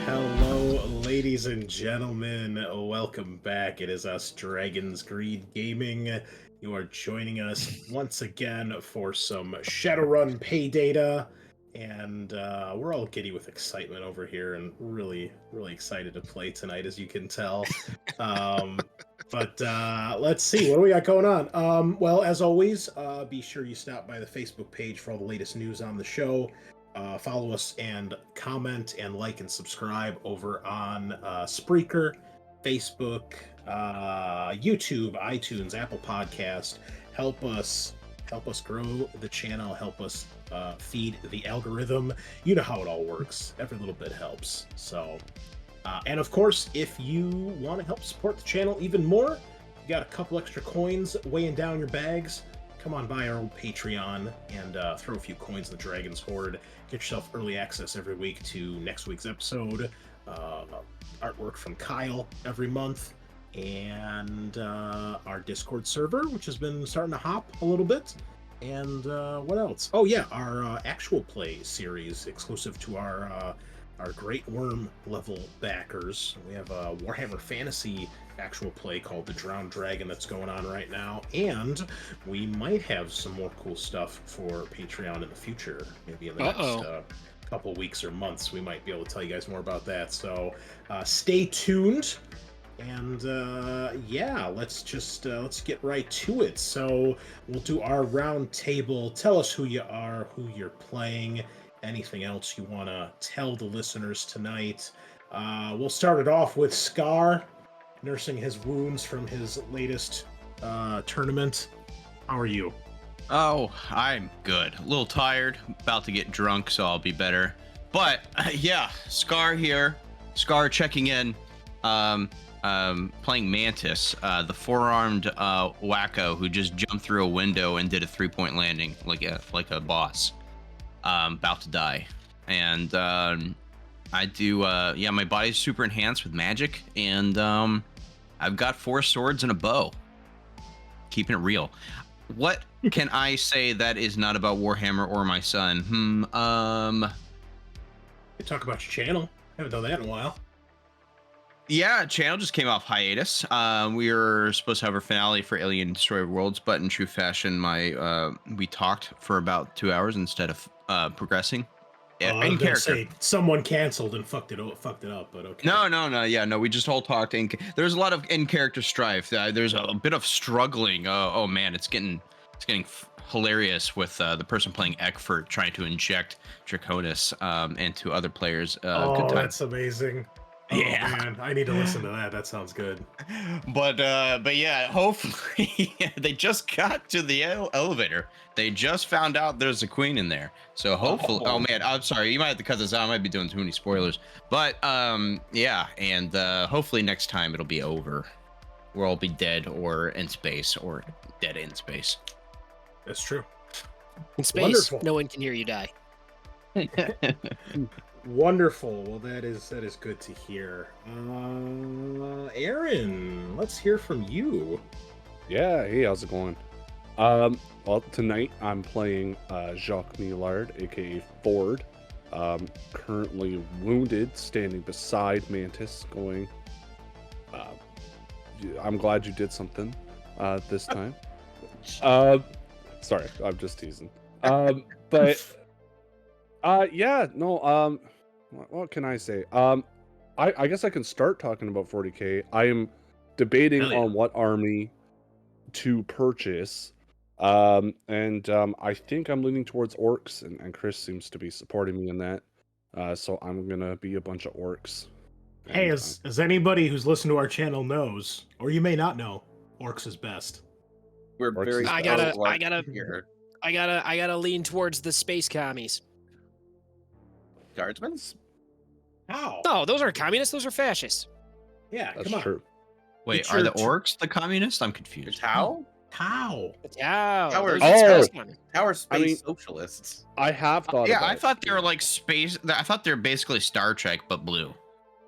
Hello, ladies and gentlemen. Welcome back. It is us, Dragon's Greed Gaming. You are joining us once again for some Shadowrun Paydata, and we're all giddy with excitement over here, and really excited to play tonight, as you can tell. But let's see, what do we got going on? Well, as always, be sure you stop by the Facebook page for all the latest news on the show. Follow us and comment and like and subscribe over on Spreaker, Facebook, YouTube, iTunes, Apple Podcast. Help us grow the channel. Help us feed the algorithm. You know how it all works. Every little bit helps. So, and of course, if you want to help support the channel even more, you got a couple extra coins weighing down your bags. Come on by our old Patreon and throw a few coins in the Dragon's Hoard. Get yourself early access every week to next week's episode, artwork from Kyle every month, and our Discord server, which has been starting to hop a little bit. And what else? Oh yeah, our actual play series exclusive to our Great Worm level backers. We have a Warhammer Fantasy actual play called The Drowned Dragon that's going on right now, and we might have some more cool stuff for Patreon in the future. Maybe in the next couple weeks or months, we might be able to tell you guys more about that. So stay tuned, and yeah, let's get right to it. So we'll do our round table. Tell us who you are, who you're playing, anything else you want to tell the listeners tonight. We'll start it off with Scar, nursing his wounds from his latest tournament. How are you? Oh, I'm good. A little tired. About to get drunk, so I'll be better. But yeah, Scar here. Scar checking in. Playing Mantis, the four-armed wacko who just jumped through a window and did a three-point landing like a boss. About to die. And I do my body's super enhanced with magic, and I've got 4 swords and a bow. Keeping it real. What can I say that is not about Warhammer or my son? You talk about your channel. Haven't done that in a while. Yeah, channel just came off hiatus. We were supposed to have our finale for Alien Destroyer Worlds, but in true fashion, we talked for about 2 hours instead of progressing. I was gonna say someone canceled and fucked it up, but okay. No, we just all talked. There's a lot of in-character strife. There's a bit of struggling. Oh man, it's getting hilarious with the person playing Eckford trying to inject Draconis into other players. Oh, that's amazing. Yeah, man, I need to listen to that. That sounds good. But yeah, hopefully they just got to the elevator. They just found out there's a queen in there. So hopefully, oh man, I'm sorry, you might have to cut this out. I might be doing too many spoilers. But yeah, and hopefully next time it'll be over. We'll all be dead or in space or dead in space. That's true. In space, wonderful. No one can hear you die. Wonderful. Well, that is good to hear. Aaron, let's hear from you. Yeah, hey, how's it going? Well, tonight I'm playing Jacques Millard, aka Ford. Currently wounded, standing beside Mantis, going, I'm glad you did something this time. Sorry, I'm just teasing. But yeah, no, what can I say? I guess I can start talking about 40k. I am debating on what army to purchase. I think I'm leaning towards orcs, and Chris seems to be supporting me in that. So I'm gonna be a bunch of orcs. Hey, as anybody who's listened to our channel knows, or you may not know, orcs is best. We're very. I gotta lean towards the space commies. Guardsmen? How? No, those aren't communists. Those are fascists. Yeah, That's come on. true. Wait, are the orcs the communists? I'm confused. How? How? Our space socialists. I have thought. Yeah, I thought they were like space. I thought they're basically Star Trek but blue.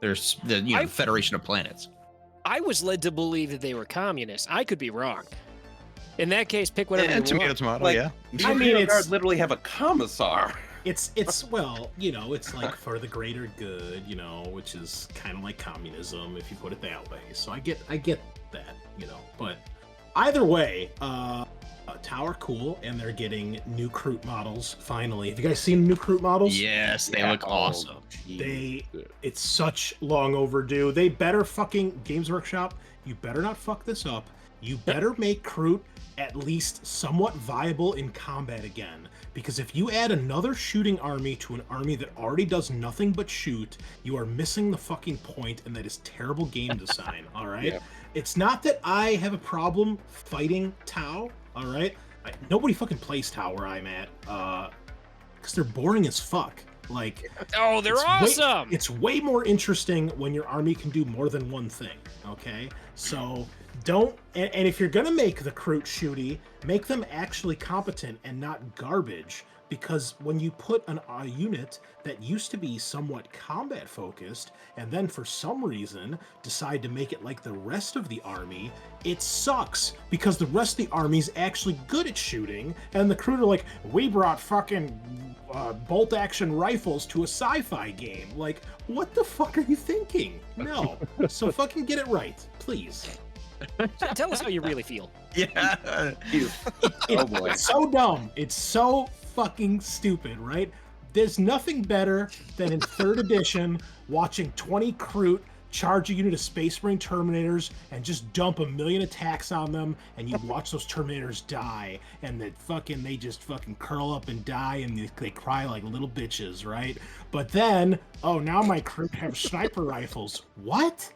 There's the Federation of Planets. I was led to believe that they were communists. I could be wrong. In that case, pick whatever you want. Tomato, like, yeah. I mean, it's literally have a commissar. it's well, it's like for the greater good, which is kind of like communism if you put it that way. So I get that, but either way, Tau are cool, and they're getting new Kroot models finally. Have you guys seen new Kroot models? Yes, they look awesome. It's such long overdue. They better fucking Games Workshop. You better not fuck this up. You better make Kroot at least somewhat viable in combat again. Because if you add another shooting army to an army that already does nothing but shoot, you are missing the fucking point, and that is terrible game design. All right. Yeah. It's not that I have a problem fighting Tau. All right, nobody fucking plays Tau where I'm at, because they're boring as fuck. Like, oh, they're awesome. It's way more interesting when your army can do more than one thing. Okay, so don't. And if you're gonna make the Kroot shooty, make them actually competent and not garbage. Because when you put a unit that used to be somewhat combat focused, and then for some reason decide to make it like the rest of the army, it sucks. Because the rest of the army's actually good at shooting, and the Kroot are like, we brought fucking bolt action rifles to a sci-fi game. Like, what the fuck are you thinking? No. So fucking get it right, please. Tell us how you really feel. Yeah. Oh boy. It's so dumb. It's so fucking stupid, right? There's nothing better than in 3rd edition watching 20 Kroot charge a unit of Space Marine Terminators and just dump a million attacks on them, and you watch those Terminators die, and they just fucking curl up and die, and they cry like little bitches, right? But then, oh, now my Kroot have sniper rifles. What?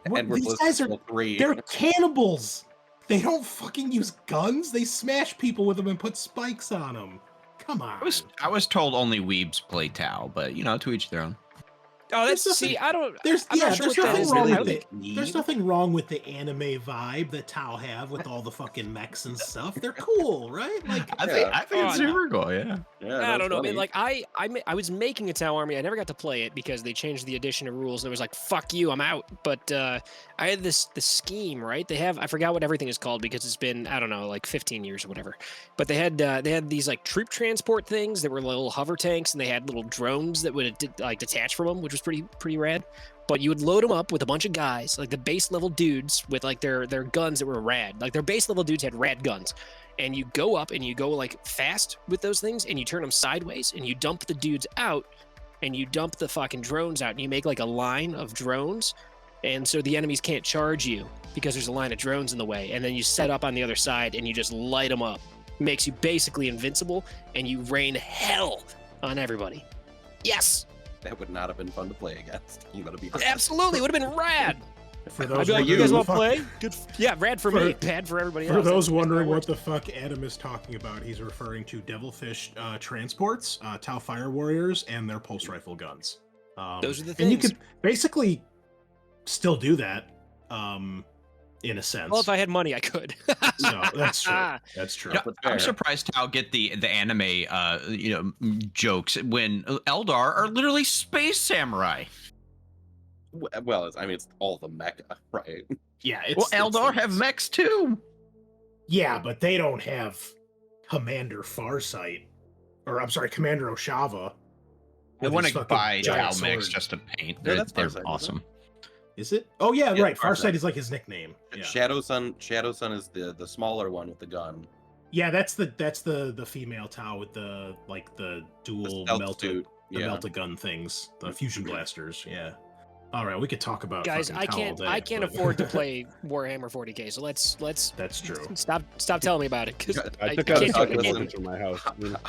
These guys they're cannibals. They don't fucking use guns. They smash people with them and put spikes on them. Come on. I was told only weebs play Tau, but to each their own. Oh, that's There's nothing wrong with the anime vibe that Tau have with all the fucking mechs and stuff. They're cool, right? Like I think it's super cool. Yeah. I don't know. I mean, like I was making a Tau army. I never got to play it because they changed the edition of rules, and it was like, fuck you, I'm out. But I had the scheme, right? I forgot what everything is called because it's been, I don't know, like 15 years or whatever. But they had these like troop transport things that were little hover tanks, and they had little drones that would like detach from them, which was pretty rad. But you would load them up with a bunch of guys, like the base level dudes with like their guns that were rad. Like their base level dudes had rad guns. And you go up and you go like fast with those things, and you turn them sideways, and you dump the dudes out, and you dump the fucking drones out, and you make like a line of drones, and so the enemies can't charge you because there's a line of drones in the way. And then you set up on the other side and you just light them up. Makes you basically invincible, and you rain hell on everybody. Yes. That would not have been fun to play against. You gotta be absolutely. It would have been rad. For those you guys want to play? Good. Yeah, rad for me, bad for everybody else. For those wondering what the fuck Adam is talking about, he's referring to Devilfish transports, Tau Fire Warriors, and their pulse rifle guns. Those are the things. And you could basically still do that, in a sense. Well, if I had money, I could. So that's true. That's true. Yeah, I'm surprised how get the anime jokes when Eldar are literally space samurai. Well, I mean, it's all the mecha, right? Yeah. Eldar have mechs too. Yeah, but they don't have Commander Farsight, or I'm sorry, Commander Oshava. I want to buy Tau mechs just to paint. Yeah, they're Farsight, awesome. Is it? Oh yeah, right. Farsight. Farsight is like his nickname. Yeah. Shadow Sun is the smaller one with the gun. Yeah, that's the female Tau with the dual melted gun things, the fusion blasters. Yeah. All right, we could talk about guys. I can't afford to play Warhammer 40K, so let's. That's true. Stop telling me about it because I took out a calculator to my house.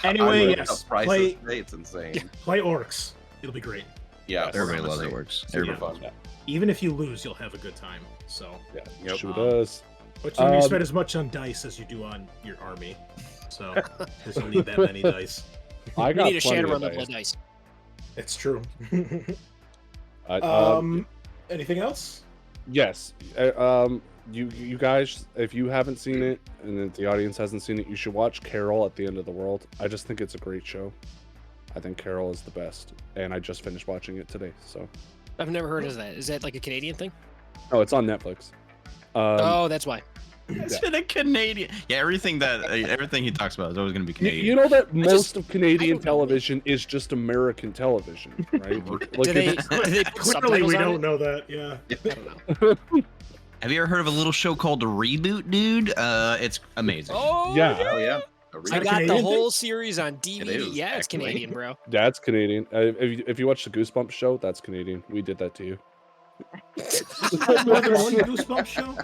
Anyway, yes, play. It's insane. Play orcs. It'll be great. Yeah, everybody loves orcs. They're fun. Yeah. Even if you lose, you'll have a good time. So yeah, sure does. But you spend as much on dice as you do on your army. So because you need that many dice. I got need a Shadowrun level of dice. It's true. Anything else? Yes. You guys, if you haven't seen it and if the audience hasn't seen it, you should watch Carol at the End of the World. I just think it's a great show. I think Carol is the best, and I just finished watching it today. So I've never heard of that. Is that like a Canadian thing? Oh, it's on Netflix. Oh, that's why. It's been a Canadian. Yeah, everything he talks about is always going to be Canadian. You know that most of Canadian television is just American television, right? Do they put Clearly, subtitles we on don't it? know that. Yeah. I don't know. Have you ever heard of a little show called The Reboot, dude? It's amazing. Oh Yeah. Oh yeah. I got the Canadian whole series on DVD. is, Yeah, it's actually. Canadian, bro. That's Canadian. If you watch the Goosebumps show, that's Canadian. We did that to you. More than one Goosebumps show?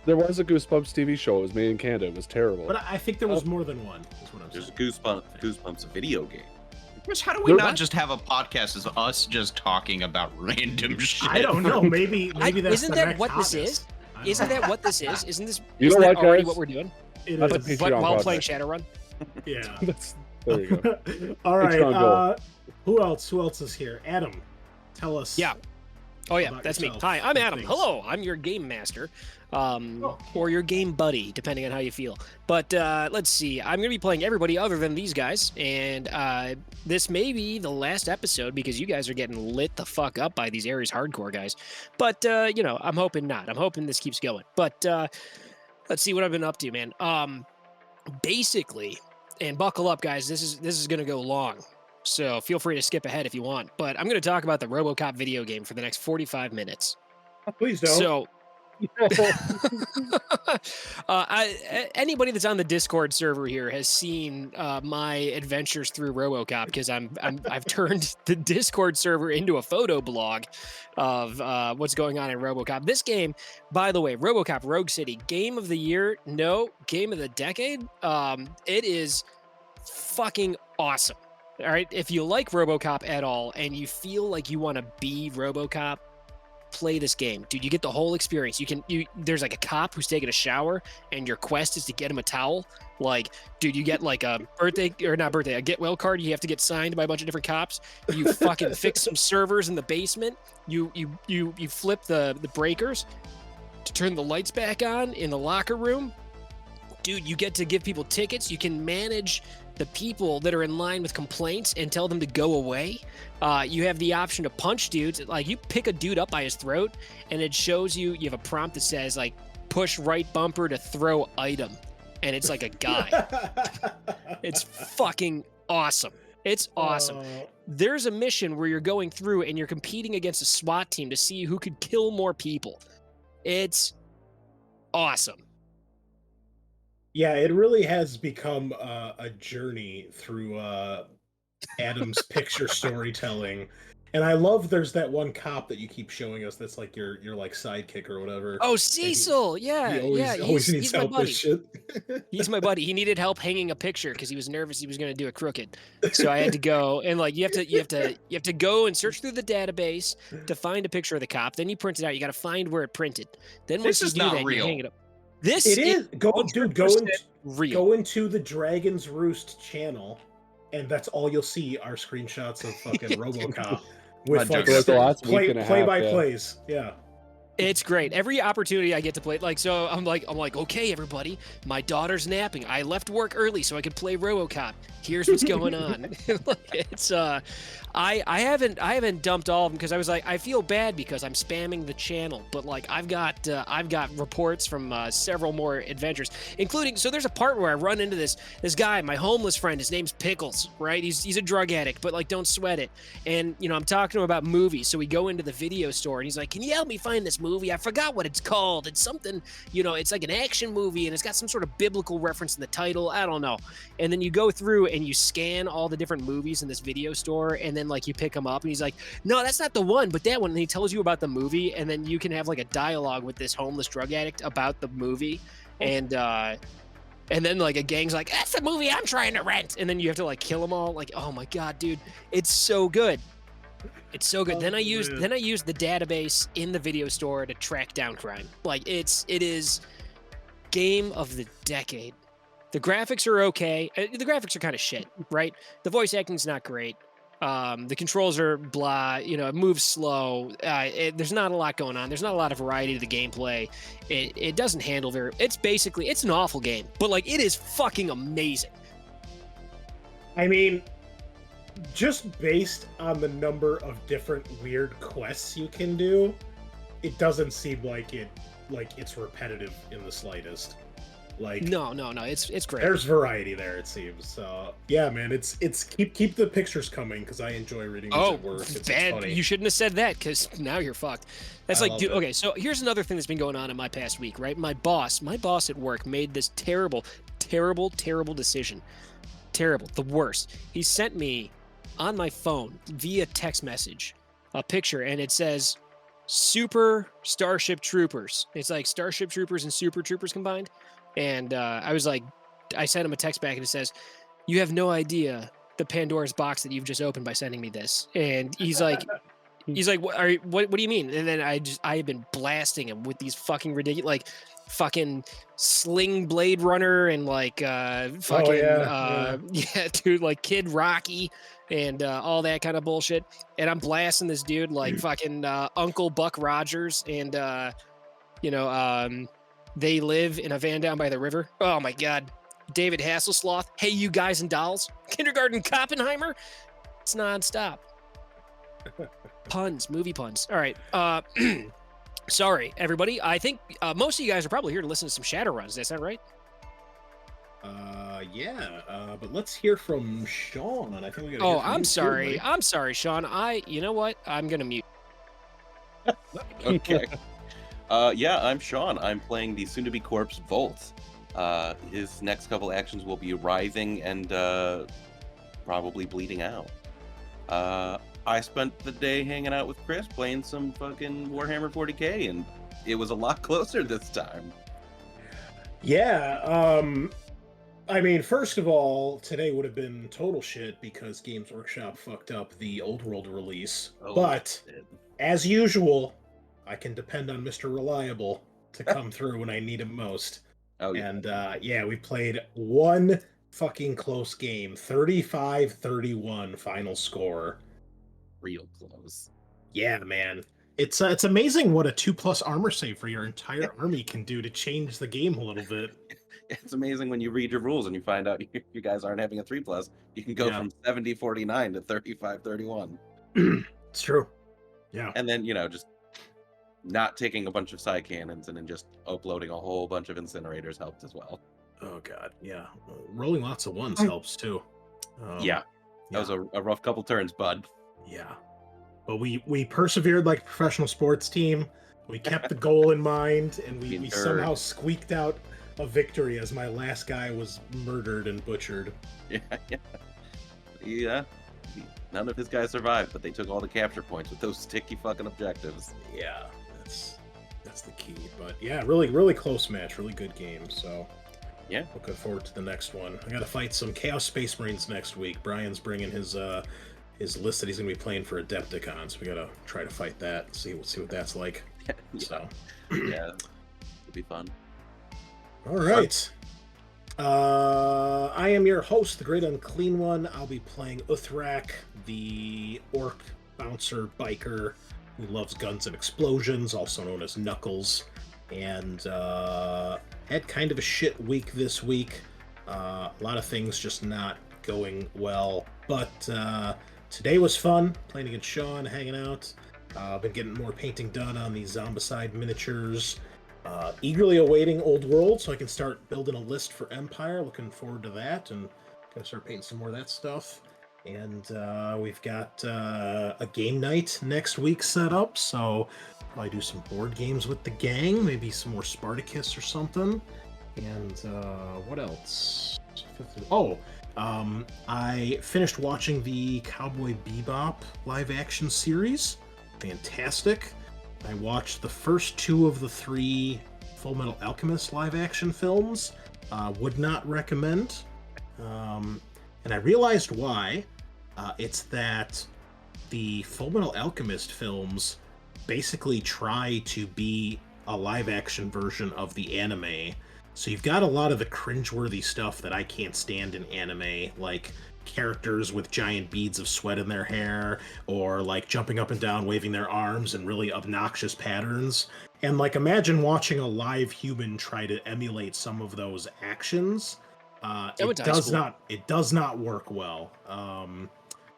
There was a Goosebumps TV show. It was made in Canada. It was terrible. But I think there was more than one, is what I'm There's saying. a Goosebumps video game. Chris, how do we There not was- just have a podcast as us just talking about random shit? I don't know. Maybe that's Isn't the that next what this hobby. is? I don't Isn't know. that what this is? Isn't this? You know isn't that what, already guys? what we're doing? It That's a is. Patreon While playing project. Shadowrun. Yeah. There you go. All right. Patreon goal. Who else? Who else is here? Adam, tell us. Yeah. Oh yeah, about that's me. yourself Hi, I'm and Adam. things. Hello, I'm your game master, Oh. or your game buddy, depending on how you feel. But let's see. I'm gonna be playing everybody other than these guys, and this may be the last episode because you guys are getting lit the fuck up by these Aeres Hardcore guys. But you know, I'm hoping not. I'm hoping this keeps going. But let's see what I've been up to, man. Basically, and buckle up, guys. This is gonna go long. So feel free to skip ahead if you want, but I'm going to talk about the RoboCop video game for the next 45 minutes. Please don't. So, anybody that's on the Discord server here has seen my adventures through RoboCop because I've turned the Discord server into a photo blog of what's going on in RoboCop. This game, by the way, RoboCop Rogue City, game of the year, no, game of the decade. It is fucking awesome. All right, if you like RoboCop at all and you feel like you want to be RoboCop, play this game, dude. You get the whole experience. There's like a cop who's taking a shower, and your quest is to get him a towel. Like, dude, you get like a a get well card. You have to get signed by a bunch of different cops. You fucking fix some servers in the basement. You flip the breakers to turn the lights back on in the locker room. Dude, you get to give people tickets. You can manage the people that are in line with complaints and tell them to go away. You have the option to punch dudes. Like, you pick a dude up by his throat, and it shows you have a prompt that says, like, push right bumper to throw item. And it's like a guy. It's fucking awesome. It's awesome. There's a mission where you're going through and you're competing against a SWAT team to see who could kill more people. It's awesome. Yeah, it really has become a journey through Adam's picture storytelling, and I love there's that one cop that you keep showing us that's like your like sidekick or whatever. Oh, Cecil! Yeah, He always needs he's my help buddy. with shit. He's my buddy. He needed help hanging a picture because he was nervous he was going to do it crooked. So I had to go and like you have to go and search through the database to find a picture of the cop. Then you print it out. You got to find where it printed. Then once This you is do not that, you real. hang it up. This It is go 100% real. go into the Dragon's Roost channel, and that's all you'll see are screenshots of fucking RoboCop with like For like the last week and a half, play by yeah. plays. Yeah. It's great. Every opportunity I get to play, like, so I'm like, okay, everybody, my daughter's napping. I left work early so I could play RoboCop. Here's what's going on. It's I haven't dumped all of them because I was like, I feel bad because I'm spamming the channel, but like I've got reports from several more adventures, including, so there's a part where I run into this guy, my homeless friend. His name's Pickles, right? He's a drug addict, but like, don't sweat it. And you know, I'm talking to him about movies, so we go into the video store and he's like, can you help me find this movie? I forgot what it's called. It's something, you know, it's like an action movie and it's got some sort of biblical reference in the title. I don't know. And then you go through and you scan all the different movies in this video store, and then like you pick them up and he's like, no, that's not the one, but that one. And he tells you about the movie, and then you can have like a dialogue with this homeless drug addict about the movie. And then like a gang's like, that's the movie I'm trying to rent. And then you have to like kill them all. Like, oh my God, dude, it's so good. It's so good. Then I used the database in the video store to track down crime. Like it is game of the decade. The graphics are okay. The graphics are kind of shit, right? The voice acting's not great. The controls are blah. You know, it moves slow. There's not a lot going on. There's not a lot of variety to the gameplay. It doesn't handle very. It's an awful game, but like it is fucking amazing. I mean, just based on the number of different weird quests you can do, it doesn't seem like it's repetitive in the slightest. Like No, it's great. there's variety there, it seems. So yeah, man, it's keep the pictures coming because I enjoy reading these Oh, at work. It's bad! funny. You shouldn't have said that because now you're fucked. That's I like, love dude. it. Okay, so here's another thing that's been going on in my past week. Right, my boss at work made this terrible decision. Terrible, the worst. He sent me on my phone via text message a picture, and it says Super Starship Troopers. It's like Starship Troopers and Super Troopers combined. And I sent him a text back, and it says, "You have no idea the Pandora's box that you've just opened by sending me this." And he's like, what do you mean? And then I have been blasting him with these fucking ridiculous, like, fucking Sling Blade Runner and like fucking yeah. yeah, dude, like Kid Rocky and all that kind of bullshit. And I'm blasting this dude like fucking Uncle Buck Rogers and They Live in a Van Down by the River. Oh my god. David Hasselhoff. Hey, you guys and dolls. Kindergarten Koppenheimer. It's nonstop. Puns, movie puns. All right. Sorry, everybody. I think most of you guys are probably here to listen to some Shadowrun. Does that sound right? But let's hear from Sean. And I think we gotta. Oh, hear from I'm you too, sorry. buddy. I'm sorry, Sean. You know what? I'm gonna mute. Okay. Yeah, I'm Sean. I'm playing the soon-to-be corpse Volt. His next couple actions will be writhing and probably bleeding out. I spent the day hanging out with Chris playing some fucking Warhammer 40k, and it was a lot closer this time. Yeah. I mean, first of all, today would have been total shit because Games Workshop fucked up the Old World release. Oh, but shit. as usual, I can depend on Mr. Reliable to come through when I need him most. Oh, yeah. And we played one fucking close game, 35-31 final score. Real close. Yeah, man. It's amazing what a 2+ armor save for your entire army can do to change the game a little bit. It's amazing when you read your rules and you find out you guys aren't having a 3+. You can go from 70-49 to 35-31. It's true. Yeah. And then, just not taking a bunch of side cannons and then just uploading a whole bunch of incinerators helped as well. Oh god, yeah. Rolling lots of ones helps too. That was a rough couple turns, bud. Yeah. But we persevered like a professional sports team. We kept the goal in mind, and we somehow squeaked out a victory as my last guy was murdered and butchered. Yeah. None of his guys survived, but they took all the capture points with those sticky fucking objectives. Yeah, that's the key. But yeah, really close match, really good game. So yeah, looking forward to the next one. I got to fight some Chaos Space Marines next week. Brian's bringing his list that he's gonna be playing for Adepticon, so we gotta try to fight that. See what that's like. So yeah, it'll be fun. All right. I am your host, the Great Unclean One. I'll be playing Uthrak, the orc bouncer biker who loves guns and explosions, also known as Knuckles. And had kind of a shit week this week. A lot of things just not going well. But today was fun, playing against Sean, hanging out. I've been getting more painting done on these Zombicide miniatures. Eagerly awaiting Old World so I can start building a list for Empire. Looking forward to that and gonna start painting some more of that stuff. And we've got a game night next week set up, so probably do some board games with the gang, maybe some more Spartacus or something. And what else? I finished watching the Cowboy Bebop live action series. Fantastic. I watched the first 2 of the 3 Full Metal Alchemist live action films. Would not recommend. And I realized why. It's that the Full Metal Alchemist films basically try to be a live action version of the anime. So you've got a lot of the cringeworthy stuff that I can't stand in anime, like characters with giant beads of sweat in their hair, or like jumping up and down, waving their arms in really obnoxious patterns. And like, imagine watching a live human try to emulate some of those actions. It does not work well.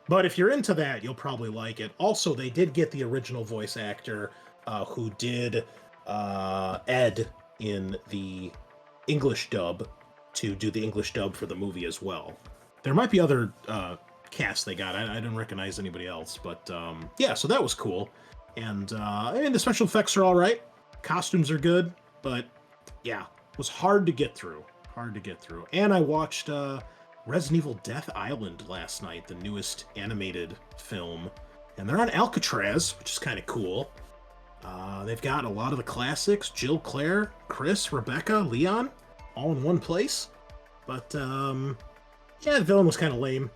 But if you're into that, you'll probably like it. Also, they did get the original voice actor who did Ed in the English dub to do the English dub for the movie as well. There might be other casts they got. I didn't recognize anybody else, but yeah, so that was cool. And the special effects are all right. Costumes are good, but yeah, it was hard to get through. And I watched Resident Evil Death Island last night, the newest animated film. And they're on Alcatraz, which is kind of cool. They've got a lot of the classics, Jill, Claire, Chris, Rebecca, Leon, all in one place. But, yeah, the villain was kind of lame.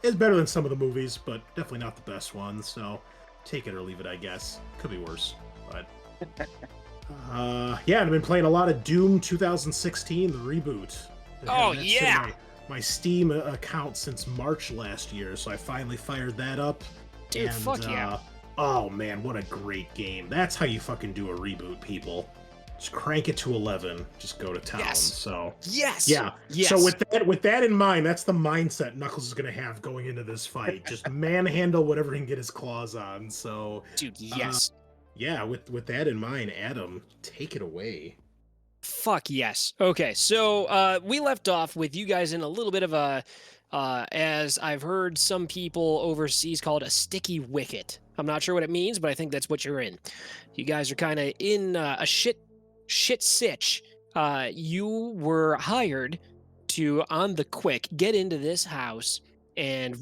It's better than some of the movies, but definitely not the best one, so take it or leave it, I guess. Could be worse, but... yeah, I've been playing a lot of Doom 2016, the reboot. Oh, That's yeah! in my Steam account since March last year, so I finally fired that up. Dude, and, fuck yeah. Oh man, what a great game. That's how you fucking do a reboot, people. Just crank it to 11. Just go to town. Yes. So Yes. yeah. Yes. So with that in mind, that's the mindset Knuckles is gonna have going into this fight. Just manhandle whatever he can get his claws on. So Dude, yes. yeah, with that in mind, Adam, take it away. Fuck yes. Okay, so we left off with you guys in a little bit of a, as I've heard some people overseas call it a sticky wicket. I'm not sure what it means, but I think that's what you're in. You guys are kind of in a shit sitch. You were hired to, on the quick, get into this house and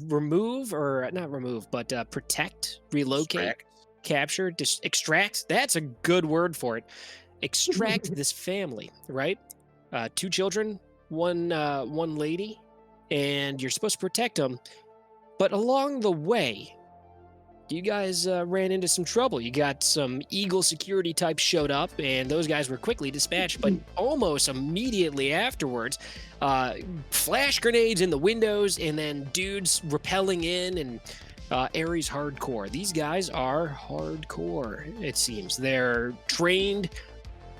protect, relocate, capture, extract. That's a good word for it. Extract this family, right? 2 children, one lady, and you're supposed to protect them. But along the way, you guys ran into some trouble. You got some Eagle security types showed up, and those guys were quickly dispatched. But almost immediately afterwards, flash grenades in the windows, and then dudes rappelling in, and Aeres Hardcore. These guys are hardcore, it seems. They're trained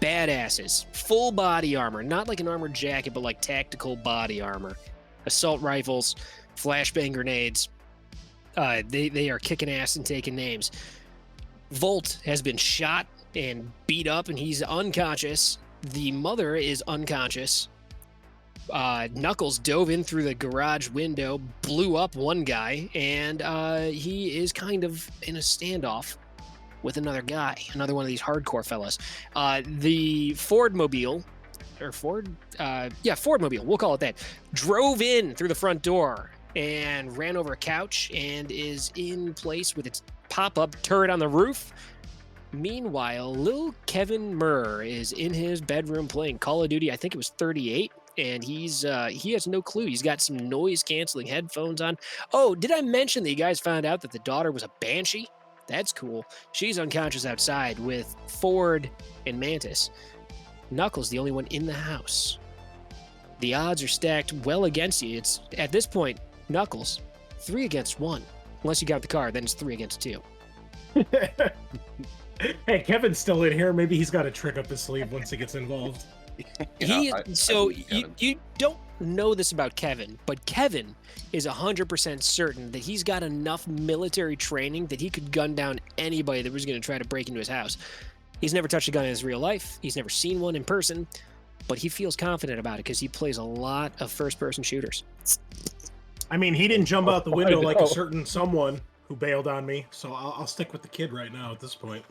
badasses, full body armor, not like an armored jacket, but like tactical body armor, assault rifles, flashbang grenades. They are kicking ass and taking names. Volt has been shot and beat up, and he's unconscious. The mother is unconscious. Knuckles dove in through the garage window, blew up one guy, and he is kind of in a standoff with another guy, another one of these hardcore fellas. The Fordmobile, we'll call it that, drove in through the front door and ran over a couch and is in place with its pop-up turret on the roof. Meanwhile, little Kevin Murr is in his bedroom playing Call of Duty. I think it was 38, and he has no clue. He's got some noise-canceling headphones on. Oh, did I mention that you guys found out that the daughter was a banshee? That's cool. She's unconscious outside with Ford and Mantis. Knuckles, the only one in the house. The odds are stacked well against you. It's, at this point, Knuckles, 3 against 1. Unless you got the car, then it's 3 against 2. Hey, Kevin's still in here. Maybe he's got a trick up his sleeve once he gets involved. You don't know this about Kevin, but Kevin is 100% certain that he's got enough military training that he could gun down anybody that was going to try to break into his house. He's never touched a gun in his real life. He's never seen one in person, but he feels confident about it because he plays a lot of first-person shooters. I mean, he didn't jump out the window like a certain someone who bailed on me, so I'll stick with the kid right now at this point.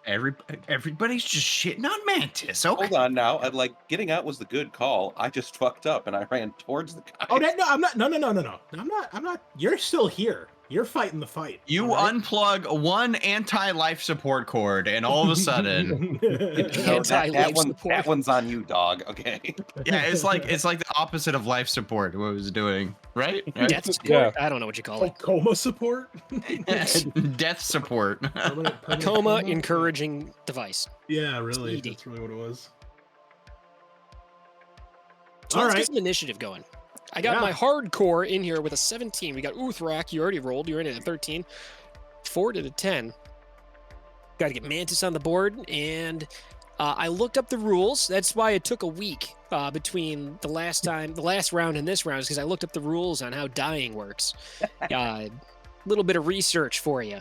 Everybody's just shitting on Mantis. Okay. Hold on now. Getting out was the good call. I just fucked up and I ran towards the guy. Oh, no, I'm not. No. I'm not. You're still here. You're fighting the fight. You unplug one anti-life support cord, and all of a sudden, that one's on you, dog. Okay. Yeah, it's like the opposite of life support. What it was doing, right? Death support. I don't know what you call it. Coma support. Death support. Coma encouraging device. Yeah, really. That's really what it was. So let's get some initiative going. I got my hardcore in here with a 17. We got Uthrak. You already rolled. You're in at a 13. Ford at a 10. Got to get Mantis on the board. And I looked up the rules. That's why it took a week between the last round and this round, is because I looked up the rules on how dying works. Little bit of research for you.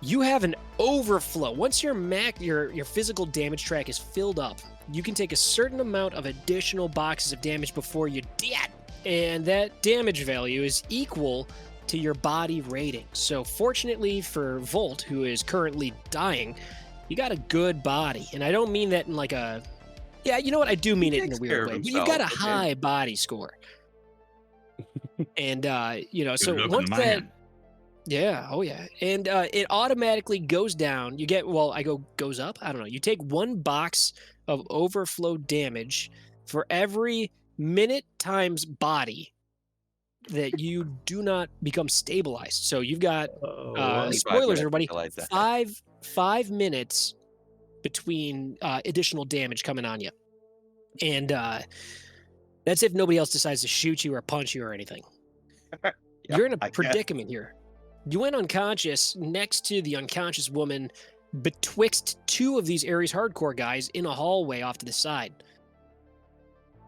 You have an overflow. Once your physical damage track is filled up, you can take a certain amount of additional boxes of damage before you're dead. And that damage value is equal to your body rating. So fortunately for Volt, who is currently dying, you got a good body. And I don't mean that in like a... Yeah, you know what? I do mean it in a weird way. But you've got a high body score. And, so once that... Yeah, oh yeah. And it automatically goes down. You get, goes up? I don't know. You take 1 box of overflow damage for every minute times body that you do not become stabilized. So you've got, spoilers, everybody, 5 minutes between additional damage coming on you. And that's if nobody else decides to shoot you or punch you or anything. You're in a predicament here. You went unconscious next to the unconscious woman betwixt 2 of these Aeres Hardcore guys in a hallway off to the side.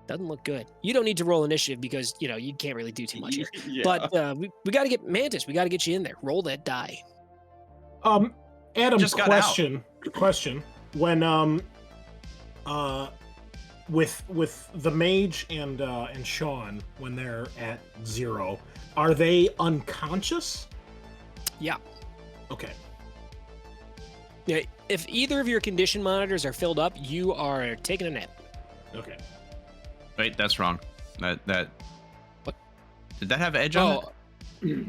Doesn't look good. You don't need to roll initiative because, you can't really do too much here. Yeah. But we got to get Mantis. We got to get you in there. Roll that die. Adam, Just got question. When with the mage and Sean, when they're at 0, are they unconscious? Yeah. Okay. Yeah. If either of your condition monitors are filled up, you are taking a nap. Okay. Wait, that's wrong. That What? Did that have edge on it?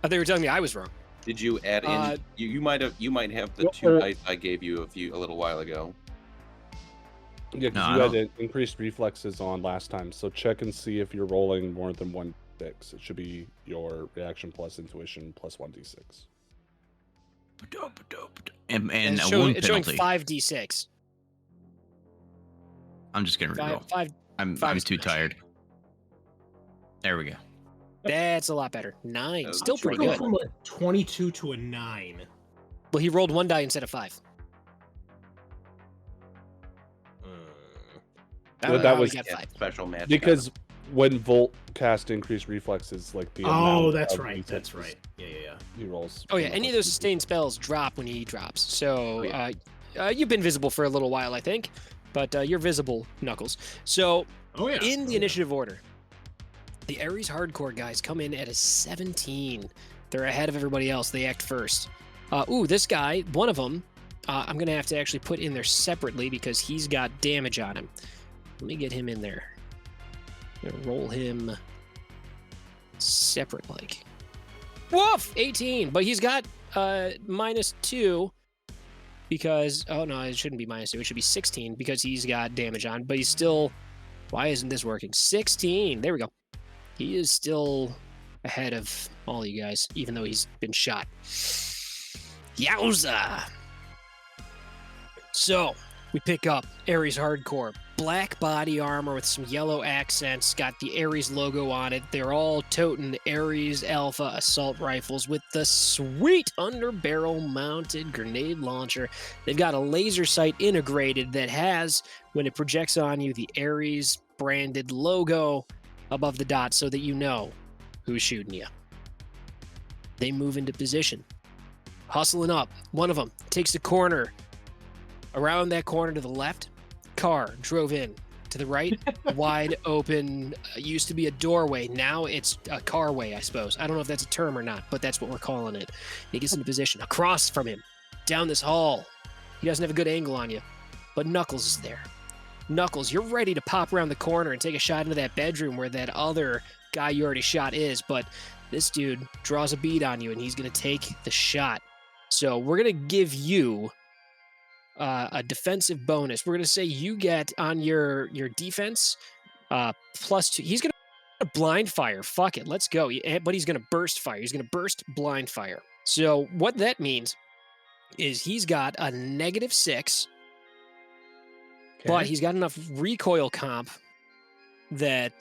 I thought you were telling me I was wrong. Did you add in? You might have the 2 dice I gave you a little while ago. Yeah, because you had increased reflexes on last time. So check and see if you're rolling more than 1d6. It should be your reaction plus intuition plus 1d6. And it's a wound it's showing penalty. 5d6. I'm just getting reroll. I'm too tired. There we go. That's a lot better. 9. Still pretty Go good. from a 22 to a 9. Well, he rolled 1 die instead of 5. That was special magic. Because when Volt cast increased reflexes, like the that's right. That's right. Yeah. He rolls. Oh yeah, any of those sustained spells drop when he drops. So you've been visible for a little while, I think, but you're visible, Knuckles. So in the initiative order, the Aeres Hardcore guys come in at a 17. They're ahead of everybody else. They act first. This guy, one of them, I'm gonna have to actually put in there separately because he's got damage on him. Let me get him in there. I'm gonna roll him separate, like. Woof! 18, but he's got -2 because it shouldn't be -2. It should be 16 because he's got damage on, but he's still. Why isn't this working? 16. There we go. He is still ahead of all you guys, even though he's been shot. Yowza! So we pick up Aeres Hardcore. Black body armor with some yellow accents, got the Aeres logo on it. They're all toting Aeres Alpha assault rifles with the sweet underbarrel mounted grenade launcher. They've got a laser sight integrated that has, when it projects on you, the Aeres branded logo above the dot so that you know who's shooting you. They move into position, hustling up. One of them takes the corner. Around that corner to the left, car drove in. To the right, wide open, used to be a doorway. Now it's a carway, I suppose. I don't know if that's a term or not, but that's what we're calling it. He gets into position across from him, down this hall. He doesn't have a good angle on you, but Knuckles is there. Knuckles, you're ready to pop around the corner and take a shot into that bedroom where that other guy you already shot is, but this dude draws a bead on you and he's going to take the shot. So we're going to give you a defensive bonus. We're going to say you get on your defense +2. He's going to blind fire. Fuck it. Let's go. But he's going to burst fire. He's going to burst blind fire. So what that means is he's got a -6, but he's got enough recoil comp that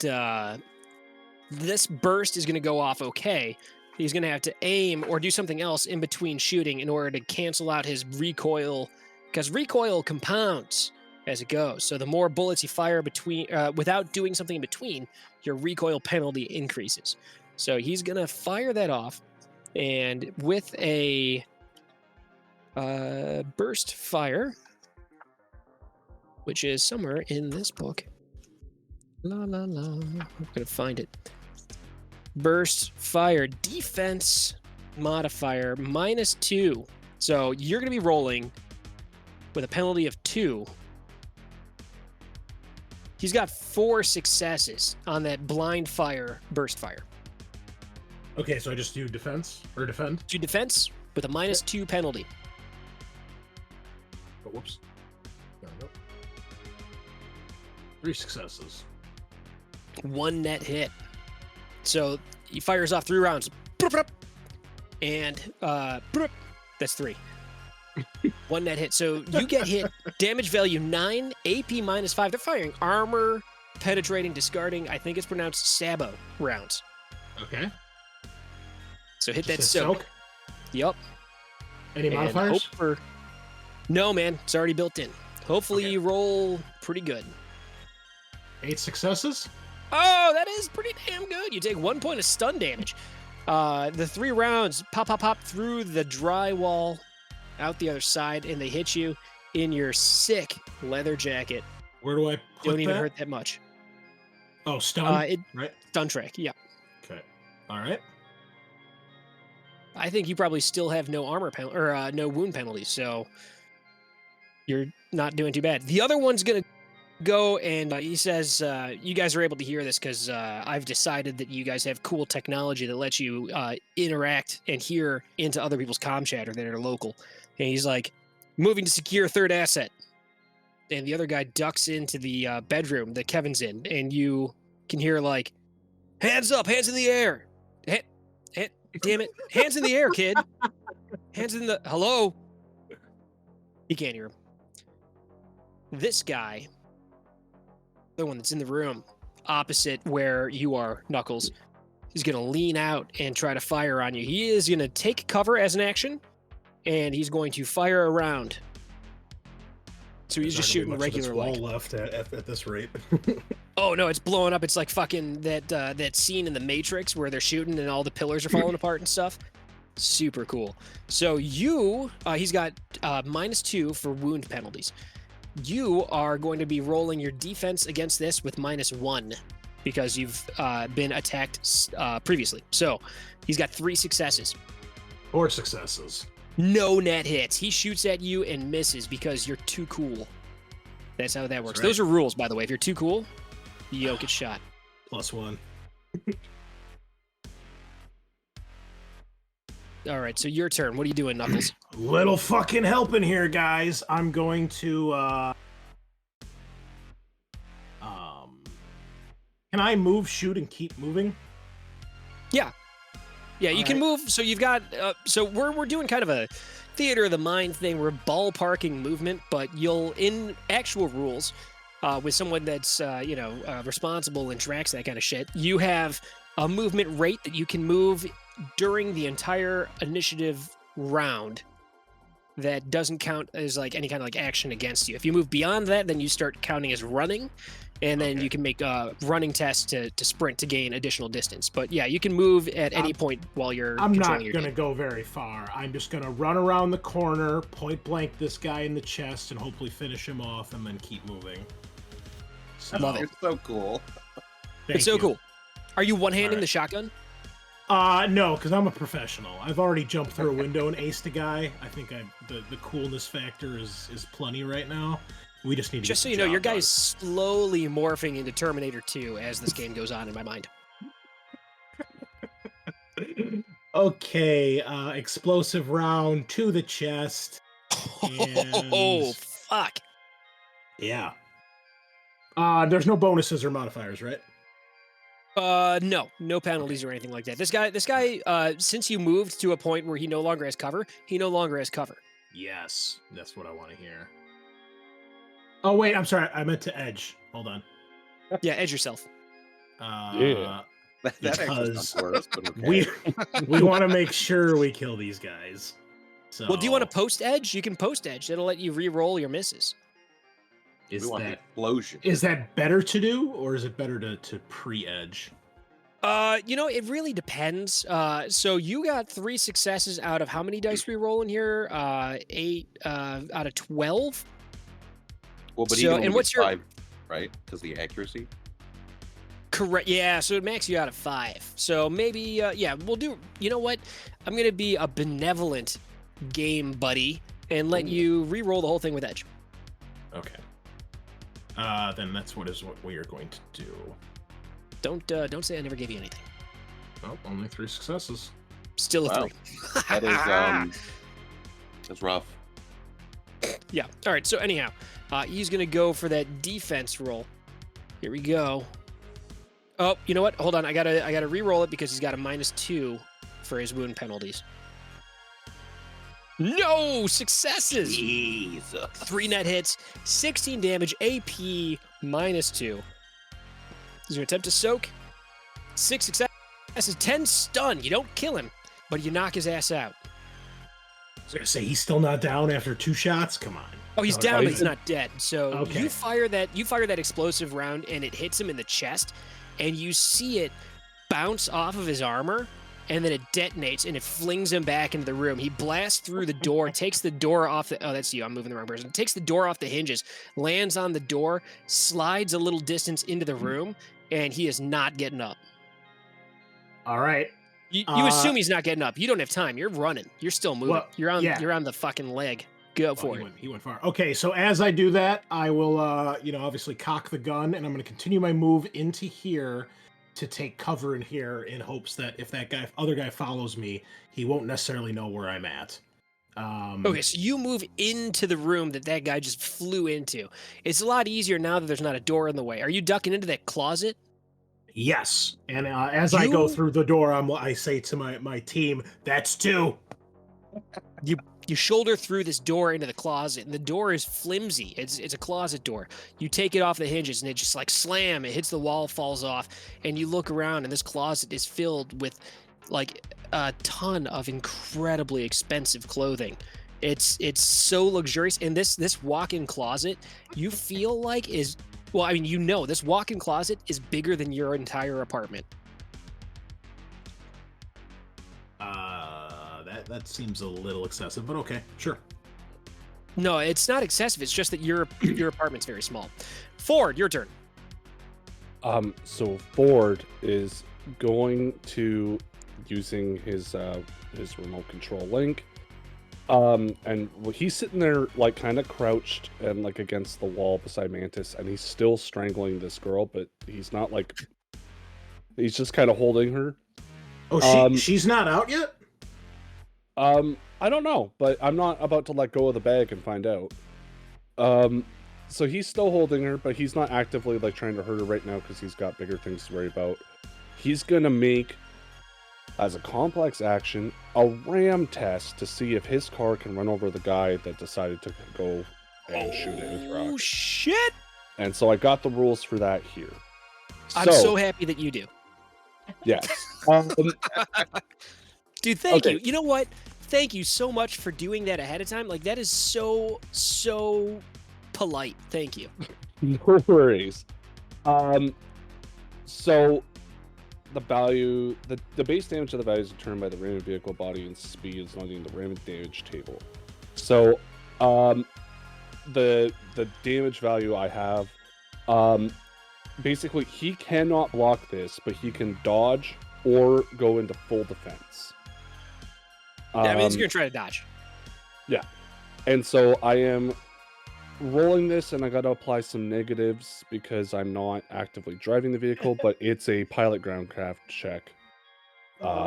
this burst is going to go off okay. He's going to have to aim or do something else in between shooting in order to cancel out his recoil, because recoil compounds as it goes. So the more bullets you fire between, without doing something in between, your recoil penalty increases. So he's going to fire that off, and with a Burst fire, which is somewhere in this book. La la la. I'm gonna find it. Burst fire defense modifier -2. So you're gonna be rolling with a penalty of 2. He's got 4 successes on that blind fire burst fire. Okay, so I just do defense or defend. Do defense with a -2 penalty. Oh, whoops. There we go. 3 successes. 1 net hit. So he fires off 3 rounds. And that's 3. 1 net hit. So you get hit. Damage value 9, AP -5. They're firing armor, penetrating, discarding. I think it's pronounced Sabo rounds. Okay. So hit Just that a soak. Yep. Any And modifiers? hope for... No, man. It's already built in. Hopefully Okay. you roll pretty good. 8 successes? Oh, that is pretty damn good. You take 1 point of stun damage. The 3 rounds pop through the drywall out the other side, and they hit you in your sick leather jacket. Where do I put Don't even that? hurt that much. Oh, stun? It Right? stun track, yeah. Okay. All right. I think you probably still have no armor or no wound penalties, so you're not doing too bad. The other one's gonna go, and he says, you guys are able to hear this because I've decided that you guys have cool technology that lets you interact and hear into other people's comm chatter that are local. And he's like, moving to secure third asset. And the other guy ducks into the bedroom that Kevin's in, and you can hear like, hands up, hands in the air. Damn it. Hands in the air, kid. Hands in the... Hello? He can't hear him. This guy, the one that's in the room opposite where you are, Knuckles, he's going to lean out and try to fire on you. He is going to take cover as an action, and he's going to fire around. So he's There's just not gonna be shooting much of this regular wall like. left at this rate. Oh no, it's blowing up. It's like fucking that scene in the Matrix where they're shooting and all the pillars are falling apart and stuff. Super cool. So he's got -2 for wound penalties. You are going to be rolling your defense against this with -1 because you've been attacked previously. So he's got 3 successes. 4 successes. No net hits. He shoots at you and misses because you're too cool. That's how that works. right. Those are rules, by the way. If you're too cool, you don't get shot. +1. All right, so your turn. What are you doing, Knuckles? Little fucking help in here, guys. I'm going to can I move, shoot, and keep moving? Yeah, you can move. So you've got. So we're doing kind of a theater of the mind thing. We're ballparking movement, but you'll in actual rules, with someone that's responsible and tracks that kind of shit. You have a movement rate that you can move during the entire initiative round. That doesn't count as like any kind of like action against you. If you move beyond that, then you start counting as running, and then you can make running tests to sprint to gain additional distance. But yeah, you can move at any point while you're. I'm not controlling your gonna game. go very far. I'm just gonna run around the corner, point blank this guy in the chest, and hopefully finish him off, and then keep moving. So, Love it. It's so cool. It's so you. cool. Are you one-handing Alright. the shotgun? No, because I'm a professional. I've already jumped through a window and aced a guy. I think the coolness factor is plenty right now. We just need to Just so get you the know, your job guy is slowly morphing into Terminator 2 as this game goes on in my mind. done. Okay, explosive round to the chest. Oh, And- fuck. Yeah. There's no bonuses or modifiers, right? No penalties or anything like that. This guy, since you moved to a point where he no longer has cover, he no longer has cover. Yes, that's what I want to hear. Oh wait, I'm sorry. I meant to edge. Hold on. Yeah, edge yourself. Yeah. That actually Because sounds worse, but okay. we want to make sure we kill these guys. So Well, do you want to post edge? You can post edge. That'll let you re-roll your misses. Is we want the that explosion. is that better to do, or is it better to pre-edge? It really depends. So you got 3 successes out of how many dice we roll in here? 8 out of 12. Well, but he So, can only and get what's your 5, right? Because the accuracy. correct? Yeah, so it maxes you out of 5. So maybe, yeah, we'll do. You know what? I'm gonna be a benevolent game buddy and let you re-roll the whole thing with edge. Okay. Then that's what we are going to do. Don't say I never gave you anything. Oh, only 3 successes. Still a Wow. 3. That is that's rough. Yeah. All right. So anyhow, he's gonna go for that defense roll. Here we go. Oh, you know what? Hold on. I gotta re-roll it because he's got a -2 for his wound penalties. No successes. Jesus. 3 net hits, 16 damage, AP -2. He's gonna attempt to soak. 6 successes, 10 stun. You don't kill him, but you knock his ass out. I was gonna say he's still not down after 2 shots. Come on. Oh, he's No, down, no, but he's not dead. So Okay. you fire that explosive round, and it hits him in the chest, and you see it bounce off of his armor, and then it detonates, and it flings him back into the room. He blasts through the door, takes the door off the. Oh, that's you. I'm moving the wrong person. Takes the door off the hinges, lands on the door, slides a little distance into the room, and he is not getting up. All right. You assume he's not getting up. You don't have time. You're running. You're still moving. Well, you're on. yeah. You're on the fucking leg. Go for it. He went far. Okay, so as I do that, I will, obviously cock the gun, and I'm going to continue my move into here to take cover in here in hopes that if that other guy follows me, he won't necessarily know where I'm at. Okay, so you move into the room that guy just flew into. It's a lot easier now that there's not a door in the way. Are you ducking into that closet? Yes, and as I go through the door, I say to my team, "That's 2." You shoulder through this door into the closet, and the door is flimsy. It's a closet door. You take it off the hinges, and it just like slam. It hits the wall, falls off, and you look around, and this closet is filled with like a ton of incredibly expensive clothing. It's so luxurious, and this walk-in closet you feel like is well, I mean, this walk-in closet is bigger than your entire apartment. That seems a little excessive, but okay, sure. No, it's not excessive. It's just that your apartment's very small. Ford, your turn. So Ford is going to using his remote control link. And he's sitting there like kind of crouched and like against the wall beside Mantis, and he's still strangling this girl, but he's not like he's just kind of holding her. Oh, she's not out yet? I don't know, but I'm not about to let go of the bag and find out. So he's still holding her, but he's not actively like trying to hurt her right now because he's got bigger things to worry about. He's gonna make, as a complex action, a ram test to see if his car can run over the guy that decided to go and shoot at Uthrak. Oh shit! And so I got the rules for that here. I'm so happy that you do. Yes. Dude, thank Okay. you. You know what? Thank you so much for doing that ahead of time. Like, that is so polite. Thank you. No worries. So the value, the base damage of the value is determined by the random vehicle body and speed, is not in the random damage table. So, the damage value I have, basically he cannot block this, but he can dodge or go into full defense. Yeah, I mean, he's gonna try to dodge. Yeah, and so I am rolling this, and I got to apply some negatives because I'm not actively driving the vehicle, but it's a pilot groundcraft check.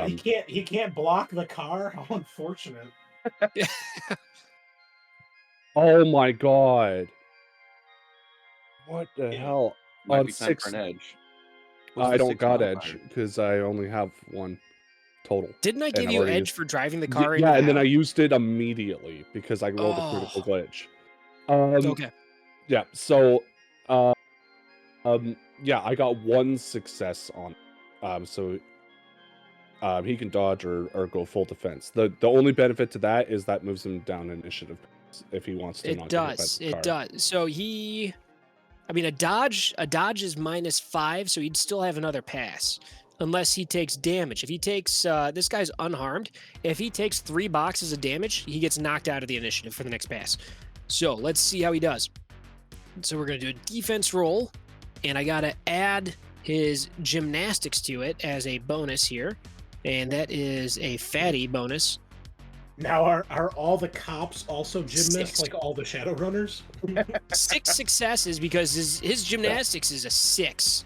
He can't block the car. How unfortunate. Oh my god! What the hell? Might On be time 6, for an edge. What's I the don't 6 got modifier? edge because I only have 1 total. Didn't I And give I've you already edge used- for driving the car? Yeah, and then I out? used it immediately because I rolled a critical glitch. Okay. Yeah, so yeah, I got 1 success on so he can dodge or go full defense. The only benefit to that is that moves him down initiative if he wants to It not get hit by does. the It car. does. So a dodge is -5, so he'd still have another pass. unless he takes damage. If he takes, this guy's unharmed. If he takes 3 boxes of damage, he gets knocked out of the initiative for the next pass. So let's see how he does. So we're going to do a defense roll, and I got to add his gymnastics to it as a bonus here. And that is a fatty bonus. Now, are all the cops also gymnasts, 6. like all the Shadowrunners? 6 successes because his gymnastics is a 6.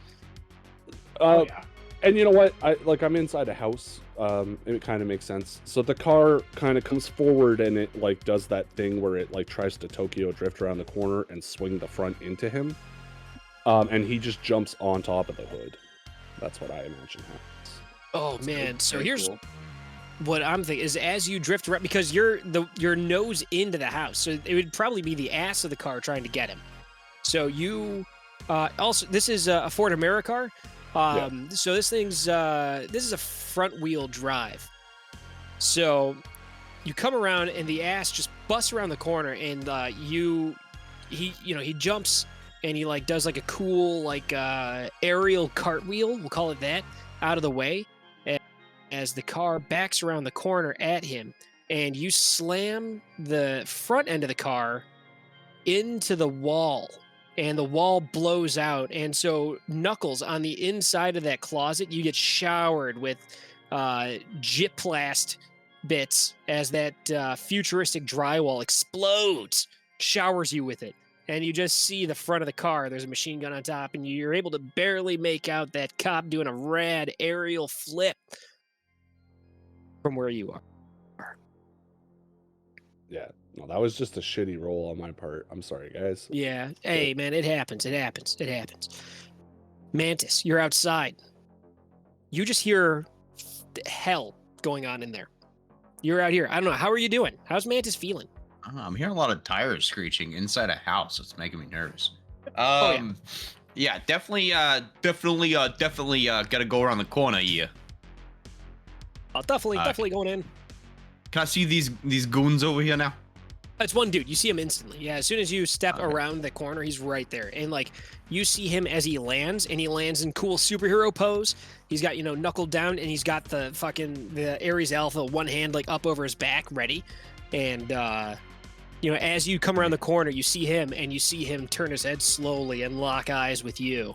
Oh, yeah. And you know what? I'm inside a house. It kind of makes sense. So the car kind of comes forward and it like does that thing where it like tries to Tokyo drift around the corner and swing the front into him. And he just jumps on top of the hood. That's what I imagine happens. Oh man! So here's cool. what I'm thinking is as you drift around because you're your nose into the house, so it would probably be the ass of the car trying to get him. So you also this is a Ford Americar. So this thing's this is a front wheel drive. So you come around and the ass just busts around the corner and he jumps and he like does like a cool like aerial cartwheel, we'll call it that, out of the way as the car backs around the corner at him, and you slam the front end of the car into the wall. And the wall blows out, and so Knuckles on the inside of that closet, you get showered with gyplast bits as that futuristic drywall explodes, showers you with it, and you just see the front of the car. There's a machine gun on top, and you're able to barely make out that cop doing a rad aerial flip from where you are. Yeah. No, that was just a shitty roll on my part. I'm sorry, guys. Yeah. Hey, man, it happens. It happens. It happens. Mantis, you're outside. You just hear hell going on in there. You're out here. I don't know. How are you doing? How's Mantis feeling? I'm hearing a lot of tires screeching inside a house. It's making me nervous. Yeah, definitely gotta go around the corner here. I'll definitely going in. Can I see these goons over here now? It's one dude. You see him instantly. Yeah, as soon as you step around the corner, he's right there. And like you see him as he lands, and he lands in cool superhero pose. He's got, knuckled down, and he's got the Ares Alpha one hand like up over his back, ready. And as you come around the corner, you see him, and you see him turn his head slowly and lock eyes with you.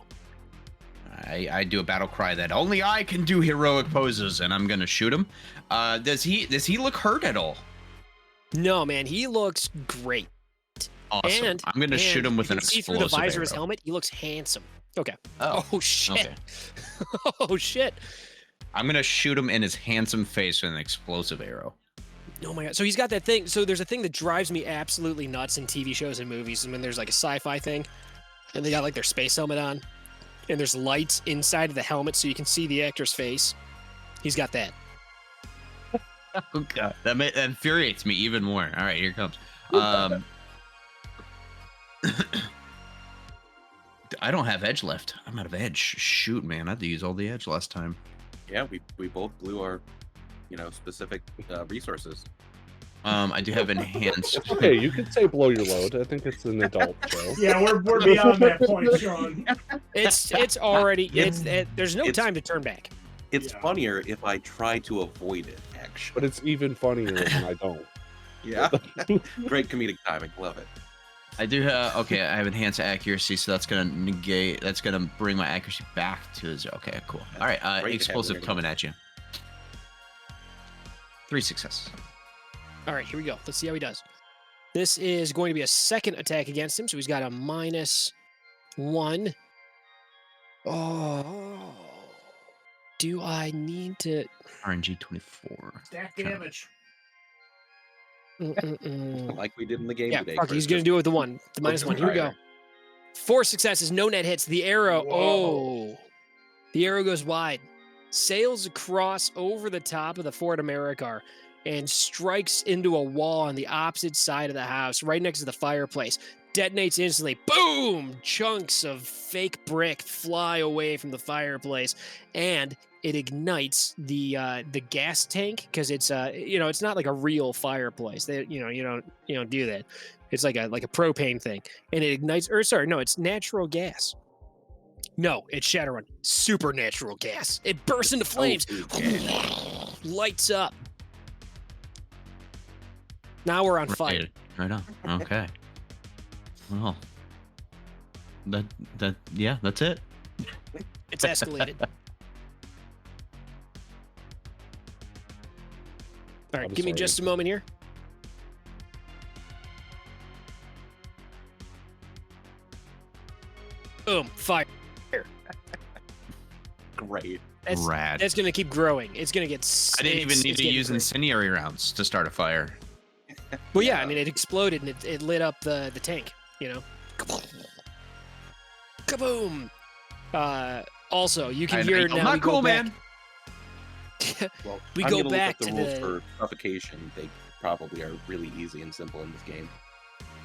I do a battle cry that only I can do heroic poses, and I'm gonna shoot him. Does he look hurt at all? No, man, he looks great. Awesome. And I'm gonna shoot him with an see explosive through the visor of his arrow. helmet. He looks handsome. Okay. Oh shit. okay. Oh shit. I'm gonna shoot him in his handsome face with an explosive arrow. Oh my god. So he's got that thing. So there's a thing that drives me absolutely nuts in TV shows and movies. And when there's like a sci-fi thing, and they got like their space helmet on, and there's lights inside of the helmet so you can see the actor's face. He's got that. Oh god, that infuriates me even more. All right, here it comes. I don't have edge left. I'm out of edge. Shoot, man, I had to use all the edge last time. Yeah, we both blew our, specific resources. I do have enhanced. Okay, you could say blow your load. I think it's an adult show. Yeah, we're beyond that point, Sean. It's already there's no time to turn back. It's funnier if I try to avoid it, actually. But it's even funnier when I don't. Yeah. Great comedic timing. Love it. I do have I have enhanced accuracy, so that's gonna bring my accuracy back to 0. Okay, cool. All right, explosive coming at you. 3 successes. All right, here we go. Let's see how he does. This is going to be a second attack against him, so he's got a -1. Oh. Do I need to... RNG 24. Stack damage. Like we did in the game today. Fuck, he's going to do it with the 1. The -1. Here we go. 4 successes, no net hits. The arrow, the arrow goes wide. Sails across over the top of the Ford Americar and strikes into a wall on the opposite side of the house, right next to the fireplace. Detonates instantly. Boom! Chunks of fake brick fly away from the fireplace, and it ignites the gas tank because it's it's not like a real fireplace. You don't do that. It's like a propane thing, and it ignites. Or sorry, no, it's natural gas. No, it's Shadowrun. Supernatural gas. It bursts into flames. Lights up. Now we're on fire. Right on. Okay. Well, yeah, that's it. It's escalated. All right, give me just a moment here. Boom, fire. Great. Rad. That's going to keep growing. It's going to get... I didn't even need to use incendiary rounds to start a fire. Well, yeah, I mean, it exploded and it lit up the tank, you know? Kaboom! Also, you can hear now. Not cool, man. Well, we I'm go gonna back look to up the rules the... for suffocation. They probably are really easy and simple in this game.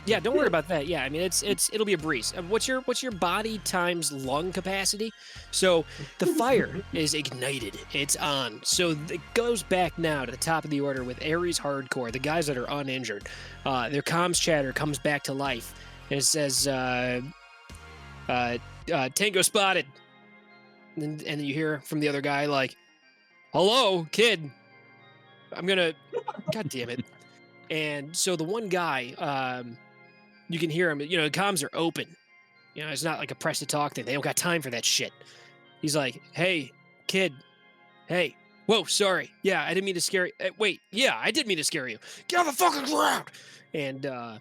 Yeah, don't worry about that. Yeah, I mean, it'll be a breeze. What's your body times lung capacity? So the fire is ignited. It's on. So it goes back now to the top of the order with Aeres Hardcore, the guys that are uninjured. Their comms chatter comes back to life. And it says, Tango spotted. And then you hear from the other guy like, hello, kid. I'm gonna... God damn it. And so the one guy... you can hear him, you know, the comms are open. You know, it's not like a press to talk thing. They don't got time for that shit. He's like, hey, kid. Hey. Whoa, sorry. Yeah, I didn't mean to scare you. Wait, yeah, I did mean to scare you. Get on the fucking ground! And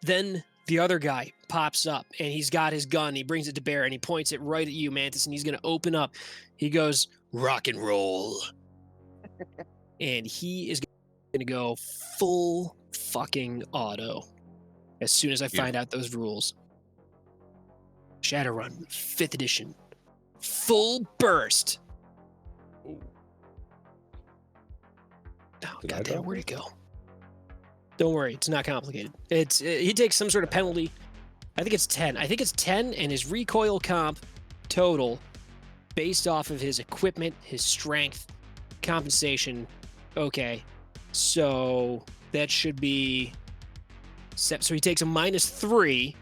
then the other guy pops up, and he's got his gun. He brings it to bear, and he points it right at you, Mantis, and he's going to open up. He goes, rock and roll. And he is going to go full fucking auto. As soon as I find out those rules. Shadowrun, 5th edition. Full burst. Oh, goddamn, where'd it go? Don't worry, it's not complicated. He takes some sort of penalty. I think it's 10. I think it's 10, and his recoil comp total, based off of his equipment, his strength, compensation. Okay, so that should be... So he takes a -3,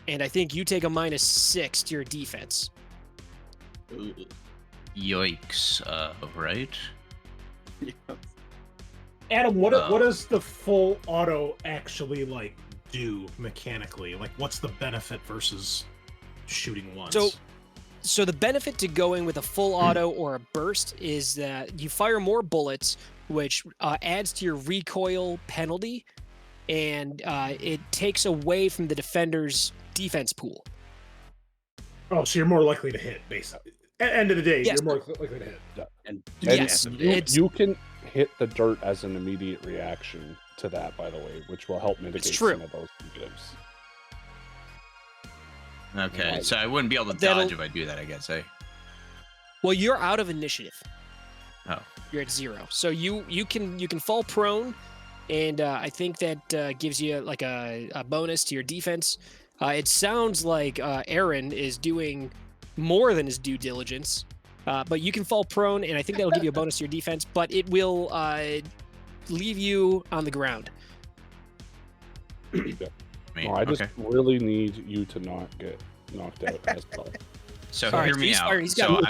and I think you take a -6 to your defense. Yikes! Right? Adam, what does the full auto actually like do mechanically? Like, what's the benefit versus shooting once? So the benefit to going with a full auto or a burst is that you fire more bullets, which adds to your recoil penalty. And it takes away from the defender's defense pool. Oh, so you're more likely to hit, basically. At the end of the day, you're more likely to hit. Yeah. And yes, you can hit the dirt as an immediate reaction to that, by the way, which will help mitigate some of those negatives. Okay, so I wouldn't be able to dodge if I do that, I guess, eh? Well, you're out of initiative. Oh. You're at 0. So you can fall prone. And I think that gives you like a bonus to your defense. It sounds like Aaron is doing more than his due diligence, but you can fall prone, and I think that'll give you a bonus to your defense, but it will leave you on the ground. I just really need you to not get knocked out as well. So hear me out. So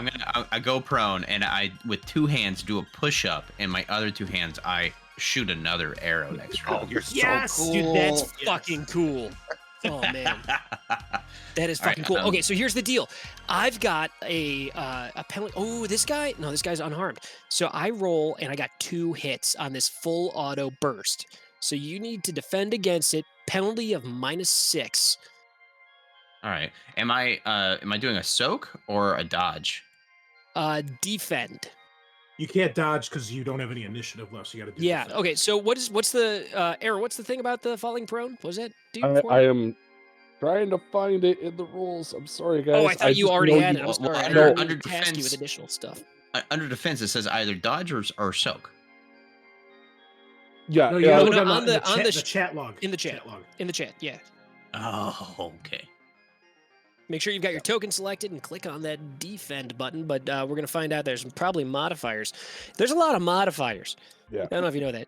I go prone, and I, with 2 hands, do a push-up, and my other 2 hands, I shoot another arrow next round. Oh, you're so cool. Dude, that's fucking cool. Oh, man. That is fucking cool. Okay, so here's the deal. I've got a penalty. Oh, this guy? No, this guy's unharmed. So I roll, and I got 2 hits on this full auto burst. So you need to defend against it. Penalty of -6. All right. Am I doing a soak or a dodge? Defend. You can't dodge because you don't have any initiative left, so you gotta do defend. Okay, so what's the Aaron, what's the thing about the falling prone? What was that? I am trying to find it in the rules. I'm sorry, guys. Oh, I thought you already had it. I'm sorry. Under defense, task you with additional stuff. Under defense, it says either dodge or soak. Yeah, no, on the chat log. In the chat log. In the chat, yeah. Oh, okay. Make sure you've got your token selected and click on that defend button, but we're going to find out there's probably modifiers. There's a lot of modifiers. Yeah. I don't know if you know that.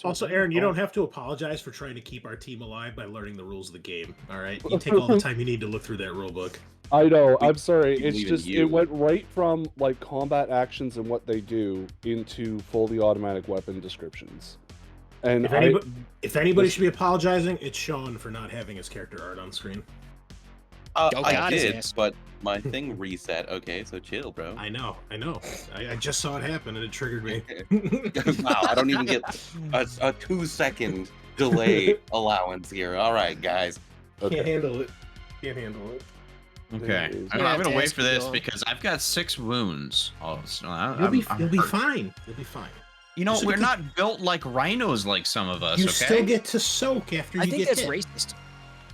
Also, Aaron, you don't have to apologize for trying to keep our team alive by learning the rules of the game. All right, you take all the time you need to look through that rule book. I know. I'm sorry. we It's believe in just you. it went right from like combat actions and what they do into fully automatic weapon descriptions. And If anybody should be apologizing, it's Sean for not having his character art on screen. Oh, I God, his did, ass. but my thing reset. Okay, so chill, bro. I know. I just saw it happen and it triggered me. Wow, I don't even get a 2-second delay allowance here. All right, guys. Can't handle it. Okay, Anyways. I'm Yeah, gonna wait task for this going. because I've got 6 wounds. Oh, so You'll be hurt. fine. You'll be fine. You know, So we're because- not built like rhinos like some of us. You Okay. still get to soak after you I think get that's hit. racist.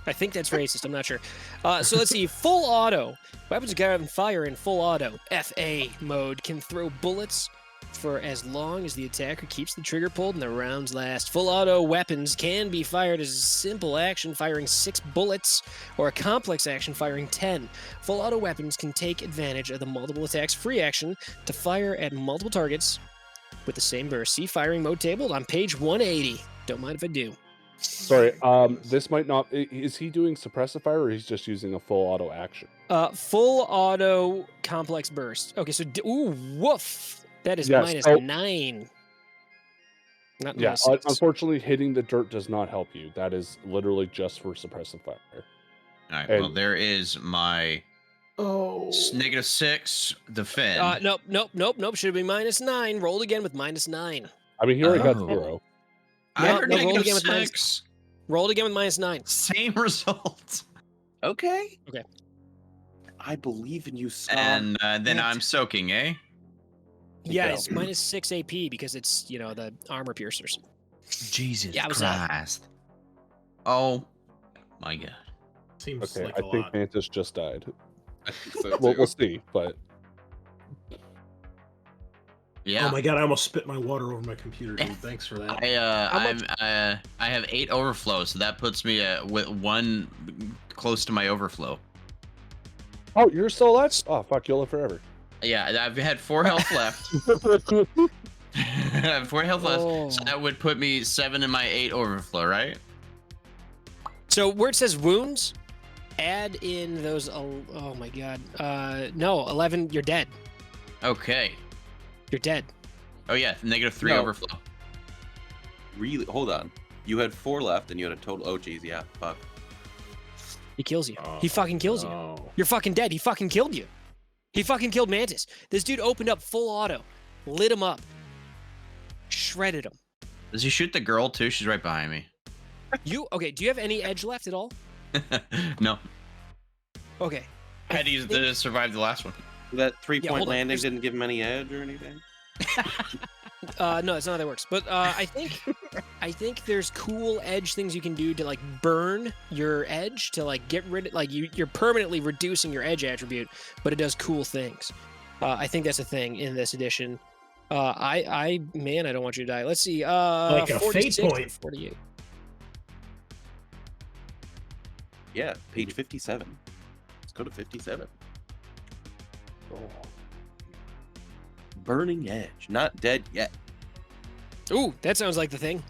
I think that's racist. I'm not sure. So let's see. Full auto. Weapons carried on fire in full auto. FA mode can throw bullets for as long as the attacker keeps the trigger pulled and the rounds last. Full auto weapons can be fired as a simple action, firing 6 bullets, or a complex action, firing 10. Full auto weapons can take advantage of the multiple attacks free action to fire at multiple targets with the same burst. See firing mode table on page 180. Don't mind if I do. Sorry. This might not. Is he doing suppressifier or he's just using a full auto action? Full auto complex burst. Okay, so ooh, woof. That is Yes, minus so- 9. Not Yeah. minus 6. Unfortunately, hitting the dirt does not help you. That is literally just for suppressifier. All right. Well, And- there is my Oh. -6 defend. Nope. Should be minus 9. Rolled again with minus 9. I mean, he already got Oh. 0. I No, heard no, roll again with -6. Rolled again with minus 9. Same result. Okay. Okay. I believe in you, son. And then I'm soaking, eh? Yeah, Yeah. it's minus 6 AP because it's, the armor piercers. Jesus Yeah, what's up? Christ. Oh my God. Seems Okay, like I a think lot. Mantis just died. I think so, We'll too. see, but Yeah. Oh my god, I almost spit my water over my computer, dude. Thanks for that. I have 8 overflow, so that puts me with 1 close to my overflow. oh, you're still alive? Oh, fuck, you'll live forever. Yeah, I've had 4 health left. I have 4 health left, so Oh. that would put me 7 in my 8 overflow, right? So where it says wounds, add in those. Oh my god. No, 11. You're dead. Okay. You're dead. Oh yeah, -3 No. overflow. Really? Hold on. You had 4 left, and you had a total. Oh, geez, yeah. Fuck. He kills you. He fucking kills you. Oh. You're fucking dead. He fucking killed you. He fucking killed Mantis. This dude opened up full auto, lit him up, shredded him. Does he shoot the girl too? She's right behind me. Okay? Do you have any edge left at all? No, Okay. I had to use to survive the last one. That 3-point hold on. landing There's- didn't give him any edge or anything. No, that's not how that works. But I think there's cool edge things you can do to like burn your edge to like get rid of you're permanently reducing your edge attribute, but it does cool things. I think that's a thing in this edition. I don't want you to die. Let's see. Like a fate 46 point. 48. Yeah, page 57. Let's go to 57. Burning Edge. Not dead yet. Ooh, that sounds like the thing.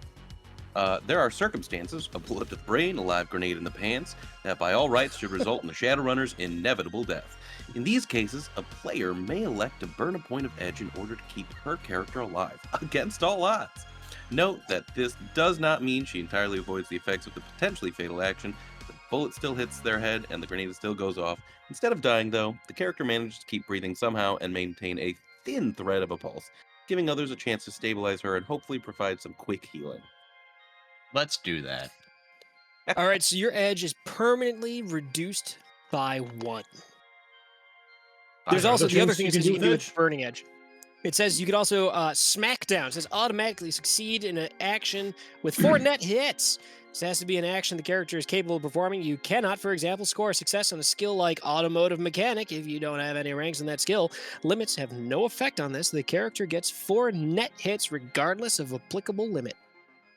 There are circumstances, a bullet to the brain, a live grenade in the pants, that by all rights should result in the Shadowrunner's inevitable death. In these cases, a player may elect to burn a point of edge in order to keep her character alive, against all odds. Note that this does not mean she entirely avoids the effects of the potentially fatal action. The bullet still hits their head and the grenade still goes off. Instead of dying, though, the character manages to keep breathing somehow and maintain a thin thread of a pulse, giving others a chance to stabilize her and hopefully provide some quick healing. Let's do that. All right, so your edge is permanently reduced by 1. There's Are also there the other things thing you it says can you do can do with with burning edge. It says you could also smackdown. It says automatically succeed in an action with 4 net hits. This has to be an action the character is capable of performing. You cannot, for example, score a success on a skill like automotive mechanic if you don't have any ranks in that skill. Limits have no effect on this. The character gets 4 net hits regardless of applicable limit.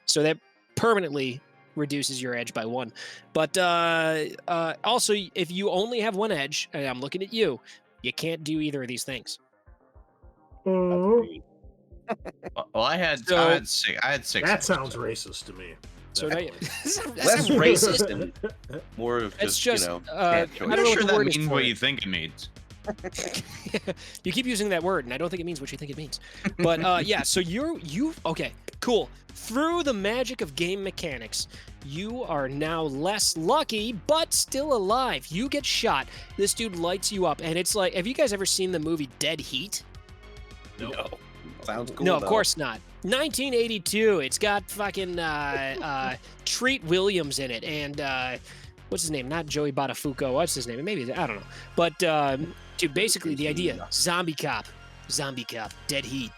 So that permanently reduces your edge by 1. But also, if you only have 1 edge, and I'm looking at you, you can't do either of these things. That's me. Well, I had six. I had six. That sounds racist to me. So now Less that's racist and more of It's just, just, cat I choice. don't I'm know what sure the that word is means for what it. you think it means. You keep using that word, and I don't think it means what you think it means. But yeah, so you okay, cool. Through the magic of game mechanics, you are now less lucky, but still alive. You get shot. This dude lights you up, and it's like, have you guys ever seen the movie Dead Heat? No. Sounds cool. No, of though. course not. 1982. It's got fucking Treat Williams in it, and what's his name? Not Joey Buttafuoco. What's his name? Maybe I don't know. But dude, basically the idea: zombie cop, Dead Heat,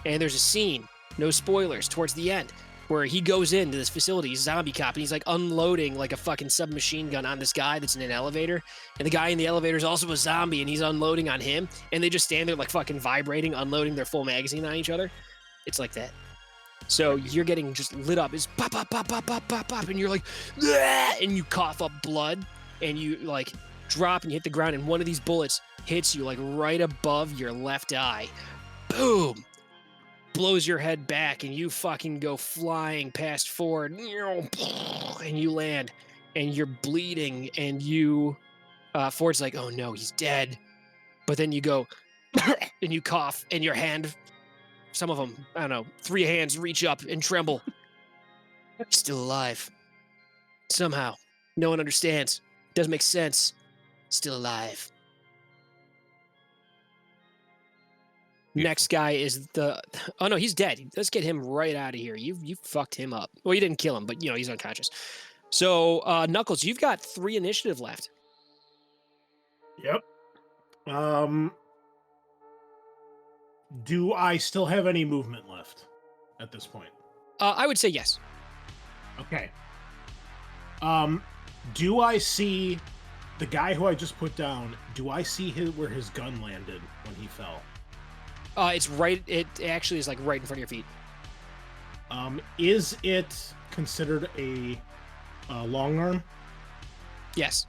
and there's a scene. No spoilers. Towards the end, where he goes into this facility, he's a zombie cop, and he's like unloading like a fucking submachine gun on this guy that's in an elevator, and the guy in the elevator is also a zombie, and he's unloading on him, and they just stand there like fucking vibrating, unloading their full magazine on each other. It's like that. So you're getting just lit up. It's pop, pop, pop, pop, pop, pop, pop, and you're like, "Ah!" And you cough up blood, and you like drop and you hit the ground, and one of these bullets hits you like right above your left eye. Boom! Blows your head back, and you fucking go flying past forward, and you land, and you're bleeding, and you, Ford's like, oh no, he's dead. But then you go, and you cough, and your hand, some of them, I don't know, 3 hands reach up and tremble. Still alive. Somehow. No one understands. Doesn't make sense. Still alive. Next guy is the... Oh, no, he's dead. Let's get him right out of here. You fucked him up. Well, you didn't kill him, but, he's unconscious. So, Knuckles, you've got 3 initiative left. Yep. Do I still have any movement left at this point? I would say yes. Okay. Do I see the guy who I just put down? Do I see where his gun landed when he fell? It's right. It actually is like right in front of your feet. Is it considered a long arm? Yes.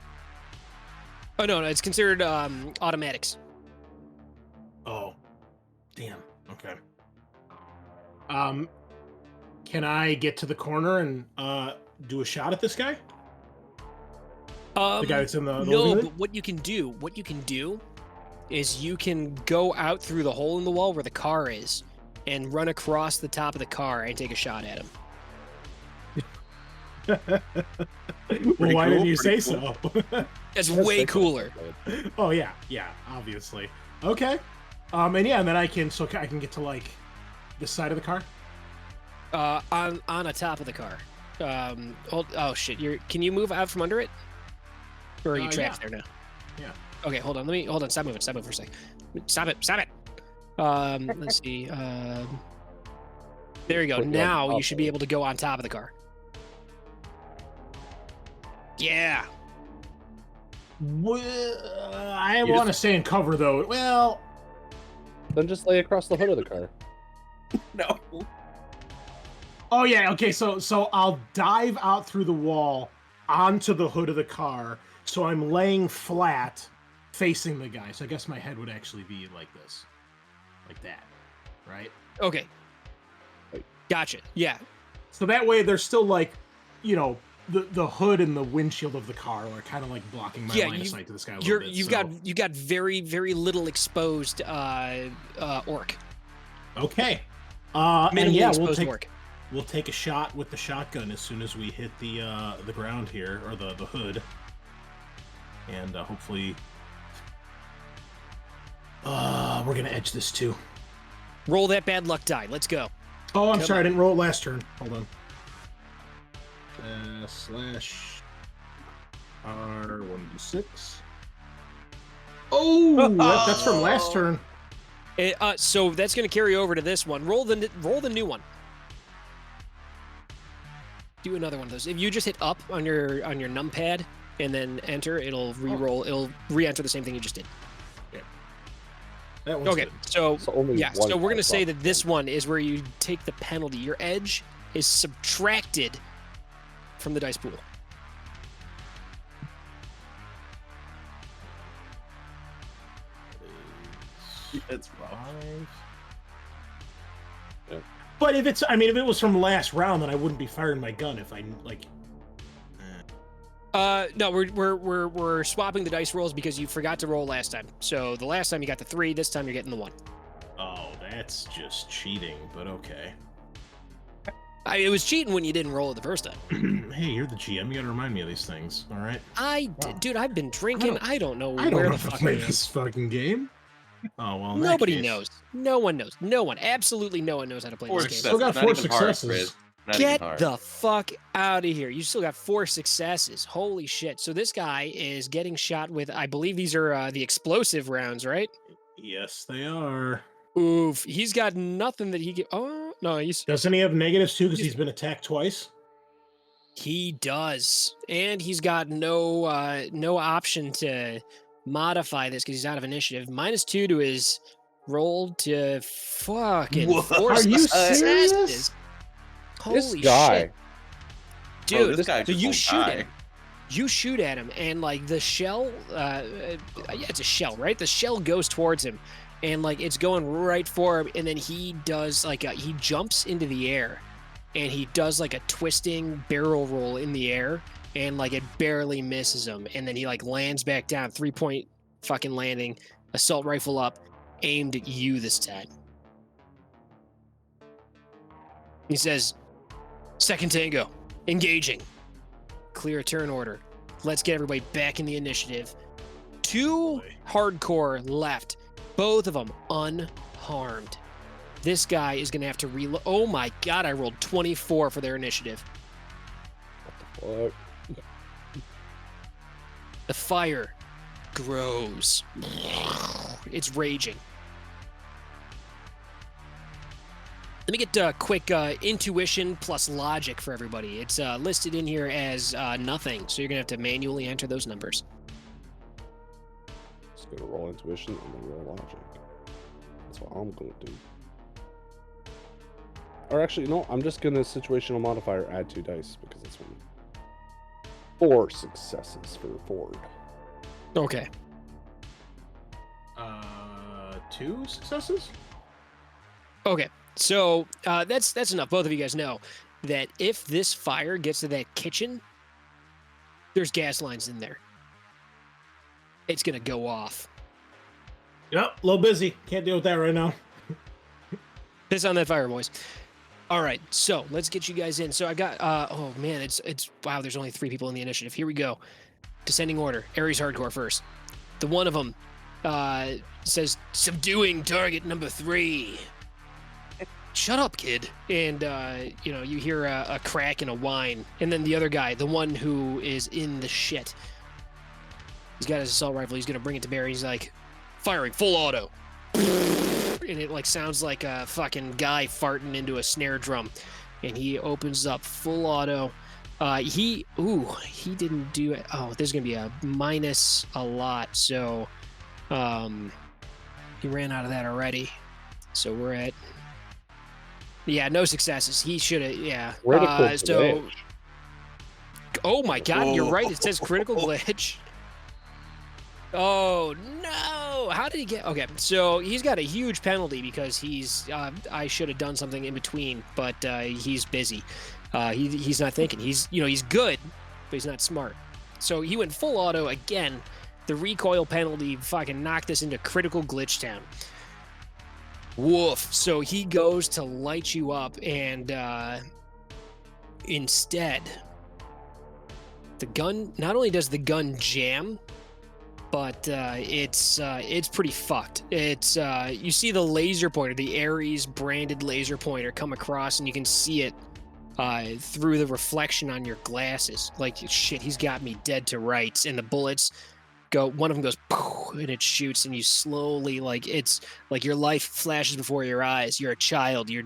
Oh no, it's considered automatics. Oh, damn. Okay. Can I get to the corner and do a shot at this guy? The guy that's in the no, living but what you can do is you can go out through the hole in the wall where the car is and run across the top of the car and take a shot at him. Well, why cool, didn't you say pretty so? That's way cooler. Oh yeah, obviously. Okay. And then I can get to like this side of the car. On the top of the car. Oh shit! Can you move out from under it? Or are you trapped there now? Yeah. Okay, hold on. Stop moving for a second. Stop it. Let's see. There you go. Now you should be able to go on top of the car. Yeah. Well, I want to stay in cover though. Well, Then just lay across the hood of the car. No. oh yeah. Okay. So I'll dive out through the wall onto the hood of the car. So I'm laying flat, facing the guy. So I guess my head would actually be like this, like that, right? Okay. Gotcha. Yeah. So that way, there's still like, the hood and the windshield of the car are kind of like blocking my line of sight to this guy a little bit. You've got very, very little exposed orc. Okay. Minimally exposed orc. We'll take a shot with the shotgun as soon as we hit the ground here, or the hood, and hopefully, we're gonna edge this too. Roll that bad luck die. Let's go. Oh, I'm sorry, I didn't roll it last turn. Hold on. Slash R1d6. Oh, that's from last turn. So that's going to carry over to this one. Roll the new one. Do another one of those. If you just hit up on your numpad and then enter, it'll re-roll. It'll re-enter the same thing you just did. Yeah. That one's good. So only yeah. one So we're going to say drop. that this one is where you take the penalty. Your edge is subtracted from the dice pool. It's rough. But if it's, I mean, if it was from last round, then I wouldn't be firing my gun if I like. No, we're swapping the dice rolls because you forgot to roll last time. So the last time you got the 3, this time you're getting the 1. Oh, that's just cheating. But okay. It was cheating when you didn't roll it the first time. Hey, you're the GM. You gotta remind me of these things. All right. Dude, I've been drinking. I don't know I don't where know the how to fuck play I am. this fucking game. Oh well. In that Nobody case- knows. No one knows. No one. Absolutely no one knows how to play Four this game. Still got successes. Not 4 even hard, successes. Chris. Not even Get hard. the fuck out of here. You still got 4 successes. Holy shit. So this guy is getting shot with, I believe these are the explosive rounds, right? Yes, they are. Oof. He's got nothing that he can. Oh, no. Doesn't he have negatives too? Because he's been attacked twice. He does. And he's got no option to modify this because he's out of initiative. -2 to his roll to fucking What? 4 Are you successes. serious? Holy This guy. shit. Bro, Dude, this guy so just you won't shoot die. him. You shoot at him, and like the shell, yeah, it's a shell, right? The shell goes towards him, and like it's going right for him, and then he does like he jumps into the air, and he does like a twisting barrel roll in the air, and like it barely misses him, and then he like lands back down, 3-point fucking landing, assault rifle up, aimed at you this time. He says, "Second tango, engaging. Clear a turn order. Let's get everybody back in the initiative. 2 hardcore left. Both of them unharmed. This guy is going to have to reload. Oh my god, I rolled 24 for their initiative. What? The fire grows. It's raging. Let me get quick intuition plus logic for everybody. It's listed in here as nothing, so you're going to have to manually enter those numbers. Just gonna roll intuition and then roll logic. That's what I'm gonna do. Or actually, no, I'm just gonna situational modifier add 2 dice because it's 4 successes for Ford. Okay. 2 successes. Okay. So that's enough. Both of you guys know that if this fire gets to that kitchen, there's gas lines in there. It's going to go off. Yep, a little busy. Can't deal with that right now. Piss on that fire, boys. All right, so let's get you guys in. So I got, oh man, it's wow, there's only 3 people in the initiative. Here we go. Descending order. Aeres Hardcore first. The one of them says, subduing target number 3. Shut up, kid. And, you hear a crack and a whine. And then the other guy, the one who is in the shit, he's got his assault rifle. He's going to bring it to bear. He's like, firing full auto. And it like sounds like a fucking guy farting into a snare drum. And he opens up full auto. He didn't do it. Oh, there's going to be a minus a lot. So, he ran out of that already. So we're at, yeah, no successes. He should have, yeah. Oh my god, you're right. It says critical glitch. Oh no! How did he get? Okay, so he's got a huge penalty because he's. I should have done something in between, but he's busy. He's not thinking. He's good, but he's not smart. So he went full auto again. The recoil penalty fucking knocked us into critical glitch town. Woof. So he goes to light you up, and instead, the gun. Not only does the gun jam, but it's pretty fucked. It's you see the laser pointer, the Ares branded laser pointer, come across, and you can see it through the reflection on your glasses. Like shit, he's got me dead to rights, and the bullets go. One of them goes, and it shoots, and you slowly, like it's like your life flashes before your eyes. You're a child. Your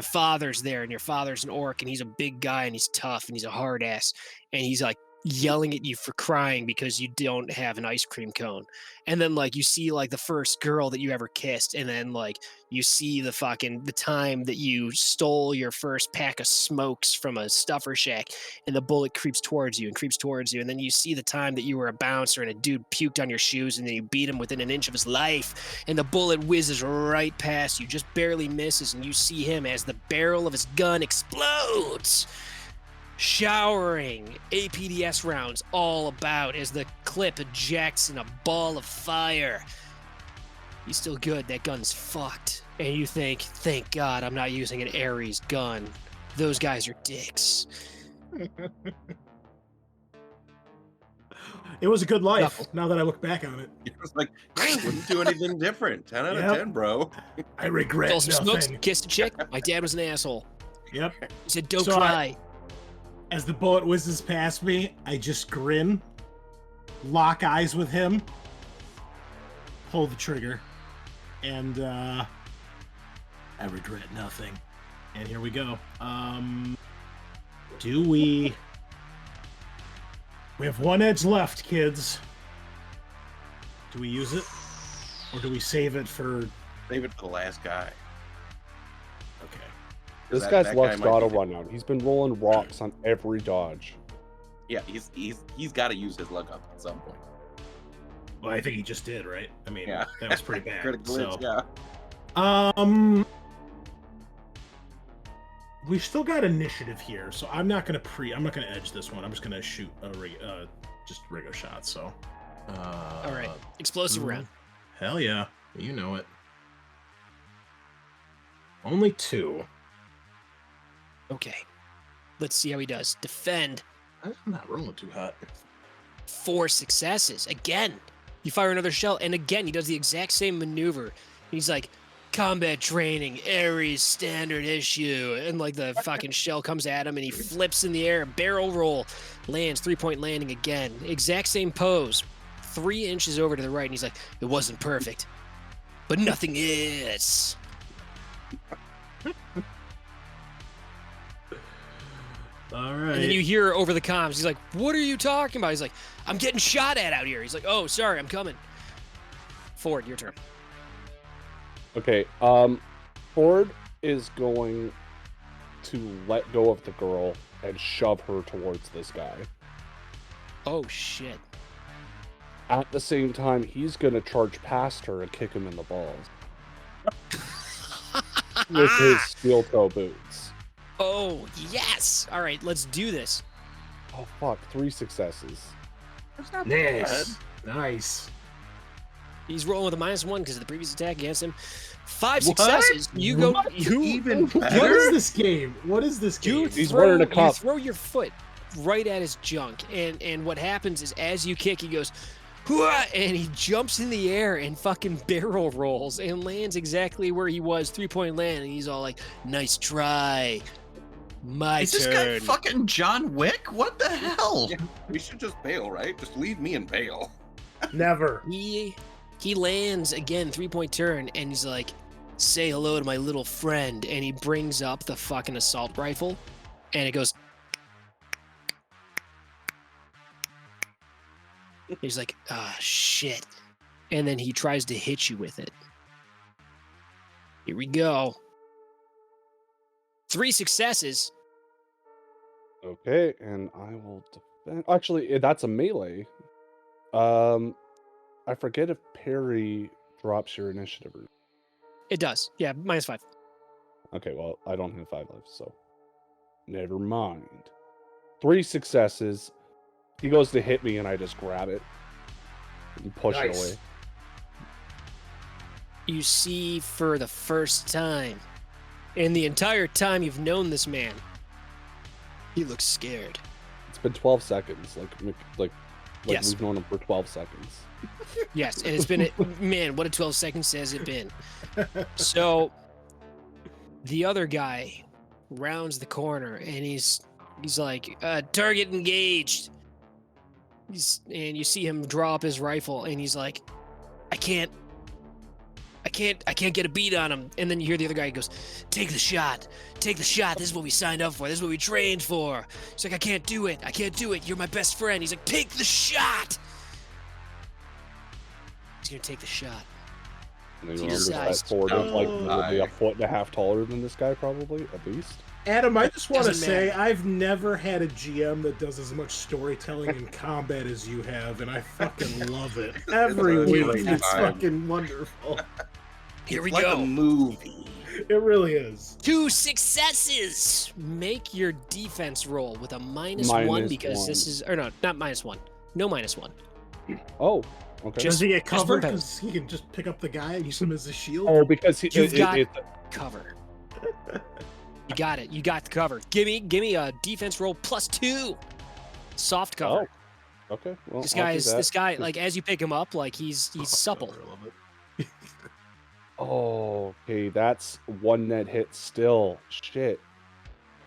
father's there, and your father's an orc, and he's a big guy, and he's tough, and he's a hard ass, and he's like yelling at you for crying because you don't have an ice cream cone. And then like you see like the first girl that you ever kissed, and then like you see the time that you stole your first pack of smokes from a stuffer shack, and the bullet creeps towards you, and then you see the time that you were a bouncer and a dude puked on your shoes, and then you beat him within an inch of his life, and the bullet whizzes right past you, just barely misses, and you see him as the barrel of his gun explodes, showering APDS rounds all about as the clip ejects in a ball of fire. He's still good. That gun's fucked. And you think, thank God I'm not using an Ares gun. Those guys are dicks. It was a good life, now that I look back on it. It was like, I wouldn't do anything different. 10 out of 10, bro. I regret Stole some smokes, nothing. kissed a chick. My dad was an asshole. Yep. He said, don't So cry. As the bullet whizzes past me, I just grin, lock eyes with him, pull the trigger, and I regret nothing. And here we go. Do we have one edge left, kids. Do we use it? Or do we save it for... Save it for the last guy. Okay. This That guy's guy luck's might gotta be- run out. He's been rolling rocks on every dodge. Yeah, he's got to use his luck up at some point. Well, I think he just did, right? I mean, Yeah. that was pretty bad. Critical so. hits, yeah. We've still got initiative here, so I'm not gonna edge this one. I'm just gonna shoot just Rigo shots. So, All right. Explosive round. Hell yeah, you know it. Only 2. Okay. Let's see how he does. Defend. I'm not rolling too hot. 4 successes. Again, you fire another shell, and again, he does the exact same maneuver. He's like, combat training, Ares standard issue. And like the fucking shell comes at him, and he flips in the air, barrel roll, lands, 3-point landing again. Exact same pose, 3 inches over to the right, and he's like, it wasn't perfect, but nothing is. All right. And then you hear over the comms, he's like, what are you talking about? He's like, I'm getting shot at out here. He's like, oh, sorry, I'm coming. Ford, your turn. Okay, Ford is going to let go of the girl and shove her towards this guy. Oh, shit. At the same time, he's gonna charge past her and kick him in the balls. With his steel toe boots. Oh, yes. All right, let's do this. Oh fuck, 3 successes. That's not Nice. Nice. He's rolling with a -1 because of the previous attack against him. 5 What? successes. You go. You Even What better? is this game? What is this game? He's wearing a cup. You throw your foot right at his junk, and what happens is as you kick, he goes, "Hooah!" and he jumps in the air and fucking barrel rolls and lands exactly where he was, 3-point land, and he's all like, "Nice try." My Is turn. this guy fucking John Wick? What the hell? Yeah, we should just bail, right? Just leave me and bail. Never. He lands again, 3-point turn, and he's like, say hello to my little friend, and he brings up the fucking assault rifle, and it goes. He's like, ah, shit. And then he tries to hit you with it. Here we go. 3 successes. Okay, and I will defend. Actually, that's a melee. I forget if parry drops your initiative. It does. Yeah, -5. Okay, well, I don't have 5 lives, so never mind. 3 successes. He goes to hit me, and I just grab it and push it Nice. away. You see for the first time, in the entire time you've known this man, he looks scared. It's been 12 seconds. Like Yes. we've known him for 12 seconds. Yes, and it's been, man, what a 12 seconds has it been. So the other guy rounds the corner, and he's like, target engaged. And you see him draw up his rifle, and he's like, I can't can't get a beat on him. And then you hear the other guy goes, take the shot. Take the shot. This is what we signed up for. This is what we trained for. He's like, I can't do it. You're my best friend. He's like, take the shot. He's gonna take the shot. And then you remember that Ford of like literally a foot and a half taller than this guy, probably at least. Adam, I just want to say matter. I've never had a GM that does as much storytelling in combat as you have, and I fucking love it. Every week, it's fucking wonderful. Here we Like go. a movie. It really is. 2 successes. Make your defense roll with a -1 because -1. this is, or no, not -1. No -1. Oh, okay. Does he get just covered? for Because he can just pick up the guy and use him as a shield? Oh, because You've got cover. You got it. You got the cover. Give me a defense roll +2. Soft cover. Oh, okay. Well, This I'll do that. this guy, like as you pick him up, like he's supple. I love it. Oh, okay. That's 1 net hit still. Shit.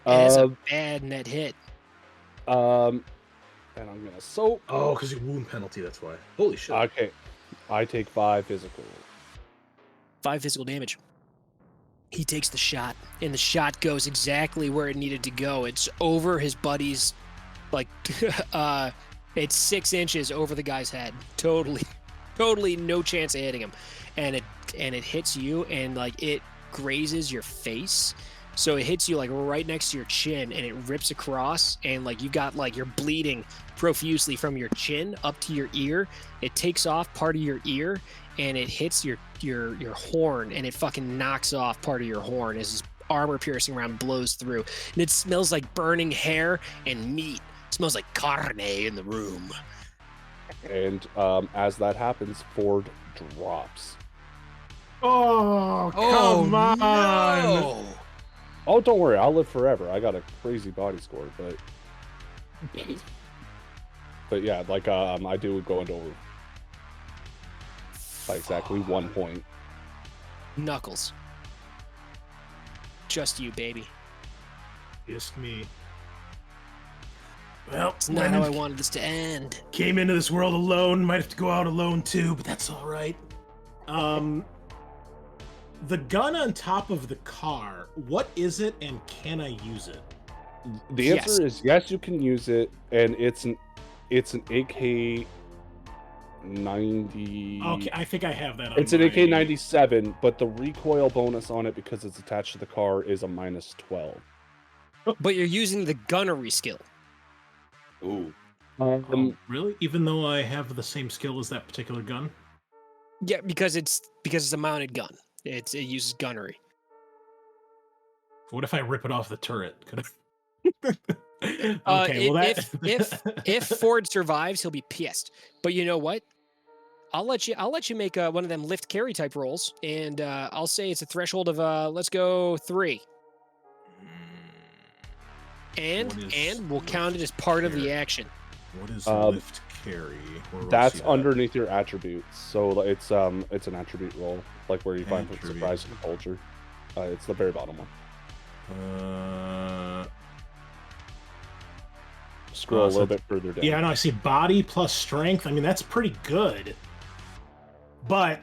And it's a bad net hit. And I'm gonna soap. Oh, because you wound penalty, that's why. Holy shit. Okay. I take 5 physical. 5 physical damage. He takes the shot, and the shot goes exactly where it needed to go. It's over his buddy's, like, it's 6 inches over the guy's head. Totally no chance of hitting him. And it hits you, and like it grazes your face. So it hits you like right next to your chin, and it rips across, and like you got like you're bleeding profusely from your chin up to your ear. It takes off part of your ear, and it hits your horn, and it fucking knocks off part of your horn as this armor-piercing round blows through. And it smells like burning hair and meat. It smells like carne in the room. And as that happens, Ford drops. Oh, come on! No. Oh, don't worry, I'll live forever. I got a crazy body score, but yeah, like I do go into by exactly 1 point. Knuckles. Just you, baby. Just me. Well, It's not how I wanted this to end. came into this world alone. Might have to go out alone too, but that's all right. The gun on top of the car. What is it, and can I use it? The answer is yes, you can use it, and it's an AK 90. Okay, I think I have that. On It's an my- AK 97, but the recoil bonus on it because it's attached to the car is a -12. But you're using the gunnery skill. Ooh. Oh, really? Even though I have the same skill as that particular gun? Yeah, because it's a mounted gun. It uses gunnery. What if I rip it off the turret? Could I? If Ford survives, he'll be pissed. But you know what? I'll let you make one of them lift carry type rolls, and I'll say it's a threshold of let's go 3. And we'll count it as part of the action. What is lift carry? Where do I That's see that? underneath your attributes, so it's an attribute roll, like where you find Attribute. surprise and culture. It's the very bottom one. Scroll a little bit further down. Yeah, I know. I see body plus strength. I mean, that's pretty good. But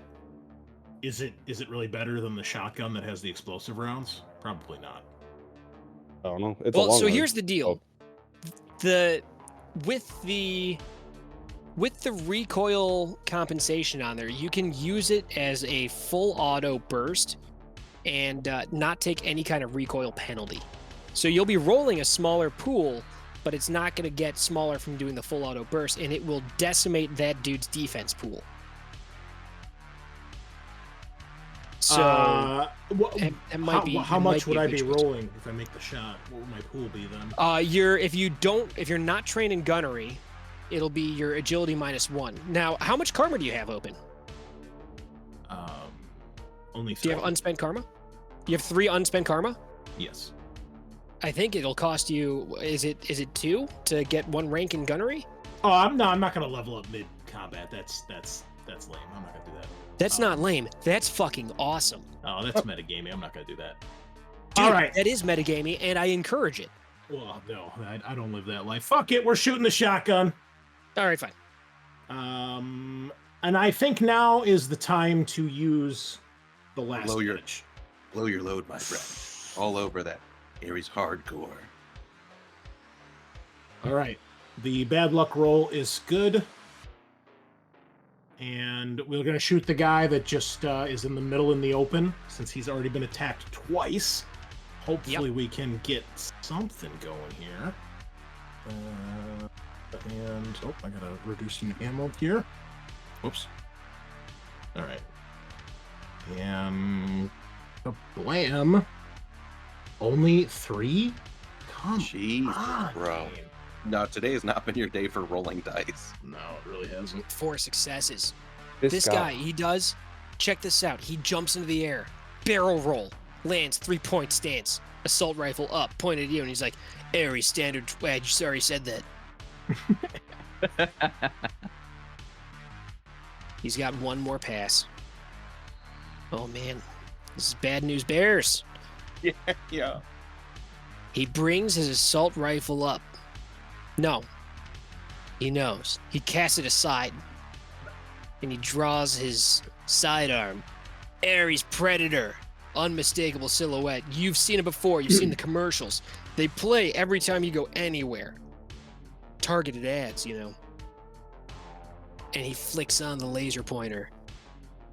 is it really better than the shotgun that has the explosive rounds? Probably not. I don't know. It's a Well, long so run. here's the deal. With the recoil compensation on there, you can use it as a full auto burst and not take any kind of recoil penalty. So you'll be rolling a smaller pool, but it's not going to get smaller from doing the full auto burst, and it will decimate that dude's defense pool. So it might be. How it much might would a I good be choice. rolling if I make the shot? What would my pool be then? If you're not trained in gunnery, it'll be your agility -1. Now, how much karma do you have open? Only 3. Do you have unspent karma? You have 3 unspent karma? Yes. I think it'll cost you. Is it 2 to get 1 rank in gunnery? Oh, I'm not gonna level up mid combat. That's lame. I'm not gonna do that. That's not lame. That's fucking awesome. Oh, that's metagaming. I'm not gonna do that. Dude, All right. that is metagaming, and I encourage it. Well, no, I don't live that life. Fuck it. We're shooting the shotgun. All right, fine. And I think now is the time to use the last Blow your- edge. Blow your load, my friend. All over that Aeres Hardcore. All right. The bad luck roll is good. And we're going to shoot the guy that just is in the middle in the open, since he's already been attacked twice. Hopefully we can get something going here. And, oh, I got to reduce some ammo here. Whoops. All right. And, blam. Only 3? Come Jesus, on, bro. man. No, today has not been your day for rolling dice. No, it really hasn't. 4 successes. This This guy, he does. Check this out. He jumps into the air, barrel roll, lands 3-point stance, assault rifle up, pointed at you, and he's like, Aeres standard wedge. Sorry, said that. He's got one more pass. Oh man, this is bad news bears. Yeah. He brings his assault rifle up. No. He knows. He casts it aside. And he draws his sidearm. Ares Predator. Unmistakable silhouette. You've seen it before. You've seen the commercials. They play every time you go anywhere. Targeted ads, you know. And he flicks on the laser pointer.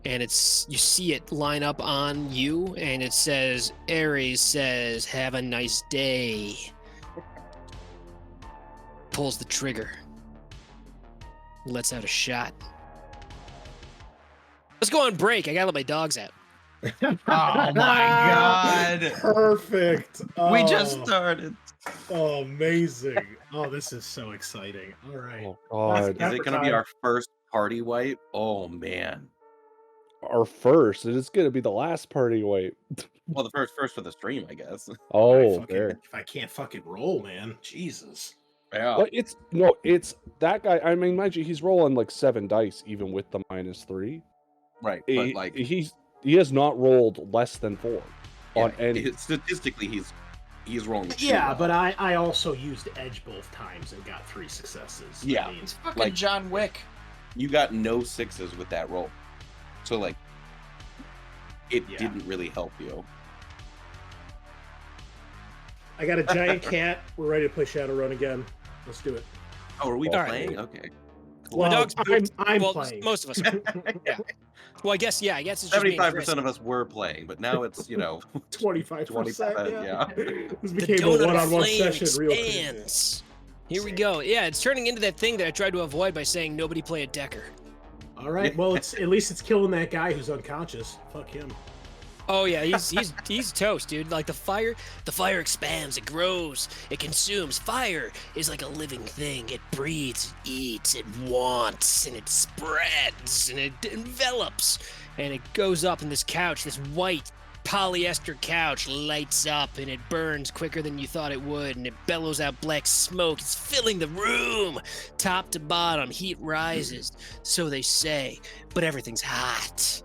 And it's, you see it line up on you, and it says, Ares says, have a nice day. Pulls the trigger. Lets out a shot. Let's go on break. I gotta let my dogs out. Oh my god. Perfect. We just Oh, started. Oh, amazing. Oh, this is so exciting. All right. Oh God, That's- Is it going to be our first party wipe? Oh, man. our first. It is gonna be the last party wipe. Well, the first for the stream, I guess. Oh, if there. I can't fucking roll, man. Jesus. Yeah. But it's that guy. I mean, mind you, he's rolling like 7 dice, even with the -3. Right. But, like, He has not rolled less than 4 on any. statistically, he's rolling. Yeah, well. but I also used edge both times and got 3 successes. Yeah. I mean, It's fucking Like- John Wick. You got no 6s with that roll. So, like, it Yeah. didn't really help you. I got a giant cat. We're ready to play Shadowrun again. Let's do it. Oh, are we All right. playing? Okay. My dog's pooped. I'm well, playing. most of us are. Yeah. Well, I guess it's just me and 75% Chris. of us were playing, but now it's, 25%. 20%, yeah. This The became a donut one-on-one flame session real quick. expands. Here we go. Yeah, it's turning into that thing that I tried to avoid by saying nobody play a Decker. All right. Well, at least it's killing that guy who's unconscious. Fuck him. Oh yeah, he's toast, dude. Like the fire expands, it grows, it consumes. Fire is like a living thing. It breathes, it eats, it wants, and it spreads, and it envelops, and it goes up in this couch, this white polyester couch lights up, and it burns quicker than you thought it would, and it bellows out black smoke. It's filling the room, top to bottom. Heat rises, so they say, but everything's hot.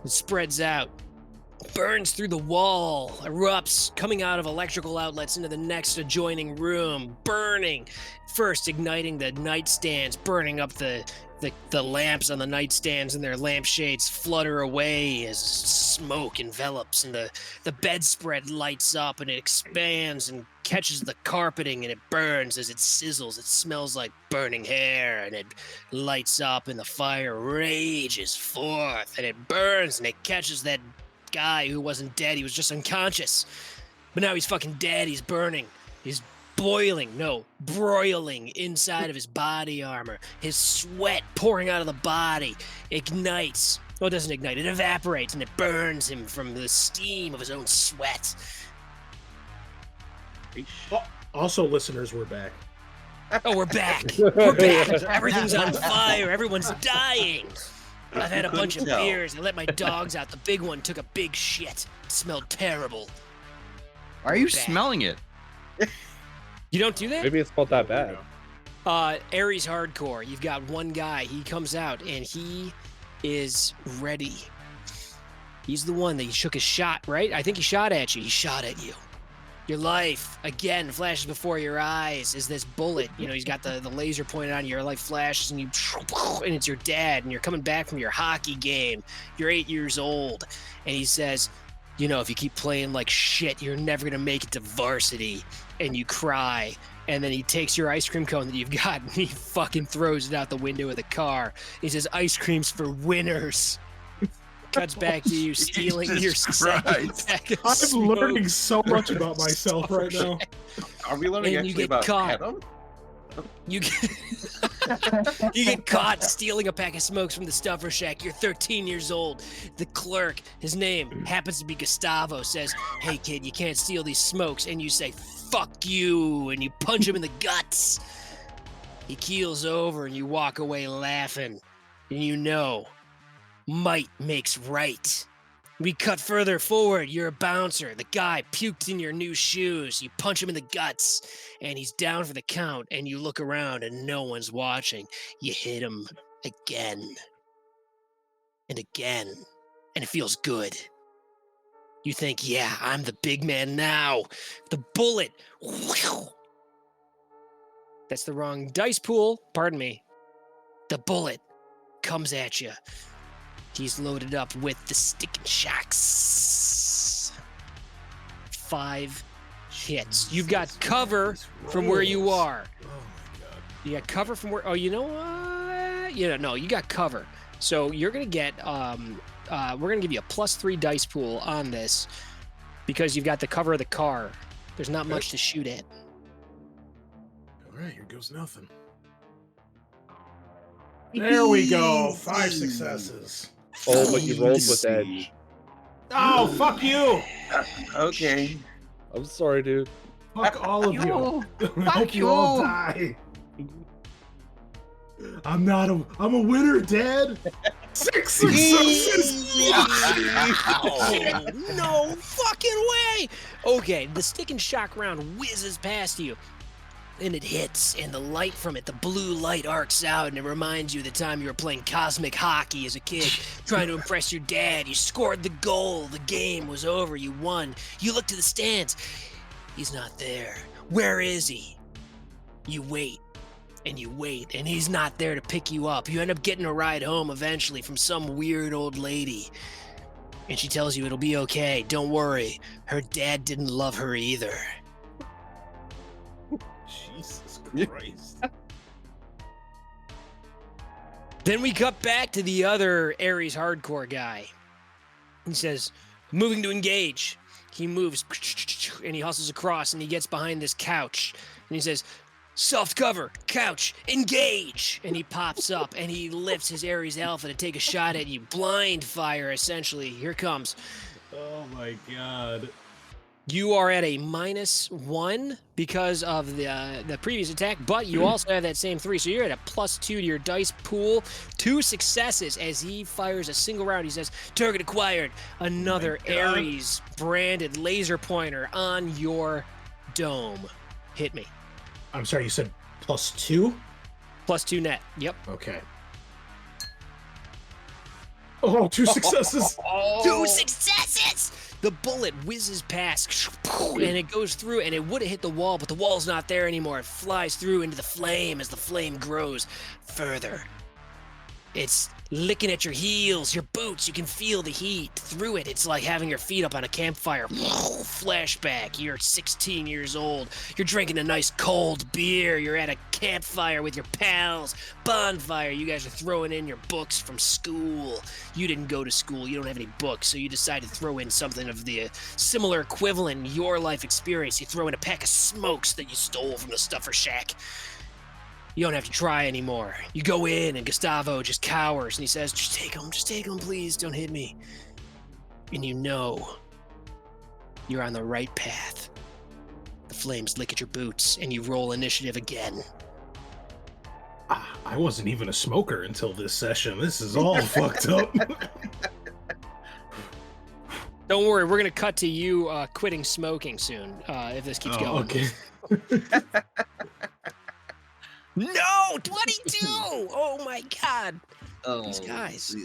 It spreads out. Burns through the wall, erupts, coming out of electrical outlets into the next adjoining room, burning. First igniting the nightstands, burning up the lamps on the nightstands, and their lampshades flutter away as smoke envelops, and the bedspread lights up, and it expands and catches the carpeting, and it burns as it sizzles. It smells like burning hair, and it lights up, and the fire rages forth, and it burns, and it catches that guy who wasn't dead. He was just unconscious, but now he's fucking dead. He's burning. He's broiling inside of his body armor. His sweat pouring out of the body ignites. Well, it doesn't ignite. It evaporates, and it burns him from the steam of his own sweat. Also, listeners, we're back. Oh, we're back. We're back. Everything's on fire. Everyone's dying. I've had a bunch of tell. beers. I let my dogs out. The big one took a big shit. It smelled terrible. Why are you Back. smelling it? You don't do that? Maybe it's not that bad. Aeres Hardcore. You've got one guy. He comes out and he is ready. He's the one that he shook his shot, right? I think he shot at you. He shot at you. Your life, again, flashes before your eyes as this bullet, he's got the laser pointed on you, your life flashes, and and it's your dad, and you're coming back from your hockey game. You're 8 years old, and he says, if you keep playing like shit, you're never going to make it to varsity. And you cry, and then he takes your ice cream cone that you've got, and he fucking throws it out the window of the car. He says, ice cream's for winners. Cuts back to you stealing your second pack of I'm learning so much about myself right now. Are we learning And you actually get about caught. Adam? You get caught stealing a pack of smokes from the stuffer shack. You're 13 years old. The clerk, his name happens to be Gustavo, says, hey kid, you can't steal these smokes. And you say, fuck you, and you punch him in the guts. He keels over and you walk away laughing. And might makes right. We cut further forward. You're a bouncer. The guy puked in your new shoes. You punch him in the guts, and he's down for the count, and you look around, and no one's watching. You hit him again and again, and it feels good. You think, yeah, I'm the big man now. The bullet. That's the wrong dice pool. Pardon me. The bullet comes at you. He's loaded up with the stick and shocks. 5 hits. You've got cover from where you are. Oh my god. You got cover from where... Oh, you know what? No, you got cover. So you're going to get... we're going to give you a +3 dice pool on this because you've got the cover of the car. There's not much to shoot at. All right, here goes nothing. There we go. 5 successes. Oh, but you rolled with edge. Oh, fuck you! Okay. I'm sorry, dude. Fuck all of you. I hope you all die. I'm a winner, Dad. 6 successes! Oh, no fucking way! Okay, the stick and shock round whizzes past you. And it hits, and the light from it, the blue light arcs out, and it reminds you of the time you were playing cosmic hockey as a kid, trying to impress your dad. You scored the goal, the game was over, you won. You look to the stands, he's not there. Where is he? You wait, and he's not there to pick you up. You end up getting a ride home eventually from some weird old lady. And she tells you it'll be okay, don't worry. Her dad didn't love her either. Jesus Christ. Then we cut back to the other Aeres Hardcore guy. He says, moving to engage. He moves and he hustles across and he gets behind this couch. And he says, soft cover, couch, engage. And he pops up and he lifts his Ares Alpha to take a shot at you. Blind fire, essentially. Here comes. Oh my god. You are at a -1 because of the previous attack, but you also have that same 3, so you're at a +2 to your dice pool. 2 successes as he fires a single round. He says, target acquired. Another Ares branded laser pointer on your dome. Hit me. I'm sorry, you said +2? +2 net. Yep. Okay. Oh, 2 successes. 2 successes! The bullet whizzes past, and it goes through, and it would have hit the wall, but the wall's not there anymore. It flies through into the flame as the flame grows further. It's licking at your heels, your boots. You can feel the heat through it. It's like having your feet up on a campfire. Flashback. You're 16 years old. You're drinking a nice cold beer. You're at a campfire with your pals. Bonfire. You guys are throwing in your books from school. You didn't go to school. You don't have any books, so you decide to throw in something of the similar equivalent in your life experience. You throw in a pack of smokes that you stole from the stuffer shack. You don't have to try anymore. You go in, and Gustavo just cowers, and he says, just take them, please, don't hit me. And you're on the right path. The flames lick at your boots, and you roll initiative again. I wasn't even a smoker until this session. This is all fucked up. Don't worry, we're going to cut to you quitting smoking soon, if this keeps going. Okay. No, 22! Oh my god. These guys.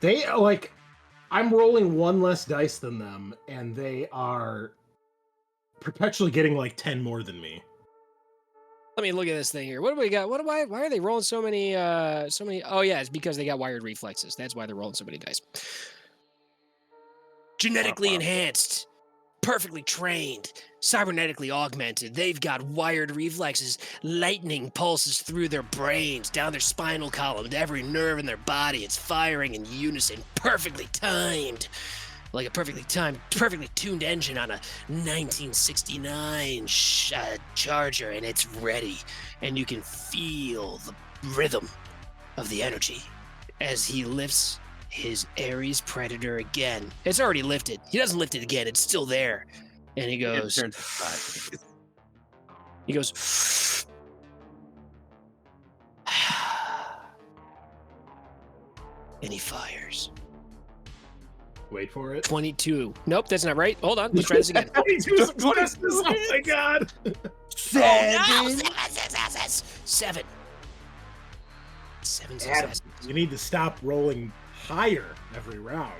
They, I'm rolling 1 less dice than them, and they are perpetually getting like 10 more than me. Let me look at this thing here. What do we got? Why are they rolling so many? Oh yeah, it's because they got wired reflexes. That's why they're rolling so many dice. Genetically enhanced, perfectly trained, cybernetically augmented. They've got wired reflexes. Lightning pulses through their brains, down their spinal column, to every nerve in their body. It's firing in unison, perfectly timed. Like a perfectly timed, perfectly tuned engine on a 1969 Charger, and it's ready. And you can feel the rhythm of the energy as he lifts his Ares Predator again. It's already lifted. He doesn't lift it again. It's still there. And he goes... He goes... And he fires. Wait for it. 22. Nope, that's not right. Hold on. Let's try this again. 22 successes. Oh my god. 7. 7. 7 successes. You need to stop rolling higher every round.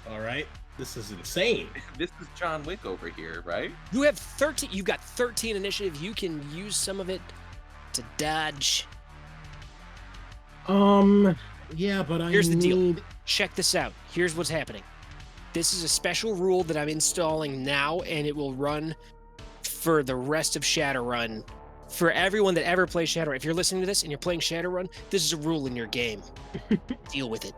All right. This is insane. This is John Wick over here, right? You have 13. You've got 13 initiative. You can use some of it to dodge. Yeah, but Here's the deal. Check this out. Here's what's happening. This is a special rule that I'm installing now, and it will run for the rest of Shadowrun. For everyone that ever plays Shadowrun, if you're listening to this and you're playing Shadowrun, this is a rule in your game. Deal with it.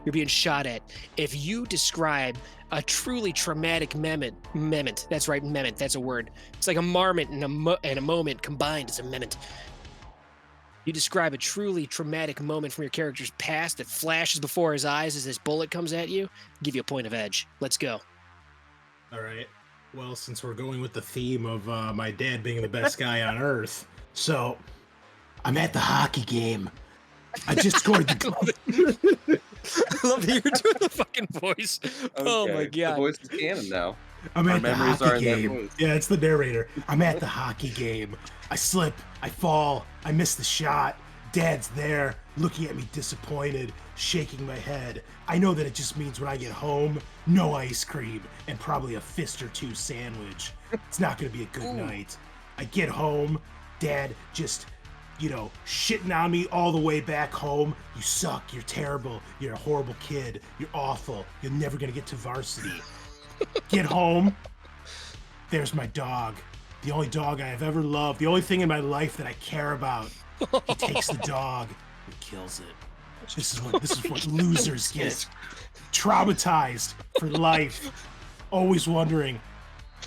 You're being shot at. If you describe a truly traumatic moment, that's right, moment, that's a word. It's like a marmot and a moment combined is a moment. You describe a truly traumatic moment from your character's past that flashes before his eyes as this bullet comes at you, give you a point of edge. Let's go. All right. Well, since we're going with the theme of my dad being the best guy on earth, so I'm at the hockey game. I just scored the goal. I love that you're doing the fucking voice. Okay. Oh my god. The voice is canon now. I'm at the hockey game. voice. Yeah, it's the narrator. I'm at the hockey game. I slip, I fall, I miss the shot. Dad's there, looking at me disappointed, shaking my head. I know that it just means when I get home, no ice cream and probably a fist or two sandwich. It's not gonna be a good night. I get home, Dad just, shitting on me all the way back home. You suck, you're terrible, you're a horrible kid, you're awful, you're never gonna get to varsity. Get home, there's my dog. The only dog I have ever loved, the only thing in my life that I care about. He takes the dog and kills it. This is what losers get. Traumatized for life. Always wondering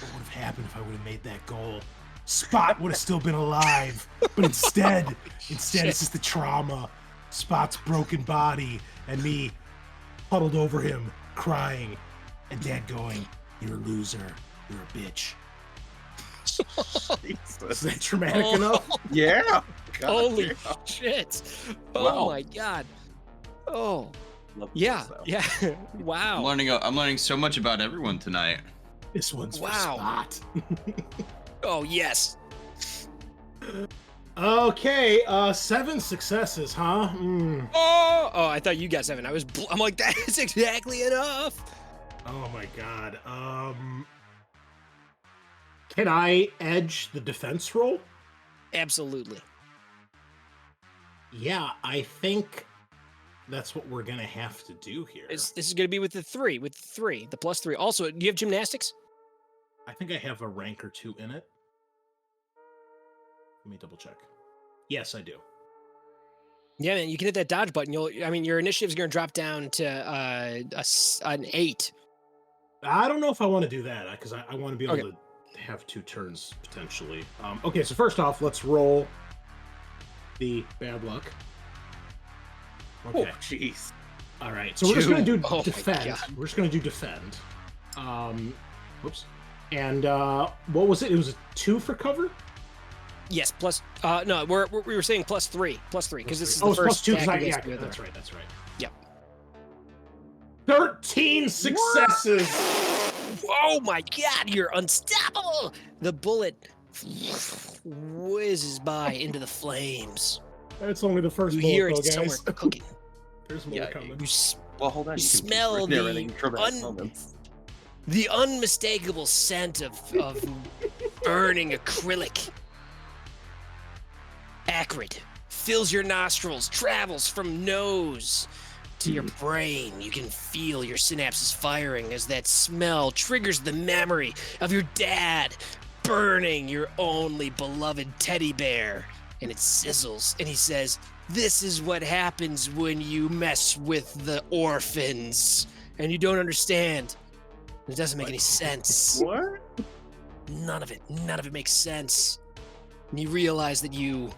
what would have happened if I would have made that goal. Spot would have still been alive, but instead it's just the trauma. Spot's broken body and me huddled over him, crying, and Dad going, "You're a loser. You're a bitch." Is that traumatic enough? Yeah. God, Holy yeah. shit. Wow. Oh my god. Oh. Yeah. Wow. I'm learning so much about everyone tonight. This one's for Wow. Spot. Oh yes. Okay, 7 successes, huh? Oh, I thought you got 7. I'm like, that's exactly enough. Oh my god. Can I edge the defense roll? Absolutely. Yeah, I think that's what we're gonna have to do here. This is going to be with the 3, the plus 3. Also, do you have gymnastics? I think I have a rank or 2 in it. Let me double check. Yes, I do. Yeah, man, you can hit that dodge button. Your initiative's going to drop down to an 8. I don't know if I want to do that because I want to be able to have 2 turns potentially. Okay, so first off, let's roll the bad luck. Okay. Oh, jeez. All right, so we're just going to do Oh my defend. God. We're just going to do defend. Whoops. And what was it? It was a 2 for cover? Yes, plus. No, we were saying plus 3 because this is the it's plus first 2. attack Yeah, against the other. that's right. Yep. 13 successes. Oh my god, you're unstoppable! The bullet whizzes by into the flames. That's only the first You bullet, hear though, it somewhere guys. cooking. There's more coming. Well, hold on. You can keep smell narrating the traumatic moments. the unmistakable scent of burning acrylic. Acrid. Fills your nostrils, travels from nose to your brain. You can feel your synapses firing as that smell triggers the memory of your dad burning your only beloved teddy bear. And it sizzles. And he says, "This is what happens when you mess with the orphans." And you don't understand. It doesn't make any sense. What? None of it makes sense. And you realize that you're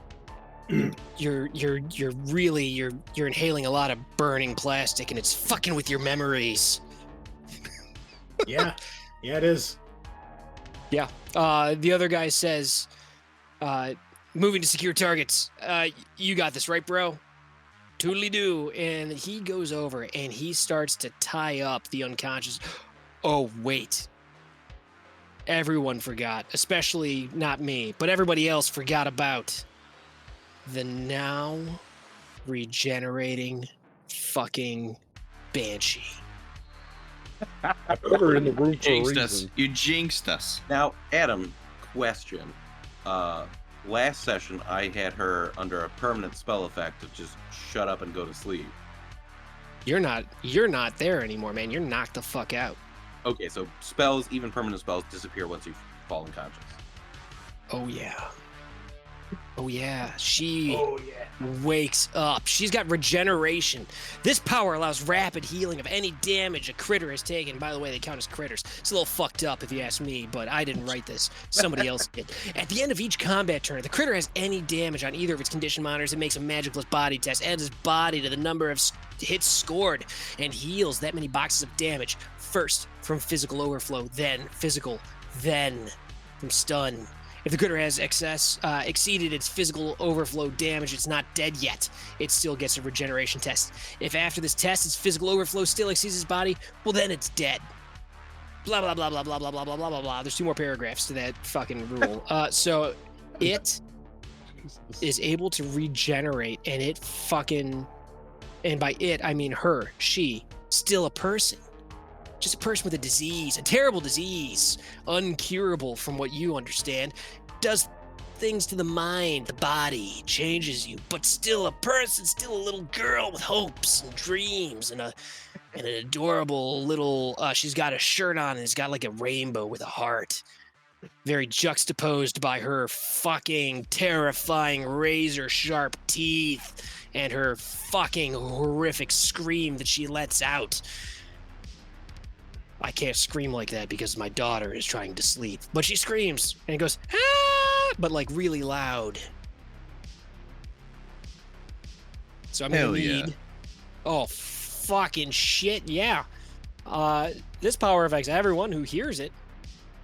inhaling a lot of burning plastic, and it's fucking with your memories. Yeah, it is. Yeah. The other guy says, moving to secure targets. You got this, right, bro? Toodly-doo. And he goes over and he starts to tie up the unconscious. Oh, wait. Everyone forgot, especially not me, but everybody else forgot about the now regenerating fucking Banshee. We're in the room for a Jinxed us. reason. You jinxed us. Now, Adam, question. Last session, I had her under a permanent spell effect to just shut up and go to sleep. You're not there anymore, man. You're knocked the fuck out. Okay, so spells, even permanent spells, disappear once you fall unconscious. Oh yeah. She wakes up. She's got regeneration. This power allows rapid healing of any damage a critter has taken. By the way, they count as critters. It's a little fucked up if you ask me, but I didn't write this. Somebody else did. At the end of each combat turn, the critter has any damage on either of its condition monitors. It makes a magicless body test, adds its body to the number of hits scored, and heals that many boxes of damage. First from physical overflow, then physical, then from stun. If the critter has exceeded its physical overflow damage, it's not dead yet. It still gets a regeneration test. If after this test its physical overflow still exceeds its body, well then it's dead. Blah blah blah blah blah blah blah blah blah blah blah. There's 2 more paragraphs to that fucking rule. So it is able to regenerate, and it fucking, and by it I mean her, she, still a person. Just a person with a disease, a terrible disease, uncurable from what you understand, does things to the mind, the body, changes you, but still a person, still a little girl with hopes and dreams, and an adorable little, she's got a shirt on and it's got like a rainbow with a heart. Very juxtaposed by her fucking terrifying razor sharp teeth and her fucking horrific scream that she lets out. I can't scream like that because my daughter is trying to sleep. But she screams and goes, "Ah!" but like really loud. So I'm gonna need... Oh, fucking shit, yeah. This power affects everyone who hears it,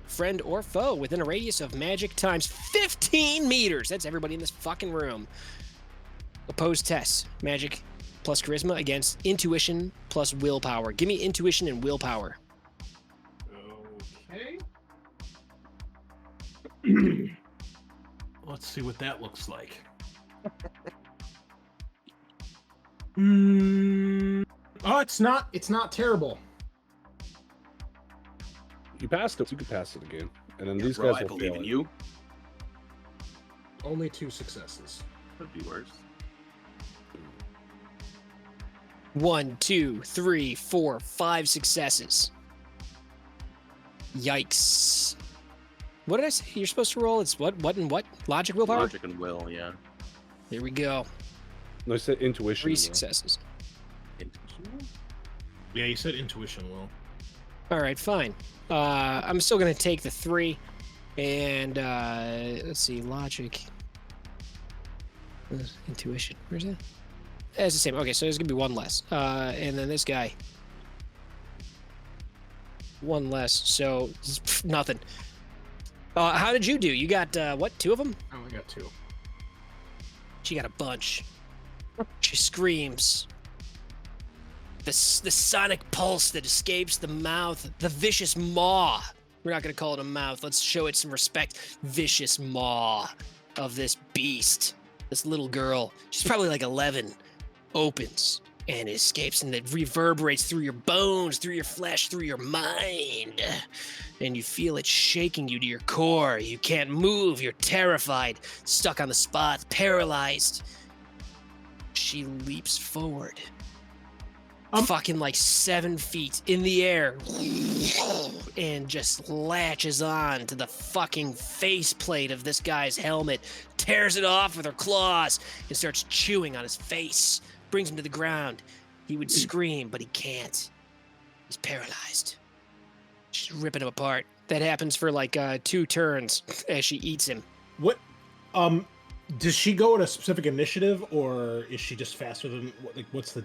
friend or foe, within a radius of magic times 15 meters. That's everybody in this fucking room. Opposed tests. Magic plus charisma against intuition plus willpower. Give me intuition and willpower. Okay. Let's see what that looks like. Oh, it's not terrible. You passed it. You could pass it again, and then these Bro, guys I will believe fail in it. you. Only 2 successes. Could be worse. 1, 2, 3, 4, 5 successes. Yikes. What did I say you're supposed to roll? It's what and what? Logic, willpower? Logic and will, yeah. Here we go. No, I said intuition. 3 as well. successes. Yeah, you said intuition will. All right, fine. I'm still going to take the 3. And let's see, logic. Intuition. Where's that? It's the same. Okay, so there's going to be 1 less. And then this guy. 1 less. So nothing. How did you do? You got, what, 2 of them? I only got 2. She got a bunch. She screams. The sonic pulse that escapes the mouth. The vicious maw. We're not going to call it a mouth. Let's show it some respect. Vicious maw of this beast. This little girl. She's probably like 11. Opens. and it escapes, and it reverberates through your bones, through your flesh, through your mind. And you feel it shaking you to your core. You can't move. You're terrified, stuck on the spot, paralyzed. She leaps forward. Fucking like 7 feet in the air. And just latches on to the fucking faceplate of this guy's helmet. Tears it off with her claws and starts chewing on his face. Brings him to the ground. He would scream, but he can't. He's paralyzed. She's ripping him apart. That happens for like 2 turns as she eats him. What? Does she go in a specific initiative, or is she just faster than? Like, what's the?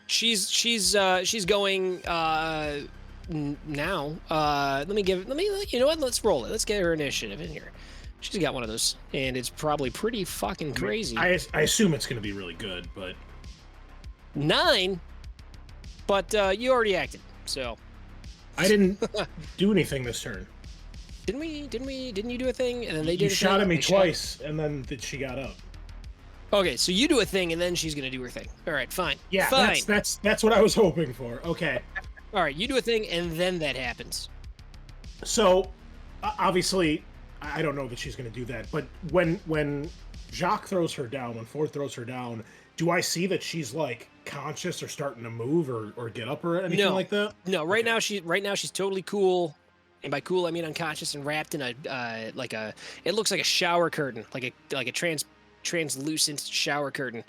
She's going now. Let me you know what? Let's roll it. Let's get her initiative in here. She's got one of those, and it's probably pretty fucking crazy. I assume it's going to be really good, but 9. But you already acted, so I didn't do anything this turn. Didn't you do a thing and then they did? You shot at me twice, and then she got up. Okay, so you do a thing, and then she's gonna do her thing. All right, fine. Yeah, fine. That's what I was hoping for. Okay. All right, you do a thing, and then that happens. So, obviously, I don't know that she's going to do that. But when Jacques throws her down, when Ford throws her down, do I see that she's like conscious or starting to move or get up or anything like that? No. Right now she's totally cool. And by cool, I mean unconscious and wrapped in a it looks like a shower curtain, like a translucent shower curtain.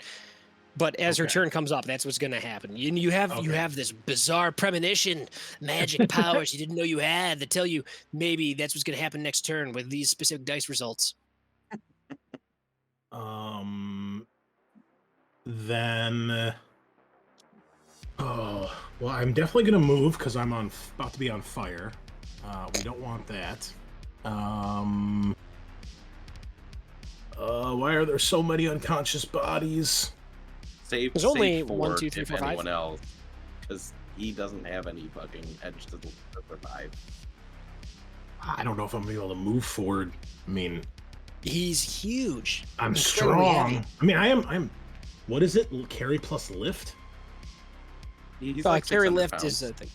But as her turn comes up, that's what's going to happen. You have this bizarre premonition, magic powers you didn't know you had that tell you maybe that's what's going to happen next turn with these specific dice results. Then, well, I'm definitely going to move because I'm about to be on fire. We don't want that. Why are there so many unconscious bodies? There's only Ford 1, 2, 3, 4, 5. Anyone else, because he doesn't have any fucking edge to survive. I don't know if I'm gonna be able to move forward. I mean, he's huge. I'm strong. Heavy. I mean, I'm. What is it? Carry plus lift? He's like carry 600 lift pounds. is a thing.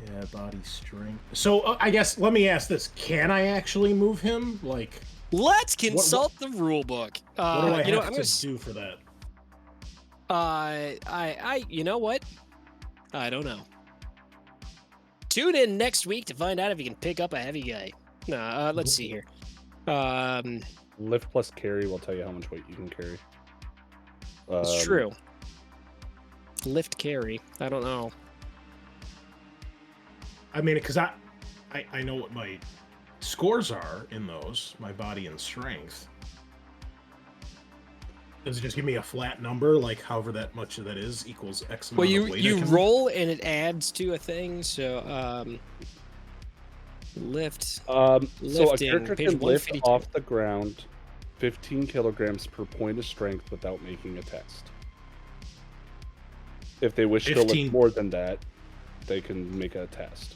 Yeah, body strength. So I guess let me ask this: can I actually move him? Like, let's consult the rule book. What do I have to do for that? You know what? I don't know. Tune in next week to find out if you can pick up a heavy guy. Let's see here. Lift plus carry will tell you how much weight you can carry. It's true. Lift carry. I don't know. I mean, because I know what my scores are in those, my body and strength. Does it just give me a flat number, like however that much of that is equals X amount of weight? You roll and it adds to a thing. So lift. So a lifting, character page can lift 152. off the ground 15 kilograms per point of strength without making a test. If they wish to 15. lift more than that, they can make a test.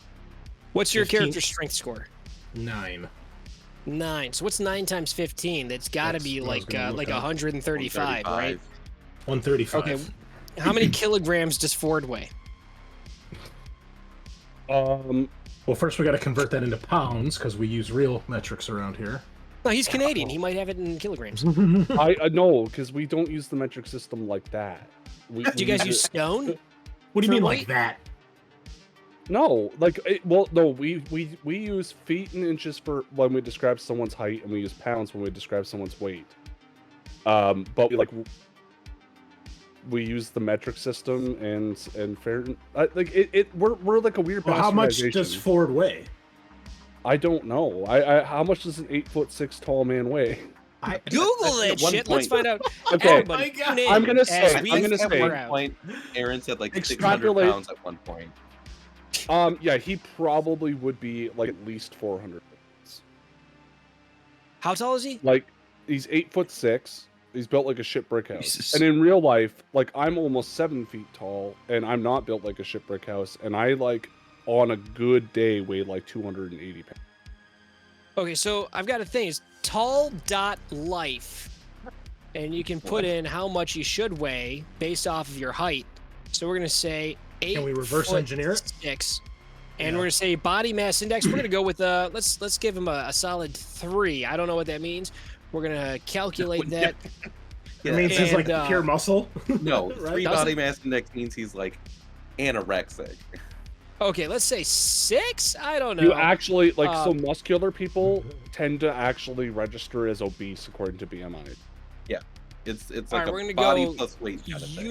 What's your 15. character's strength score? 9. 9. So what's 9 times 15? That's got to That's be what I was like gonna look up. 135, right? 135. Okay. How many kilograms does Ford weigh? Well, first we got to convert that into pounds because we use real metrics around here. No, he's Canadian. He might have it in kilograms. I know, because we don't use the metric system like that. Do you guys use stone? What do you For mean weight? like that? No, we use feet and inches for when we describe someone's height, and we use pounds when we describe someone's weight. But we use the metric system and fair. We're like a weird. Well, how much bastardization. does Ford weigh? I don't know. How much does an 8'6" tall man weigh? Google that At one shit. Let's point- find out. Okay. Everybody tune in I'm gonna say- as we I'm gonna At say- figure one out. point, Aaron said like 600 Extrapolate- pounds at one point. Yeah, he probably would be like at least 400 pounds. How tall is he? Like, he's 8'6". He's built like a shipbrick house. Jesus. And in real life, like, I'm almost 7 feet tall, and I'm not built like a shipbrick house. And I, like, on a good day, weigh like 280 pounds. Okay, so I've got a thing. It's tall.life and you can put in how much you should weigh based off of your height. So we're gonna say 8. Can we reverse engineer it? 6. And Yeah. we're gonna say body mass index. We're gonna go with let's give him a solid 3. I don't know what that means. We're gonna calculate that. It means he's like And, pure muscle. No, Right? 3 Does body it? mass index means he's like anorexic. Okay, let's say 6. I don't know. You actually like so Um, muscular people tend to actually register as obese according to BMI. It's All like right, a we're gonna body go plus weight kind of thing.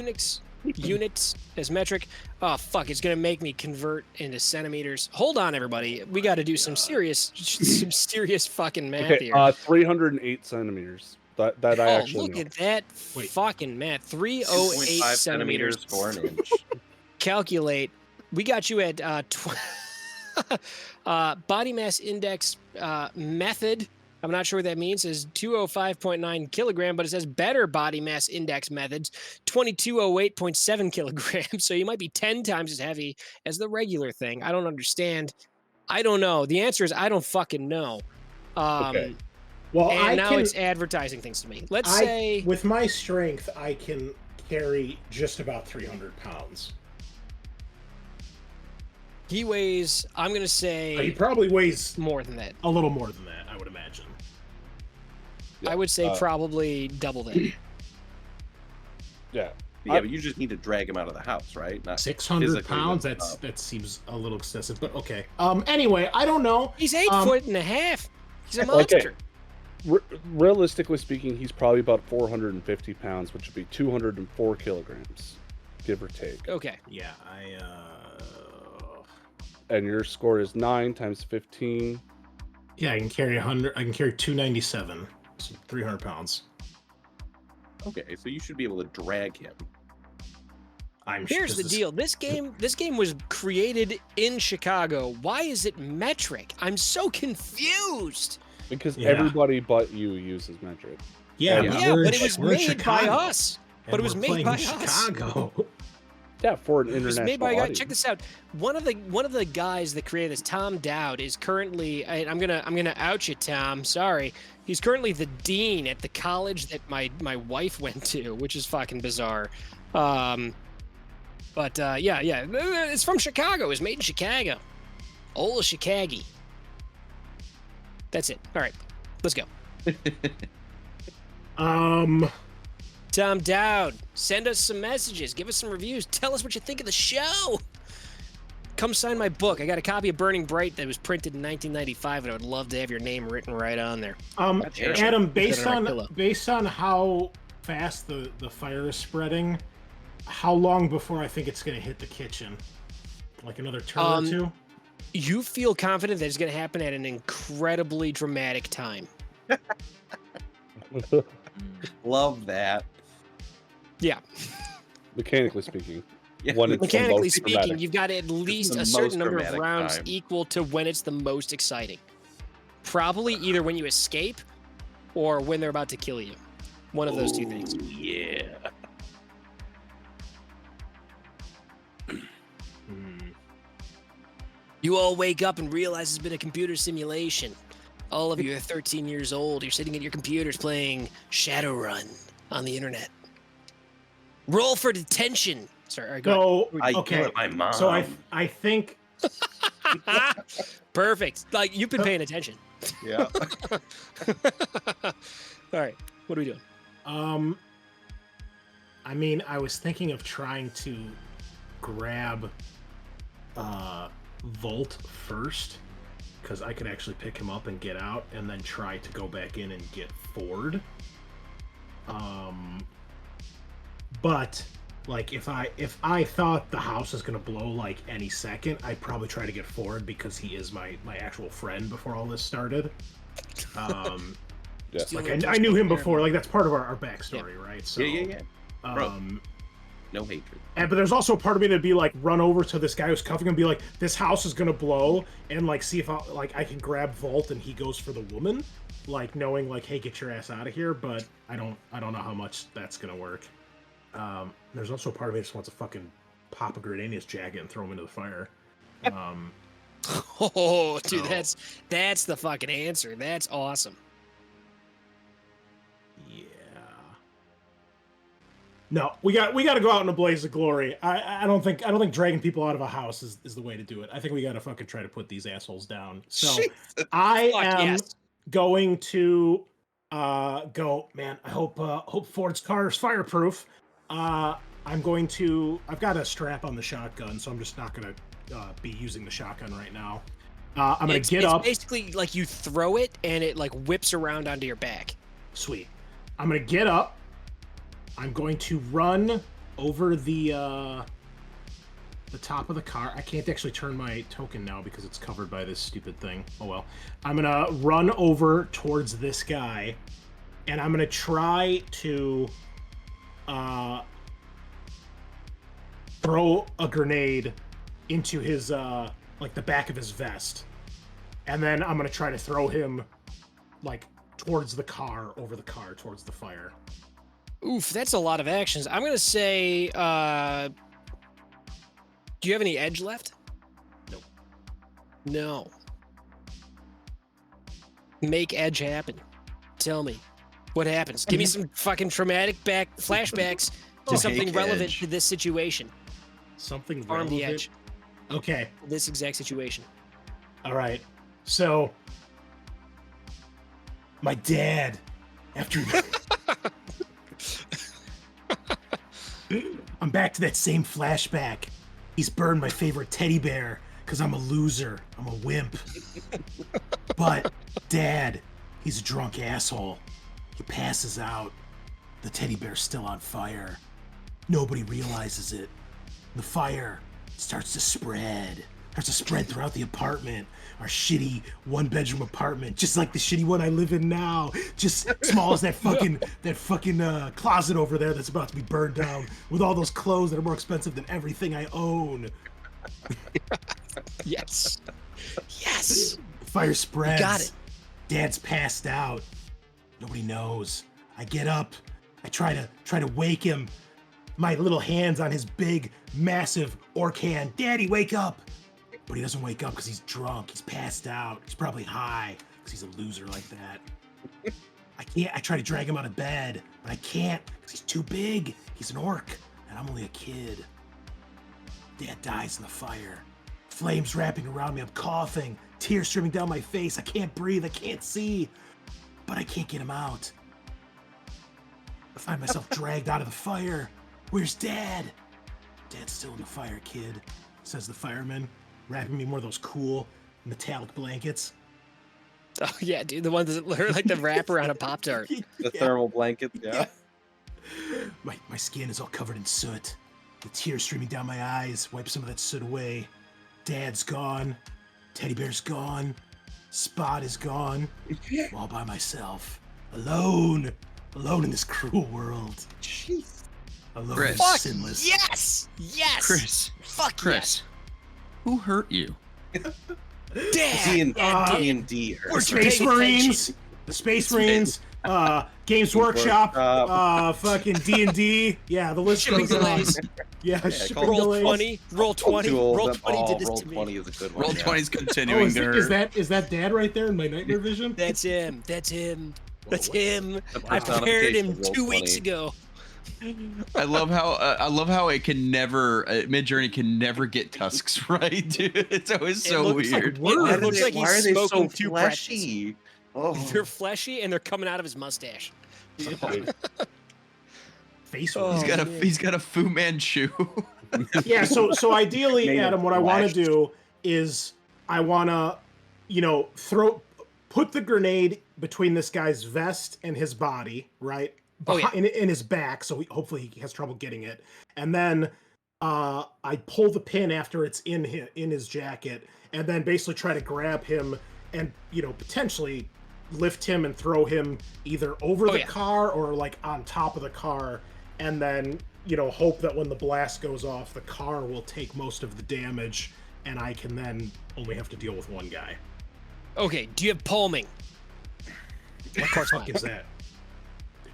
units as metric. Oh fuck! It's gonna make me convert into centimeters. Hold on, everybody. We got to do some serious fucking math Okay, here. 308 centimeters. That I Oh, actually look know. at that Wait. fucking math. 308 2.5 centimeters. for an inch. Calculate. We got you at body mass index method. I'm not sure what that means. Is 205.9 kilogram, but it says better body mass index methods, 2208.7 kilograms. So you might be 10 times as heavy as the regular thing. I don't understand. I don't know. The answer is I don't fucking know. Okay. Well, And I now can. it's advertising things to me. Let's say With my strength, I can carry just about 300 pounds. he weighs, I'm going to He say probably weighs more than that. a little more than that, I would imagine. I would say uh, probably double that. Yeah. Yeah, but you just need to drag him out of the house, right? Not 600 physically pounds? lift him That's up. that seems a little excessive, but okay. Anyway, I don't know. He's 8 foot and a half. He's a Okay. monster. Realistically speaking, he's probably about 450 pounds, which would be 204 kilograms, give or take. Okay. Yeah, And your score is 9 times 15. yeah, I can carry 100. I can carry 297, so 300 pounds. Okay, so you should be able to drag him. Here's the deal. This game was created in Chicago. Why is it metric? I'm so confused. Because Yeah. everybody but you uses metric. Yeah, Yeah. Yeah, we're but in- it was we're in made by Chicago, us. and But it was we're made playing by in us. Chicago. Yeah, for an It was international made by a guy. audience. Check this out. One of the guys that created this, Tom Dowd, is currently. I'm gonna out you, Tom. Sorry. He's currently the dean at the college that my wife went to, which is fucking bizarre. Yeah, it's from Chicago. It's made in Chicago. Old Chicago. That's it. All right, let's go. Tom Dowd, send us some messages. Give us some reviews. Tell us what you think of the show. Come sign my book. I got a copy of Burning Bright that was printed in 1995, and I would love to have your name written right on there. That's Adam, Put based it on on my pillow. how fast the fire is spreading, how long before I think it's gonna hit the kitchen? Like another turn or two? You feel confident that it's going to happen at an incredibly dramatic time. Love that. Yeah. Mechanically speaking. Yeah. When it's the Mechanically most speaking, dramatic. you've got at least the a certain most number of dramatic rounds time. equal to when it's the most exciting. Probably either when you escape or when they're about to kill you. One of those two things. Yeah. You all wake up and realize it's been a computer simulation. All of you are 13 years old. You're sitting at your computers playing Shadowrun on the internet. Roll for detention. Sorry, all right, go So I okay, yell at my mom. so I think ahead. Perfect. Like, you've been paying attention. Yeah. All right, what are we doing? I mean, I was thinking of trying to grab Volt first, because I could actually pick him up and get out, and then try to go back in and get Ford. But like if I thought the house is gonna blow like any second, I'd probably try to get Ford because he is my actual friend before all this started. Yeah. Like I knew him before. Like that's part of our backstory, right? So Yeah. Bro. Um, No hatred. but there's also a part of me that'd be like, run over to this guy who's cuffing him and be like, this house is gonna blow, and like see if I can grab Volt and he goes for the woman, like knowing like, hey, get your ass out of here. But I don't know how much that's gonna work. There's also a part of me that just wants to fucking pop a grenade in his jacket and throw him into the fire. Oh, dude, Oh. that's the fucking answer. That's awesome. Yeah. No, we got to go out in a blaze of glory. I don't think dragging people out of a house is the way to do it. I think we got to fucking try to put these assholes down. So Jesus. I Fuck am yes. going to go. Man, I hope Ford's car is fireproof. I've got a strap on the shotgun, so I'm just not gonna be using the shotgun right now. I'm gonna get up. It's basically like you throw it and it like whips around onto your back. Sweet. I'm gonna get up. I'm going to run over the top of the car. I can't actually turn my token now because it's covered by this stupid thing. Oh well. I'm gonna run over towards this guy, and I'm gonna try to throw a grenade into his like the back of his vest, and then I'm gonna try to throw him like towards the car, over the car, towards the fire. Oof, that's a lot of actions. I'm gonna say, do you have any edge left? Nope. No. Make edge happen. Tell me, what happens? Give me some fucking traumatic flashbacks to something Make relevant edge. to this situation. Something Arm the relevant? edge. Okay. This exact situation. All right. So, my dad, after I'm back to that same flashback. He's burned my favorite teddy bear because I'm a loser. I'm a wimp. But Dad, he's a drunk asshole. He passes out. The teddy bear's still on fire. Nobody realizes it. The fire starts to spread. Starts to spread throughout the apartment. Our shitty one-bedroom apartment, just like the shitty one I live in now. Just small as that fucking closet over there that's about to be burned down, with all those clothes that are more expensive than everything I own. Yes. Yes. Fire spreads. You got it. Dad's passed out. Nobody knows. I get up. I try to wake him. My little hands on his big, massive orc hand. Daddy, wake up! But he doesn't wake up because he's drunk. He's passed out. He's probably high because he's a loser like that. I try to drag him out of bed, but I can't because he's too big. He's an orc, and I'm only a kid. Dad dies in the fire. Flames wrapping around me. I'm coughing. Tears streaming down my face. I can't breathe. I can't see. But I can't get him out. I find myself dragged out of the fire. Where's Dad? Dad's still in the fire, kid, says the fireman, wrapping me in one of those cool metallic blankets. Oh yeah, dude, the ones that are like the wrapper on a Pop-Tart. The thermal blankets, yeah. My skin is all covered in soot. The tears streaming down my eyes. Wipe some of that soot away. Dad's gone. Teddy bear's gone. Spot is gone. I'm all by myself. Alone. Alone in this cruel world. Jeez. Alone Chris. and Fuck sinless. yes! Yes! Chris. Fuck Chris. Who hurt you? yes! Dad! D&D. We're Space paying Marines. The Space Marines. Games Workshop. Fucking D&D. Yeah, the list Shipping goes on. delays. Yeah, shipping Roll delays. 20. Roll 20. Roll 20 did this Roll to me. 20 is a good one. Roll yeah. 20's Oh, continuing is, to is hurt. that Dad right there in my nightmare vision? That's him. That's him. That's him. The I prepared him personification, roll 2 weeks 20. ago. I love how it can never Midjourney can never get tusks right, dude. It's always so looks like weird. Why It looks like why are he's they so smoking 2 pretzels. fleshy? Oh. They're fleshy and they're coming out of his mustache. Face Oh, Marines. He's got a Fu Manchu. Yeah, so ideally, Made of Adam, what I want to flesh. do is I want to, put the grenade between this guy's vest and his body, right? Oh, yeah. In his back, so hopefully he has trouble getting it. And then I pull the pin after it's in his jacket, and then basically try to grab him and, potentially lift him and throw him either over the car or like on top of the car, and then hope that when the blast goes off, the car will take most of the damage, and I can then only have to deal with one guy. Okay, do you have palming? What the fuck is that?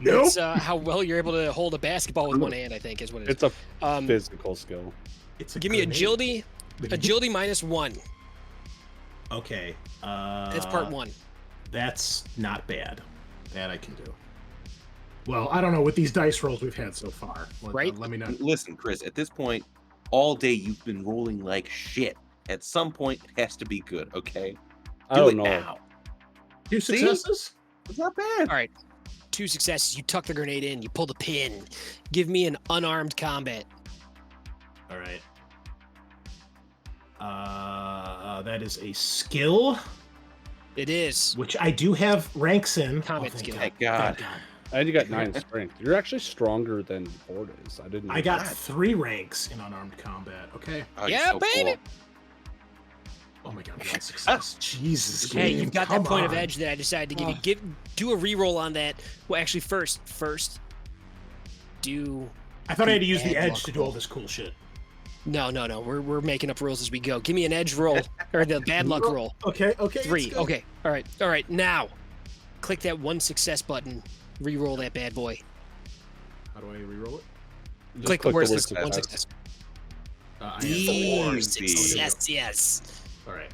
Nope. It's how well you're able to hold a basketball with one hand, I think, is what it is. It's a physical skill. It's a Give me grenade. agility. Agility -1. Okay. That's part 1. That's not bad. That I can do. Well, I don't know with these dice rolls we've had so far. Right? Let me know. Listen, Chris, at this point, all day you've been rolling like shit. At some point, it has to be good, okay? I Do don't it know. now. 2 successes? It's not bad. All right. 2 successes. You tuck the grenade in. You pull the pin. Give me an unarmed combat. All right. That is a skill, It is. which I do have ranks in. Combat thank skill. God. Thank God. Thank God. And you got 9 strength. You're actually stronger than Ford is. I didn't. I know got that. 3 ranks in unarmed combat. Okay. Oh, you're Yeah, so baby. cool. Oh my God, 1 success. Jesus. Hey, game, you've got come that point of on. edge that I decided to give you. Do a reroll on that. Well, actually, first, do. I thought I had to use the Bad edge luck to do all this cool shit. No. We're making up rules as we go. Give me an edge roll or the bad luck roll. Okay. 3. let's go. Okay. All right. Now, click that 1 success button. Reroll that bad boy. How do I reroll it? Just Click the word worst success. 1 success. I have Four Easy. success. All right.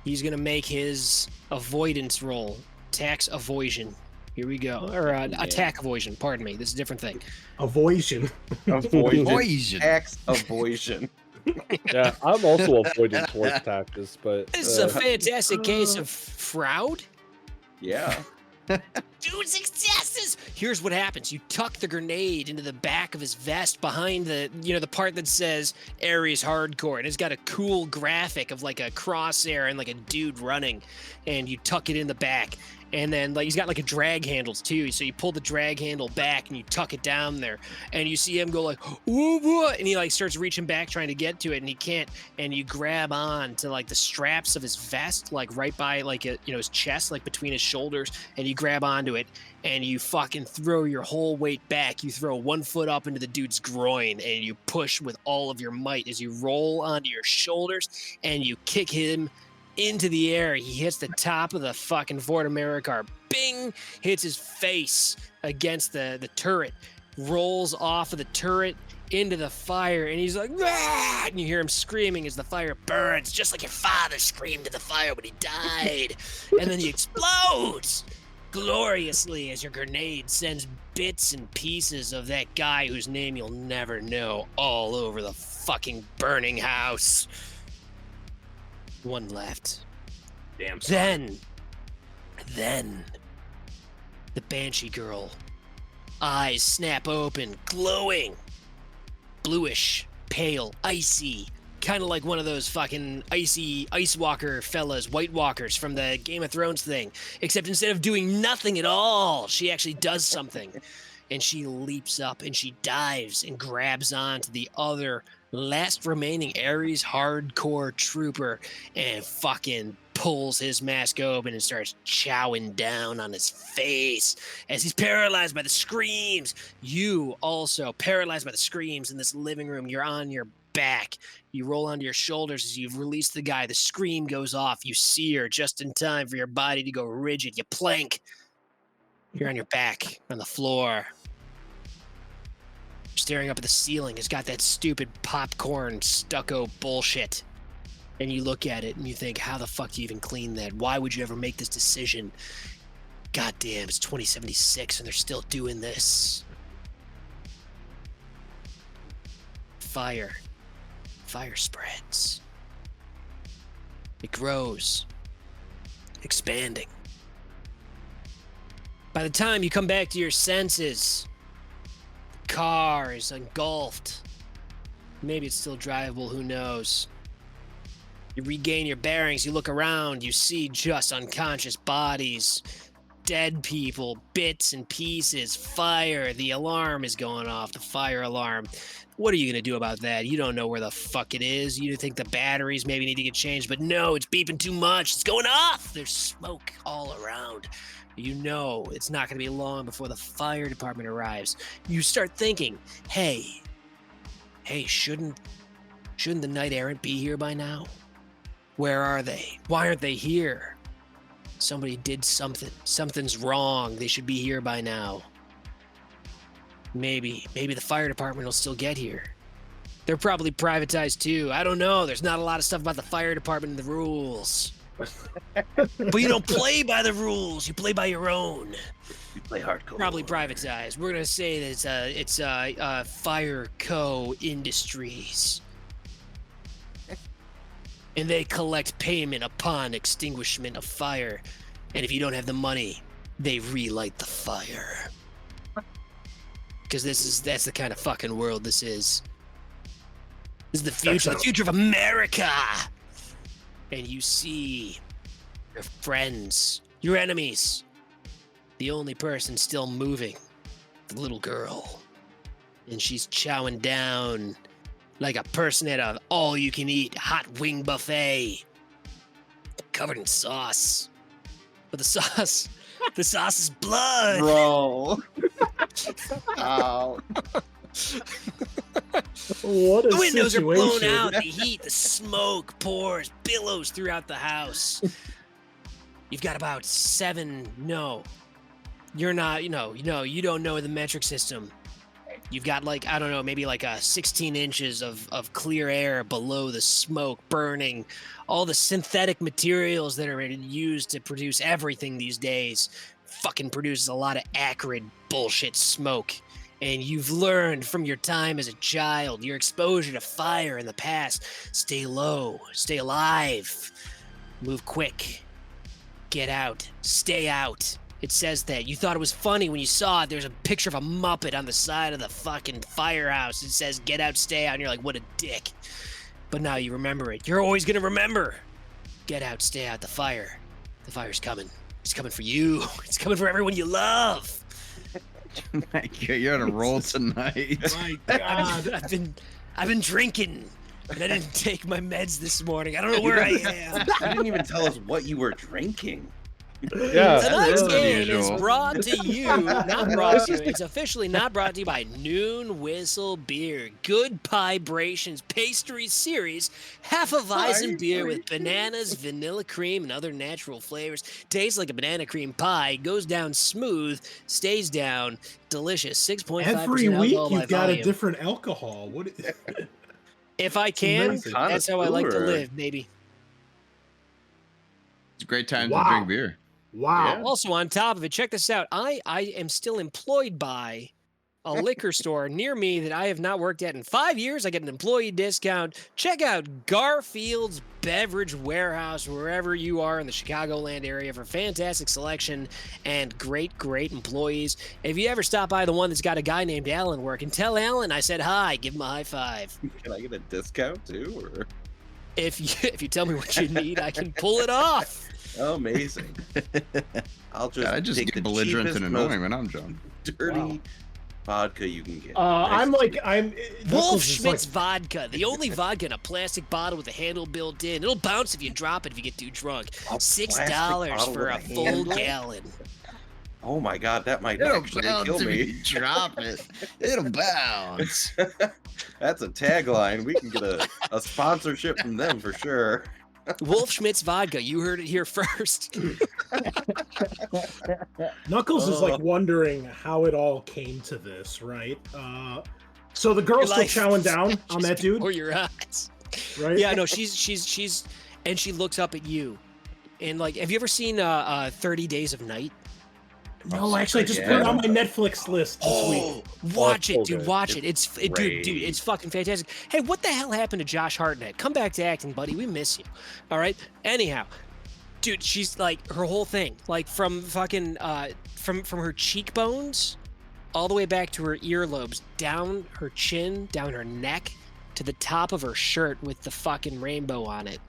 He's gonna make his avoidance roll. Tax avoidance. Here we go. Or attack avoidance. Pardon me. This is a different thing. Avoidance. Poison. Tax avoidance. Yeah, I'm also avoiding force tactics, but This is a fantastic case of fraud. Yeah. 2 successes. Here's what happens: you tuck the grenade into the back of his vest, behind the the part that says Aeres Hardcore, and it's got a cool graphic of like a crosshair and like a dude running, and you tuck it in the back. And then he's got like a drag handle too, so you pull the drag handle back and you tuck it down there, and you see him go like, "Whoa, whoa," and he starts reaching back trying to get to it, and he can't. And you grab on to the straps of his vest, right by his chest, between his shoulders, and you grab onto it, and you fucking throw your whole weight back. You throw 1 foot up into the dude's groin, and you push with all of your might as you roll onto your shoulders, and you kick him into the air. He hits the top of the fucking Fort Americar. Bing! Hits his face against the turret. Rolls off of the turret into the fire, and he's like, "Ah!" And you hear him screaming as the fire burns, just like your father screamed in the fire when he died. And then he explodes gloriously as your grenade sends bits and pieces of that guy whose name you'll never know all over the fucking burning house. 1 left. Damn. Son. Then, the Banshee girl. Eyes snap open, glowing. Bluish, pale, icy. Kind of like one of those fucking icy Ice Walker fellas, White Walkers from the Game of Thrones thing. Except instead of doing nothing at all, she actually does something. And she leaps up and she dives and grabs onto the other last remaining Aeres Hardcore trooper and fucking pulls his mask open and starts chowing down on his face as he's paralyzed by the screams. You also paralyzed by the screams in this living room. You're on your back. You roll onto your shoulders as you've released the guy. The scream goes off. You see her just in time for your body to go rigid. You plank. You're on your back on the floor. Staring up at the ceiling. It's got that stupid popcorn stucco bullshit. And you look at it and you think, how the fuck do you even clean that? Why would you ever make this decision? God damn, it's 2076 and they're still doing this. Fire. Fire spreads. It grows. Expanding. By the time you come back to your senses, the car is engulfed. Maybe it's still drivable, who knows? You regain your bearings, you look around, you see just unconscious bodies, dead people, bits and pieces, fire. The alarm is going off, the fire alarm. What are you going to do about that? You don't know where the fuck it is. You think the batteries maybe need to get changed, but no, it's beeping too much. It's going off. There's smoke all around. You know it's not going to be long before the fire department arrives. You start thinking, hey, shouldn't the Knight Errant be here by now? Where are they? Why aren't they here? Somebody did something. Something's wrong. They should be here by now. Maybe the fire department will still get here. They're probably privatized too. I don't know. There's not a lot of stuff about the fire department in the rules. But you don't play by the rules. You play by your own. Play hardcore. Probably privatized. We're gonna say that it's Fire Co. Industries, and they collect payment upon extinguishment of fire. And if you don't have the money, they relight the fire. Because that's the kind of fucking world this is. This is the future of America. And you see your friends, your enemies. The only person still moving, the little girl. And she's chowing down like a person at an all-you-can-eat hot wing buffet. Covered in sauce. But the sauce is blood. Bro. Ow. What a The windows are blown situation. out, the heat, the smoke pours, billows throughout the house. You've got about 7, no. You're not, you don't know the metric system. You've got like, I don't know, maybe like 16 inches of clear air below the smoke burning. All the synthetic materials that are used to produce everything these days fucking produces a lot of acrid bullshit smoke. And you've learned from your time as a child, your exposure to fire in the past, stay low, stay alive, move quick, get out, stay out. It says that. You thought it was funny when you saw it. There's a picture of a Muppet on the side of the fucking firehouse. It says, get out, stay out. And you're like, what a dick. But now you remember it. You're always going to remember. Get out, stay out. The fire. The fire's coming. It's coming for you. It's coming for everyone you love. You're on a roll tonight. My God. I've been drinking. And I didn't take my meds this morning. I don't know where I am. You didn't even tell us what you were drinking. Yeah. Tonight's That's game is unusual. brought to you, not brought to you, it's officially not brought to you by Noon Whistle Beer. Good Vibrations Pastry Series, half a Weizen beer with bananas, vanilla cream, and other natural flavors. Tastes like a banana cream pie, goes down smooth, stays down, delicious. 6.5% Every week alcohol by you've got a volume. different alcohol. What? If I can, amazing. that's how I like to Connoisseur. live, baby. It's a great time Wow. to drink beer. Wow. Also, on top of it, check this out. I am still employed by a liquor store near me that I have not worked at in 5 years. I get an employee discount. Check out Garfield's Beverage Warehouse, wherever you are in the Chicagoland area, for fantastic selection and great employees. If you ever stop by the one that's got a guy named Alan working, tell Alan I said hi. Give him a high five. Can I get a discount too? Or... If you tell me what you need, I can pull it off. Oh, amazing. I'll just, God, I just take get the belligerent cheapest, and most annoying when I'm drunk. dirty Wow. vodka you can get. I'm Wolf Knuckles is Schmidt's vodka, the only vodka in a plastic bottle with a handle built in. It'll bounce if you drop it if you get too drunk. $6 bottle for with a a full handle? gallon. Oh my god, that might It'll actually bounce kill if me. you drop it. It'll bounce. That's a tagline. We can get a sponsorship from them for sure. Wolf Schmidt's vodka, you heard it here first. Knuckles is like wondering how it all came to this, right? So the girl's still Life chowing down on that dude, Before your eyes. right? Yeah, no, she's, and she looks up at you. And like, have you ever seen 30 Days of Night? No, actually, I just put it on my Netflix list this week. Watch it, so dude. good. Watch it. Dude, great. it's fucking fantastic. Hey, what the hell happened to Josh Hartnett? Come back to acting, buddy. We miss you. All right. Anyhow, dude, she's like her whole thing, like from fucking from her cheekbones all the way back to her earlobes, down her chin, down her neck, to the top of her shirt with the fucking rainbow on it,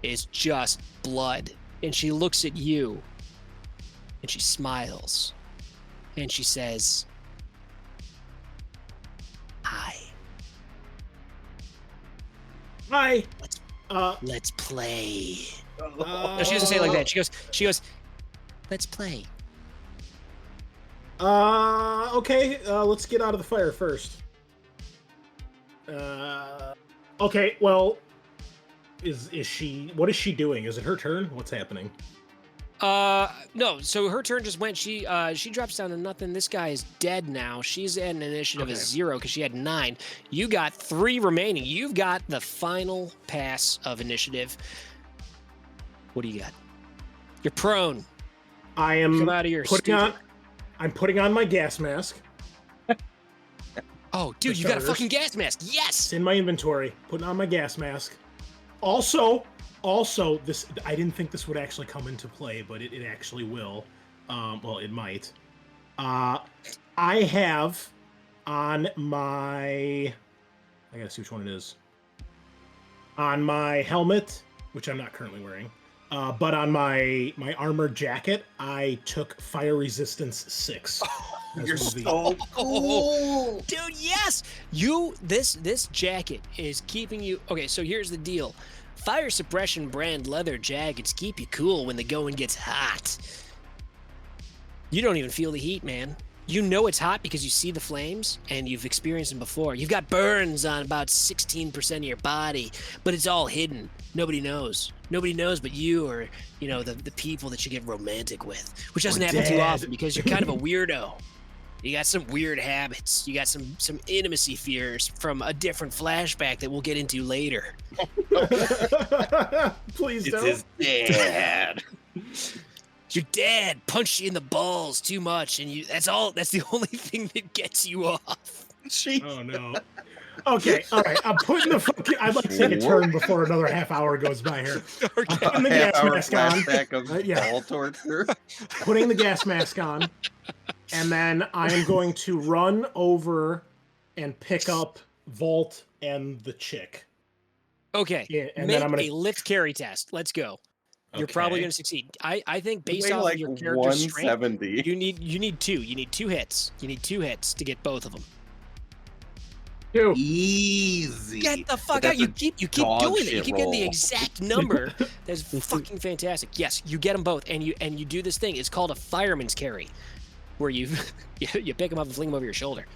is just blood. And she looks at you. And she smiles. And she says, hi, Hi. let's play. No, she doesn't say it like that. She goes, let's play. Okay, let's get out of the fire first. Okay, well, is she? What is she doing? Is it her turn? What's happening? No, so her turn just went. She drops down to nothing. This guy is dead now. She's at an initiative of 0 because she had 9. You got 3 remaining. You've got the final pass of initiative. What do you got? You're prone. I am Come out of your putting stupid... I'm putting on my gas mask. Oh, dude, you got a fucking gas mask. Yes. It's in my inventory. Putting on my gas mask. Also, this I didn't think this would actually come into play, but it actually will. Well, it might. I have on my... I gotta see which one it is. On my helmet, which I'm not currently wearing, but on my armored jacket, I took Fire Resistance 6. You're so cool, dude. Yes, this jacket is keeping you. Okay, so here's the deal: fire suppression brand leather jackets keep you cool when the going gets hot. You don't even feel the heat, man. You know it's hot because you see the flames and you've experienced them before. You've got burns on about 16% of your body, but it's all hidden. Nobody knows. Nobody knows but you or, the people that you get romantic with, which doesn't happen too often because you're kind of a weirdo. You got some weird habits. You got some intimacy fears from a different flashback that we'll get into later. Please don't. It's his dad. Your dad punched you in the balls too much, and that's the only thing that gets you off. Oh no. Okay, all right. I'm putting the fucking... I'd like to take a turn before another half hour goes by here. Okay. I'm putting the gas mask on. Ball torture. Putting the gas mask on. And then I am going to run over and pick up Volt and the chick. Okay. Yeah, and Make then I'm gonna... a lift carry test. Let's go. You're probably going to succeed. I think based off like of your character's strength, 170. you need two. You need 2 hits. You need 2 hits to get both of them. 2. Easy. Get the fuck out! You keep doing it. You keep getting the exact number. That's fucking fantastic. Yes, you get them both, and you do this thing. It's called a fireman's carry, where you pick them up and fling them over your shoulder.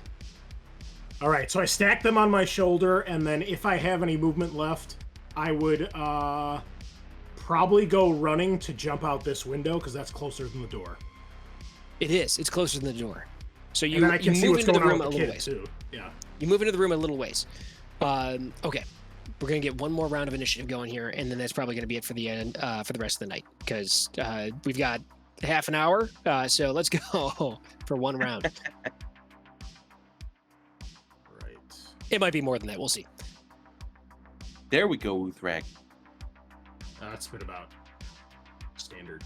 All right, so I stack them on my shoulder, and then if I have any movement left, I would probably go running to jump out this window because that's closer than the door. It is. It's closer than the door. So you And then I can see move what's into the going room on a with the little kid ways. too. Yeah. You move into the room a little ways. Okay, we're gonna get one more round of initiative going here, and then that's probably gonna be it for the end for the rest of the night because we've got half an hour. So let's go for one round. Right. It might be more than that. We'll see. There we go, Uthrak. That's been about standard.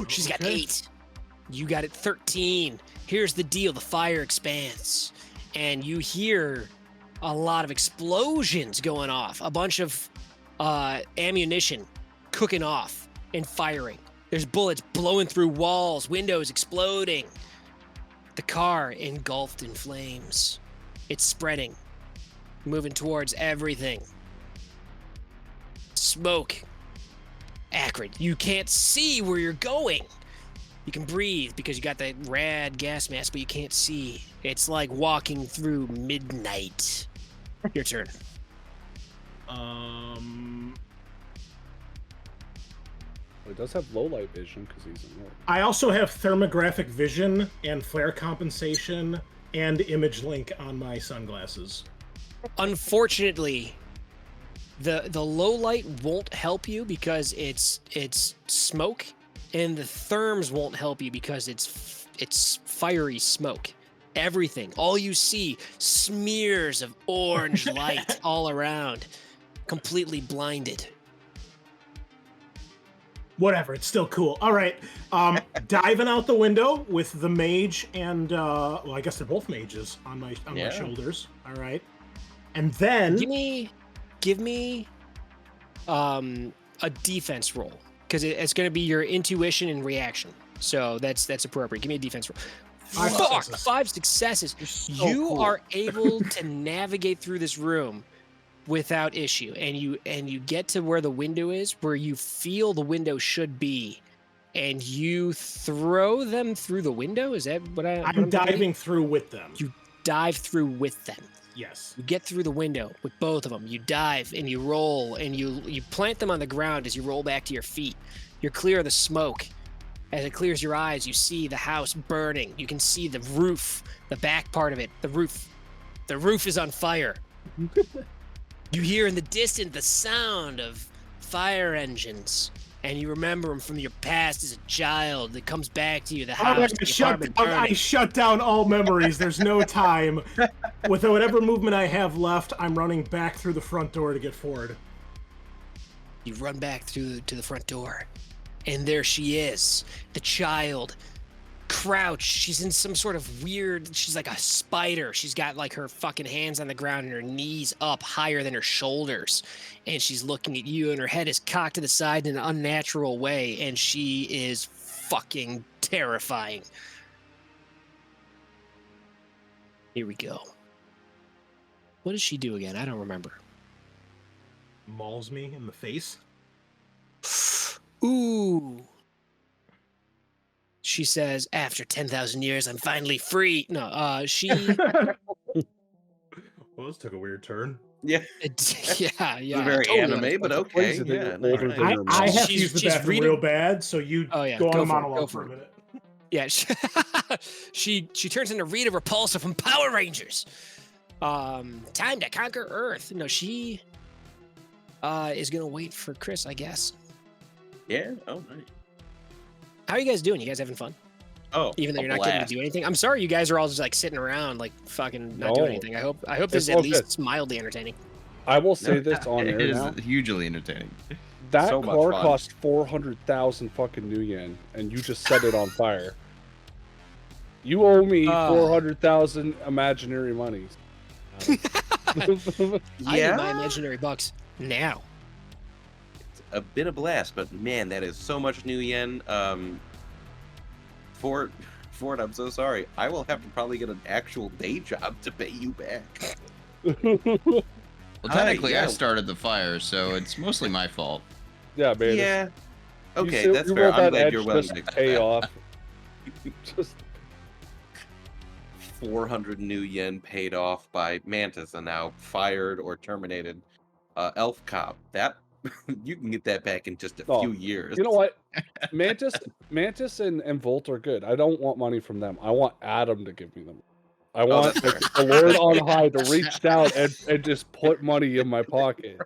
She's got 8. You got it 13. Here's the deal. The fire expands, and you hear a lot of explosions going off. A bunch of ammunition cooking off and firing. There's bullets blowing through walls, windows exploding. The car engulfed in flames. It's spreading, moving towards everything. Smoke. Acrid. You can't see where you're going. You can breathe because you got that rad gas mask, but you can't see. It's like walking through midnight. Your turn. He does have low light vision because he's in low. I also have thermographic vision and flare compensation and image link on my sunglasses. Unfortunately, the low light won't help you because it's smoke, and the therms won't help you because it's fiery smoke. Everything, all you see, smears of orange light all around, completely blinded. Whatever, it's still cool. All right, diving out the window with the mage and well, I guess they're both mages on my shoulders. All right, and then give me a defense roll because it's going to be your intuition and reaction. So that's appropriate. Give me a defense roll. 5 successes. So you cool. are able to navigate through this room without issue, and you get to where the window is, where you feel the window should be, and you throw them through the window. Is that what I'm diving through with them. You dive through with them. Yes. You get through the window with both of them. You dive and you roll and you plant them on the ground as you roll back to your feet. You're clear of the smoke. As it clears your eyes, you see the house burning. You can see the roof, the back part of it. The roof is on fire. You hear in the distance the sound of fire engines and you remember him from your past as a child that comes back to you, the Oh, house, the apartment I burning. shut down all memories. There's no time. With whatever movement I have left, I'm running back through the front door to get Ford. You run back to the front door, and there she is, the child, crouched. She's in some sort of weird, she's like a spider. She's got like her fucking hands on the ground and her knees up higher than her shoulders. And she's looking at you, and her head is cocked to the side in an unnatural way, and she is fucking terrifying. Here we go. What does she do again? I don't remember. Mauls me in the face. Ooh. She says, after 10,000 years, I'm finally free. No, she... Well, this took a weird turn. Yeah. yeah. It's very anime, but okay. crazy thing, Yeah, older no, than right. her I mom. have to use the she's bathroom reading- real bad, so you Oh, yeah. go on Go a for it, monologue go for for a it. minute. Yeah, she turns into Rita Repulsa from Power Rangers. Time to conquer Earth. No, she is gonna wait for Chris, I guess. Yeah. Oh, nice. How are you guys doing? You guys having fun? Oh, Even though a you're not getting to blast. do anything. I'm sorry, you guys are all just like sitting around, like fucking not No. doing anything. I hope this It's is at all least mildly entertaining. I will say this on It air is now. hugely entertaining. That so much car fun. cost 400,000 fucking new yen, and you just set it on fire. You owe me 400,000 imaginary monies. I need Yeah. my imaginary bucks now. It's a bit of blast, but man, that is so much new yen. Ford, I'm so sorry. I will have to probably get an actual day job to pay you back. Well, technically, yeah. I started the fire, so it's mostly my fault. Yeah, man. Yeah. You Okay, see- that's you fair. rolled I'm that glad edge you're willing just to accept pay that. off. Just 400 new yen paid off by Mantis, and now fired or terminated Elf Cop. That you can get that back in just a Oh, few years. you know what? Mantis and Volt are good. I don't want money from them. I want Adam to give me them. I want that's fair. the Lord on high to reach down and just put money in my pocket.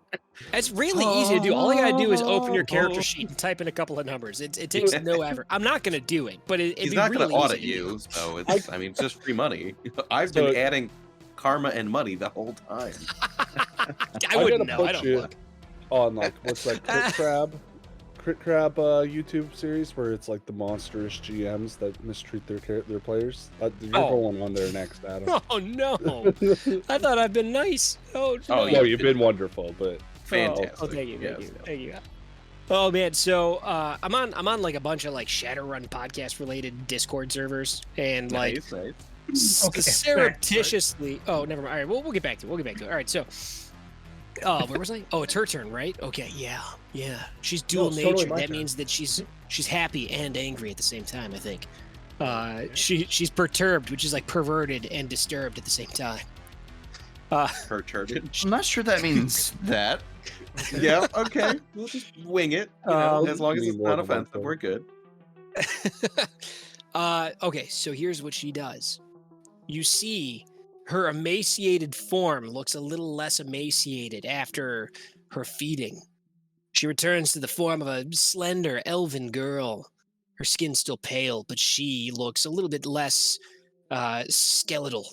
It's really easy to do. All I gotta do is open your character sheet and type in a couple of numbers. It takes no effort. I'm not gonna do it, but it'd He's be not really going to audit easy to do. you, so it's. I mean, it's just free money. I've been adding karma and money the whole time. I wouldn't gotta know. I put don't you look. on like what's that Crit Crab YouTube series where it's like the monstrous GMs that mistreat their players. You're going on there next, Adam. Oh no! I thought I've been nice. Oh no! Oh, No, you've been wonderful, but Fantastic. Oh, thank you, Yes. thank you. Oh man, so I'm on like a bunch of like Shadowrun podcast related Discord servers, and like Nice. Okay, surreptitiously. Oh, never mind. All right, we'll get back to it. All right, so. Where was I? Oh, it's her turn, right? Okay, yeah. She's dual it's totally nature. my That turn. me's that she's happy and angry at the same time. I think. She's perturbed, which is like perverted and disturbed at the same time. Perturbed. I'm not sure that means that. Yeah. Okay. We'll just wing it. You know, as long as Need it's more not than one offensive, thing. we're good. Okay, so here's what she does. You see, her emaciated form looks a little less emaciated after her feeding. She returns to the form of a slender elven girl. Her skin's still pale, but she looks a little bit less skeletal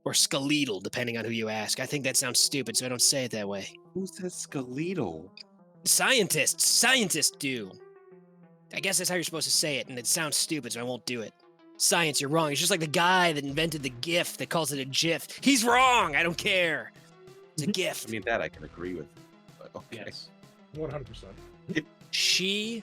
or skeletal, depending on who you ask. I think that sounds stupid, so I don't say it that way. Who says skeletal? Scientists do. I guess that's how you're supposed to say it, and it sounds stupid, so I won't do it. Science, you're wrong. It's just like the guy that invented the GIF that calls it a GIF. He's wrong. I don't care. It's a gift. I mean, that I can agree with. But okay. Yes, 100%. She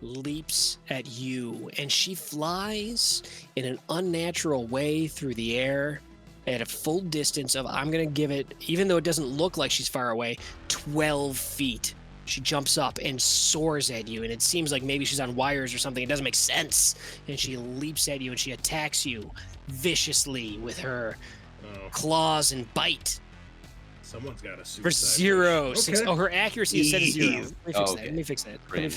leaps at you, and she flies in an unnatural way through the air at a full distance of, I'm going to give it, even though it doesn't look like she's far away, 12 feet. She jumps up and soars at you, and it seems like maybe she's on wires or something. It doesn't make sense. And she leaps at you, and she attacks you viciously with her Oh, claws and bite. someone's got a suicide For zero. wish. Six, Okay. oh, her accuracy is set to zero. Let me fix Okay. that. Cringe.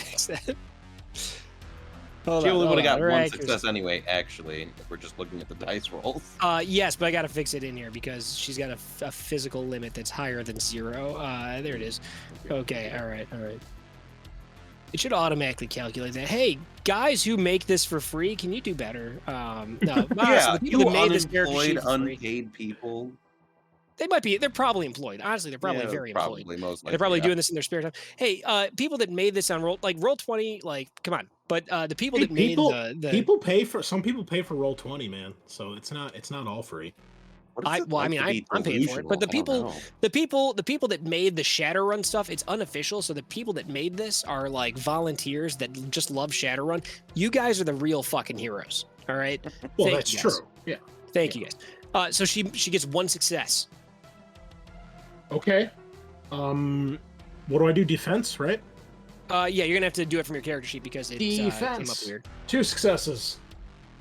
Hold She on, only would have got her one accuracy- success anyway, actually, if we're just looking at the dice rolls. Yes, but I gotta fix it in here because she's got a physical limit that's higher than zero. There it is. Okay, all right. It should automatically calculate that. Hey, guys who make this for free, can you do better? No, so Yeah, the people you that made this character unemployed, sheet for free, unpaid people. they might be. They're probably employed. Honestly, they're probably Yeah, very employed. probably, most And they're likely, probably yeah. doing this in their spare time. Hey, people that made this on Roll20, like, come on. But the people that made the people pay for some people pay for Roll20, man. So it's not all free. What is it like to be I'm paying for it. But delusional? the people that made the Shadowrun stuff, it's unofficial. So the people that made this are like volunteers that just love Shadowrun. You guys are the real fucking heroes. All right. Well, Thank that's you true. guys. Yeah. Thank you guys. So she gets 1 success. Okay. What do I do? Defense, right? Yeah, you're gonna have to do it from your character sheet because it came up Defense. weird. 2 successes.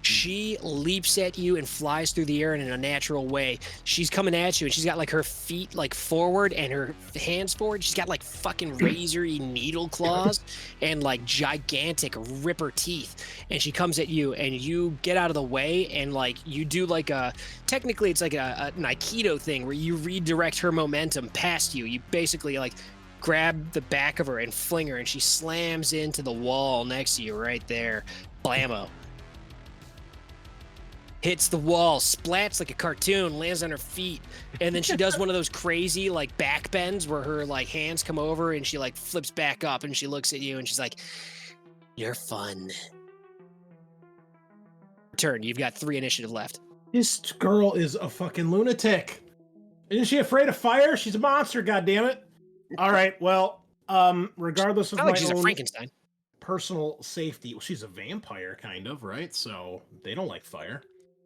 She leaps at you and flies through the air in a natural way. She's coming at you, and she's got like her feet like forward and her hands forward. She's got like fucking razory needle claws and like gigantic ripper teeth. And she comes at you, and you get out of the way, and like you do like technically it's like an Aikido thing where you redirect her momentum past you. You basically like grab the back of her and fling her, and she slams into the wall next to you right there. Blammo. Hits the wall, splats like a cartoon, lands on her feet, and then she does one of those crazy like back bends where her like hands come over and she like flips back up and she looks at you and she's like, "You're fun." Turn. You've got 3 initiative left. This girl is a fucking lunatic. Isn't she afraid of fire? She's a monster, goddammit. All right, well, regardless of Not my like she's a own Frankenstein. personal safety, well, she's a vampire, kind of, right? So they don't like fire.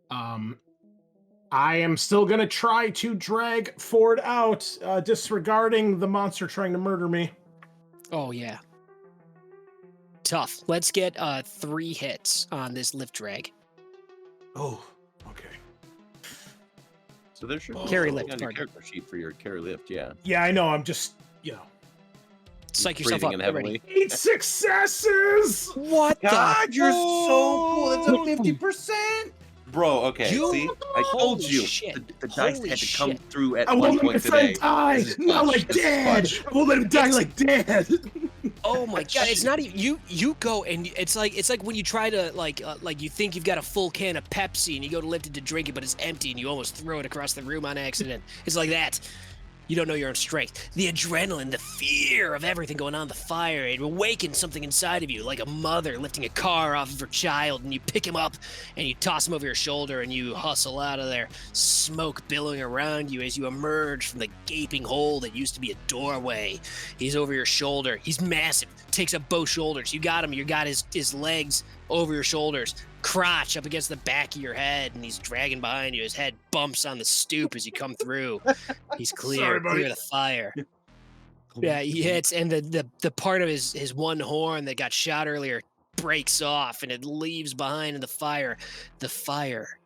I am still gonna try to drag Ford out, disregarding the monster trying to murder me. Oh yeah. Tough. Let's get 3 hits on this lift drag. Oh, okay. So there should be Carry something lift, on your pardon. character sheet for your carry lift, yeah. Yeah, I know. I'm just, Psych yourself up. Breathing in Get ready. heavily. 8 successes. What God, the? you're so cool. That's a 50%. Bro, okay. You- See, I told Holy you shit. the dice Holy had to come shit. through at I one won't let my point friend today. die. This is Not clutch. like This is dad. clutch. I won't let him die like dad. Oh my god, it's not even you go and it's like when you try to like you think you've got a full can of Pepsi and you go to lift it to drink it but it's empty and you almost throw it across the room on accident. It's like that. You don't know your own strength. The adrenaline, the fear of everything going on, the fire, it awakens something inside of you, like a mother lifting a car off of her child, and you pick him up and you toss him over your shoulder and you hustle out of there, smoke billowing around you as you emerge from the gaping hole that used to be a doorway. He's over your shoulder. He's massive, takes up both shoulders. You got him. You got his legs over your shoulders, crotch up against the back of your head, and he's dragging behind you. His head bumps on the stoop as you come through. He's clear, Sorry, buddy. clear the fire. Yeah, he hits, and the part of his one horn that got shot earlier breaks off, and it leaves behind in the fire. The fire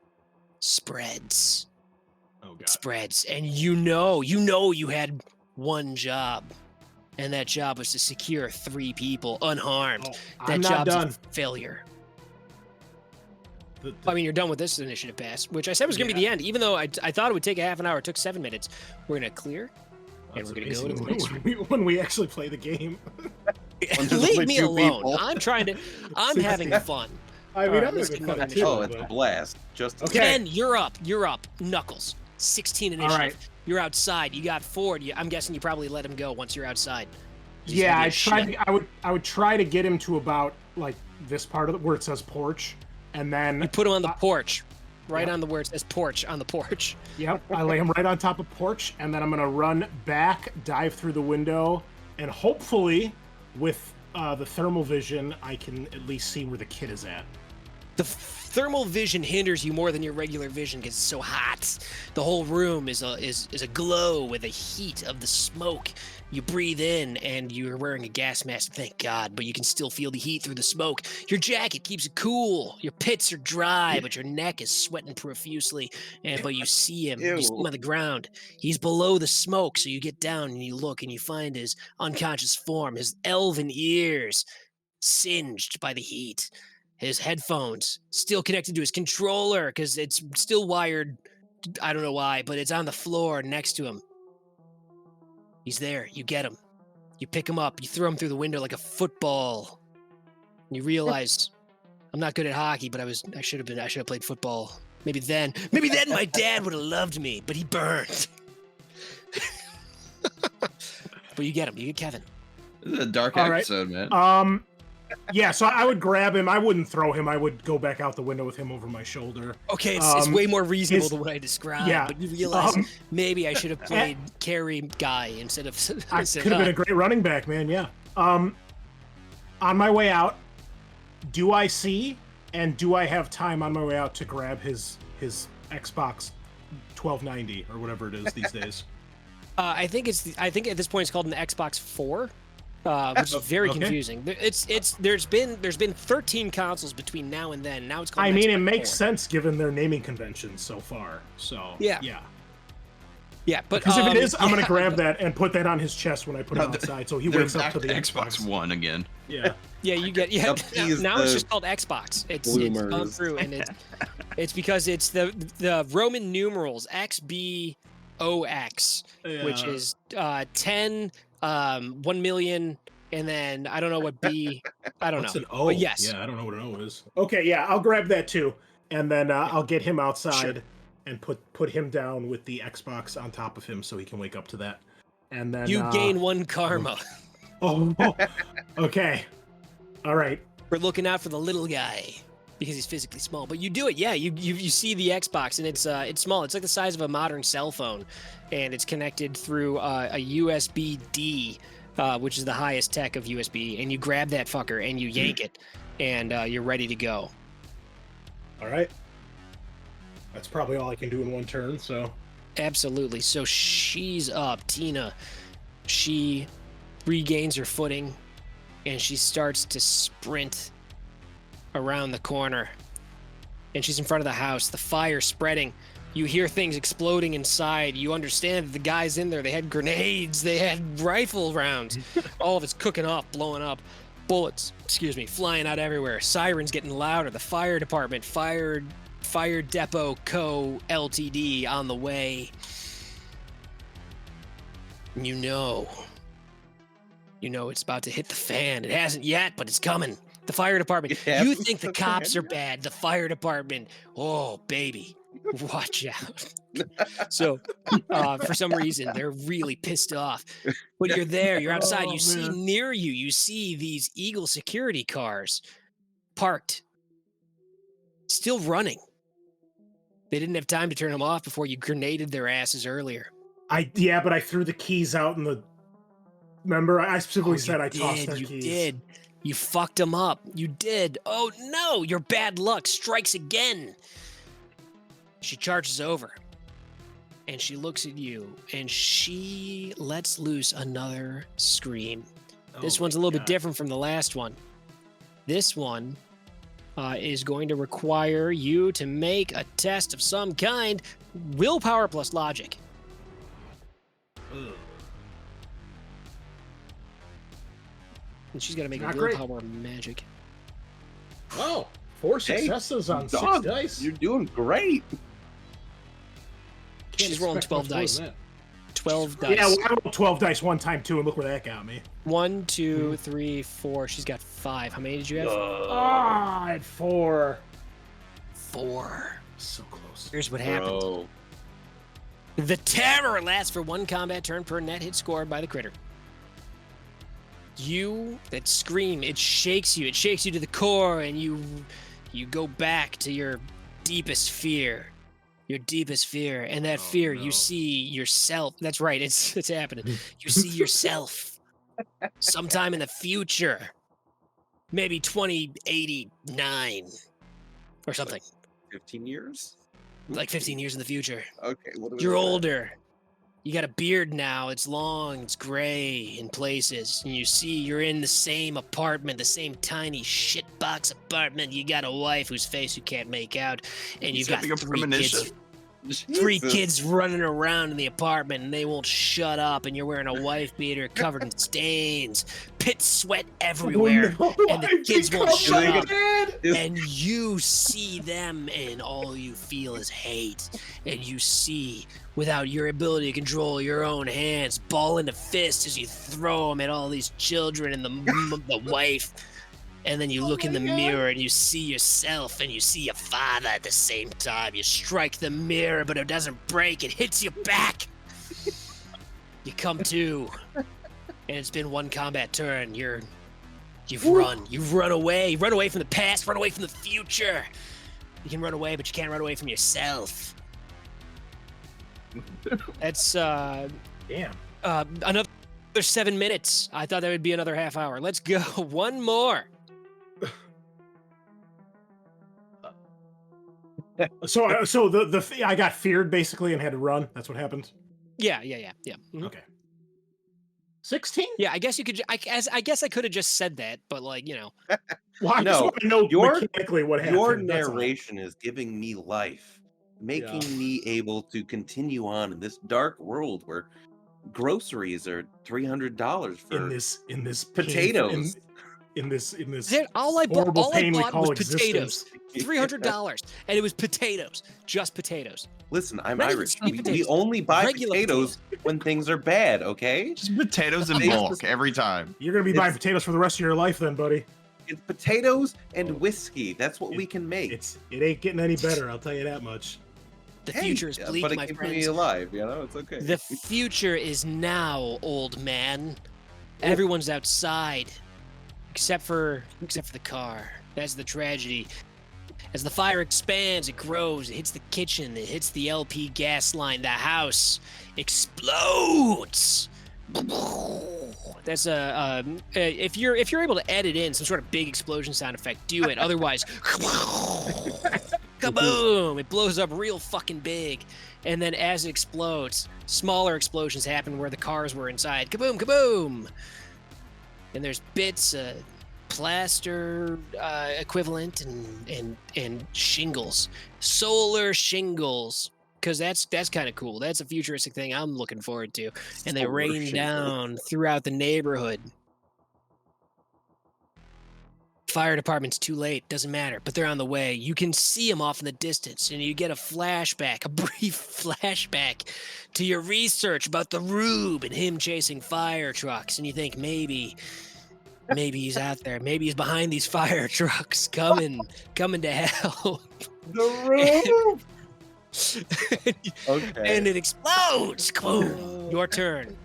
spreads. Oh It god. spreads, and you know you had one job, and that job was to secure 3 people unharmed. Oh, That I'm not job's done. a failure. The- I mean, you're done with this initiative pass, which I said was going to be the end, even though I thought it would take a half an hour. It took 7 minutes. We're going to clear, and That's we're going to go to the amazing. next when we actually play the game. There's Leave only me 2 alone. people. I'm having fun. I mean, Alright, I'm let's having get fun another too. Oh, it's a but- blast. Just Okay. Ken, you're up. Knuckles, 16 initiative. right. You're outside. You got Ford. I'm guessing you probably let him go once you're outside. He's Yeah, gonna be I a shit. tried. I would try to get him to about like this part of where it says porch, and then You put him on the porch, right yeah. on the where it says porch on the porch. yep, I lay him right on top of porch, and then I'm gonna run back, dive through the window, and hopefully, with the thermal vision, I can at least see where the kid is at. The thermal vision hinders you more than your regular vision because it's so hot. The whole room is a glow with the heat of the smoke. You breathe in and you're wearing a gas mask, thank God, but you can still feel the heat through the smoke. Your jacket keeps it cool. Your pits are dry, but your neck is sweating profusely. But you see him. You see him Ew. on the ground. He's below the smoke, so you get down and you look and you find his unconscious form, his elven ears singed by the heat. His headphones still connected to his controller because it's still wired. I don't know why, but it's on the floor next to him. He's there. You get him. You pick him up, you throw him through the window like a football. You realize I'm not good at hockey, but I should have played football. Maybe then my dad would have loved me, but he burned. But you get him. You get Kevin. This is a dark All right. episode, man. Yeah, so I would grab him. I wouldn't throw him. I would go back out the window with him over my shoulder. Okay, it's way more reasonable his- than what I described. yeah, But you realize maybe I should have played carry guy instead of. I could have been a great running back, man. Yeah. On my way out, do I see and do I have time on my way out to grab his Xbox 1290 or whatever it is these days? I think at this point it's called an Xbox 4. Which is very confusing. There's been 13 consoles between now and then. Now it's called. I mean, Xbox it makes 4. sense given their naming conventions so far. So Yeah. But Because if it is, I'm gonna grab that and put that on his chest when I put him outside, so he They're wakes up back to the Xbox One again. Yeah. Yeah, you get now it's just called Xbox. It's gone bloomers. through, and it's because it's the Roman numerals XBOX, which is 10, 1 million, and then I don't know what B. I don't What's know. an O? But yes. Yeah, I don't know what an O is. Okay, yeah, I'll grab that too, and then I'll get him outside and put him down with the Xbox on top of him so he can wake up to that. And then You gain 1 karma. Oh, okay. All right. We're looking out for the little guy because he's physically small. But you do it, yeah. You see the Xbox, and it's small. It's like the size of a modern cell phone, and it's connected through a USB-D, which is the highest tech of USB. And you grab that fucker and you yank it, and you're ready to go. All right. That's probably all I can do in one turn. So. Absolutely. So she's up, Tina. She regains her footing, and she starts to sprint around the corner. And she's in front of the house. The fire spreading. You hear things exploding inside. You understand that the guys in there, they had grenades, they had rifle rounds. All of it's cooking off, blowing up. Bullets, flying out everywhere. Sirens getting louder. The fire department, Fire Depot Co. Ltd. on the way. You know it's about to hit the fan. It hasn't yet, but it's coming. The fire department. You think the cops are bad. The fire department. Oh, baby. Watch out. So, for some reason, they're really pissed off. But you're there. You're outside. You see near you. You see these Eagle security cars parked. Still running. They didn't have time to turn them off before you grenaded their asses earlier. But I threw the keys out in the. Remember, I specifically said I tossed their You keys. did. You fucked them up. You did. Oh no! Your bad luck strikes again. She charges over, and she looks at you, and she lets loose another scream. This one's a little bit different from the last one. This one is going to require you to make a test of some kind. Willpower plus logic. Ugh. And she's got to make Not a great. willpower magic. Wow, 4 successes on 6 Dog, dice. You're doing great. Can't She's rolling expect 12 much more dice. than that. 12 dice. Yeah, well, I rolled 12 dice one time too, and look where that got me. 1, 2, 3, 4. She's got 5. How many did you have? I had 4. 4. So close. Here's what happened. Bro. The terror lasts for 1 combat turn per net hit scored by the critter. That scream, it shakes you. It shakes you to the core, and you go back to your deepest fear. Your deepest fear. And that fear, no. you see yourself. That's right, it's happening. You see yourself sometime in the future. Maybe 2089 or something. 15 years? Like 15 years in the future. Okay. What do we You're say? older. You got a beard now. It's long. It's gray in places. And you see you're in the same apartment, the same tiny shitbox apartment. You got a wife whose face you can't make out. And you've got having a 3 kids. premonition. Three Jesus. kids running around in the apartment and they won't shut up, and you're wearing a wife beater covered in stains, pit sweat everywhere, Oh, no, and the I've kids won't become shut like up. that. And you see them, and all you feel is hate. And you see, without your ability to control your own hands, ball into fists as you throw them at all these children and the wife. And then you look in the mirror and you see yourself and you see your father at the same time. You strike the mirror, but it doesn't break. It hits you back. You come to, and it's been one combat turn. You've run away. Run away from the past. Run away from the future. You can run away, but you can't run away from yourself. That's Damn. another 7 minutes. I thought that would be another half hour. Let's go. One more. So I got feared basically and had to run. That's what happened. Yeah. Mhm. Okay. 16? Yeah, I guess you could. I guess I could have just said that, but like, you know. Well, I just No, want to know your- mechanically what happened. Your that's all. narration is giving me life, making me able to continue on in this dark world where groceries are $300 for in this potatoes. All I horrible pain we bought call was potatoes. existence. $300, and it was potatoes, just potatoes. Listen, I'm Regular Irish. sweet We potatoes. only buy Regular potatoes when things are bad, okay? Just potatoes in They- bulk every time. You're gonna be buying It's- potatoes for the rest of your life, then, buddy. It's potatoes and whiskey. That's what It- we can make. It ain't getting any better. I'll tell you that much. The Hey, future is yeah, bleak, but it my keeps me friends. alive, you know? It's okay. The future is now, old man. Everyone's outside, except for the car. That's the tragedy. As the fire expands, it grows. It hits the kitchen. It hits the LP gas line. The house explodes. That's if you're able to edit in some sort of big explosion sound effect, do it. Otherwise, kaboom! It blows up real fucking big. And then as it explodes, smaller explosions happen where the cars were inside. Kaboom, kaboom! And there's bits of plaster equivalent and shingles, solar shingles, because that's kind of cool. That's a futuristic thing I'm looking forward to. And they Solar rain shingles. down throughout the neighborhood. Fire department's too late, doesn't matter, but they're on the way. You can see them off in the distance, and you get a flashback, a brief flashback to your research about the Rube and him chasing fire trucks, and you think maybe he's out there, maybe he's behind these fire trucks coming to hell. The roof! Okay. And it explodes. Boom. Your turn.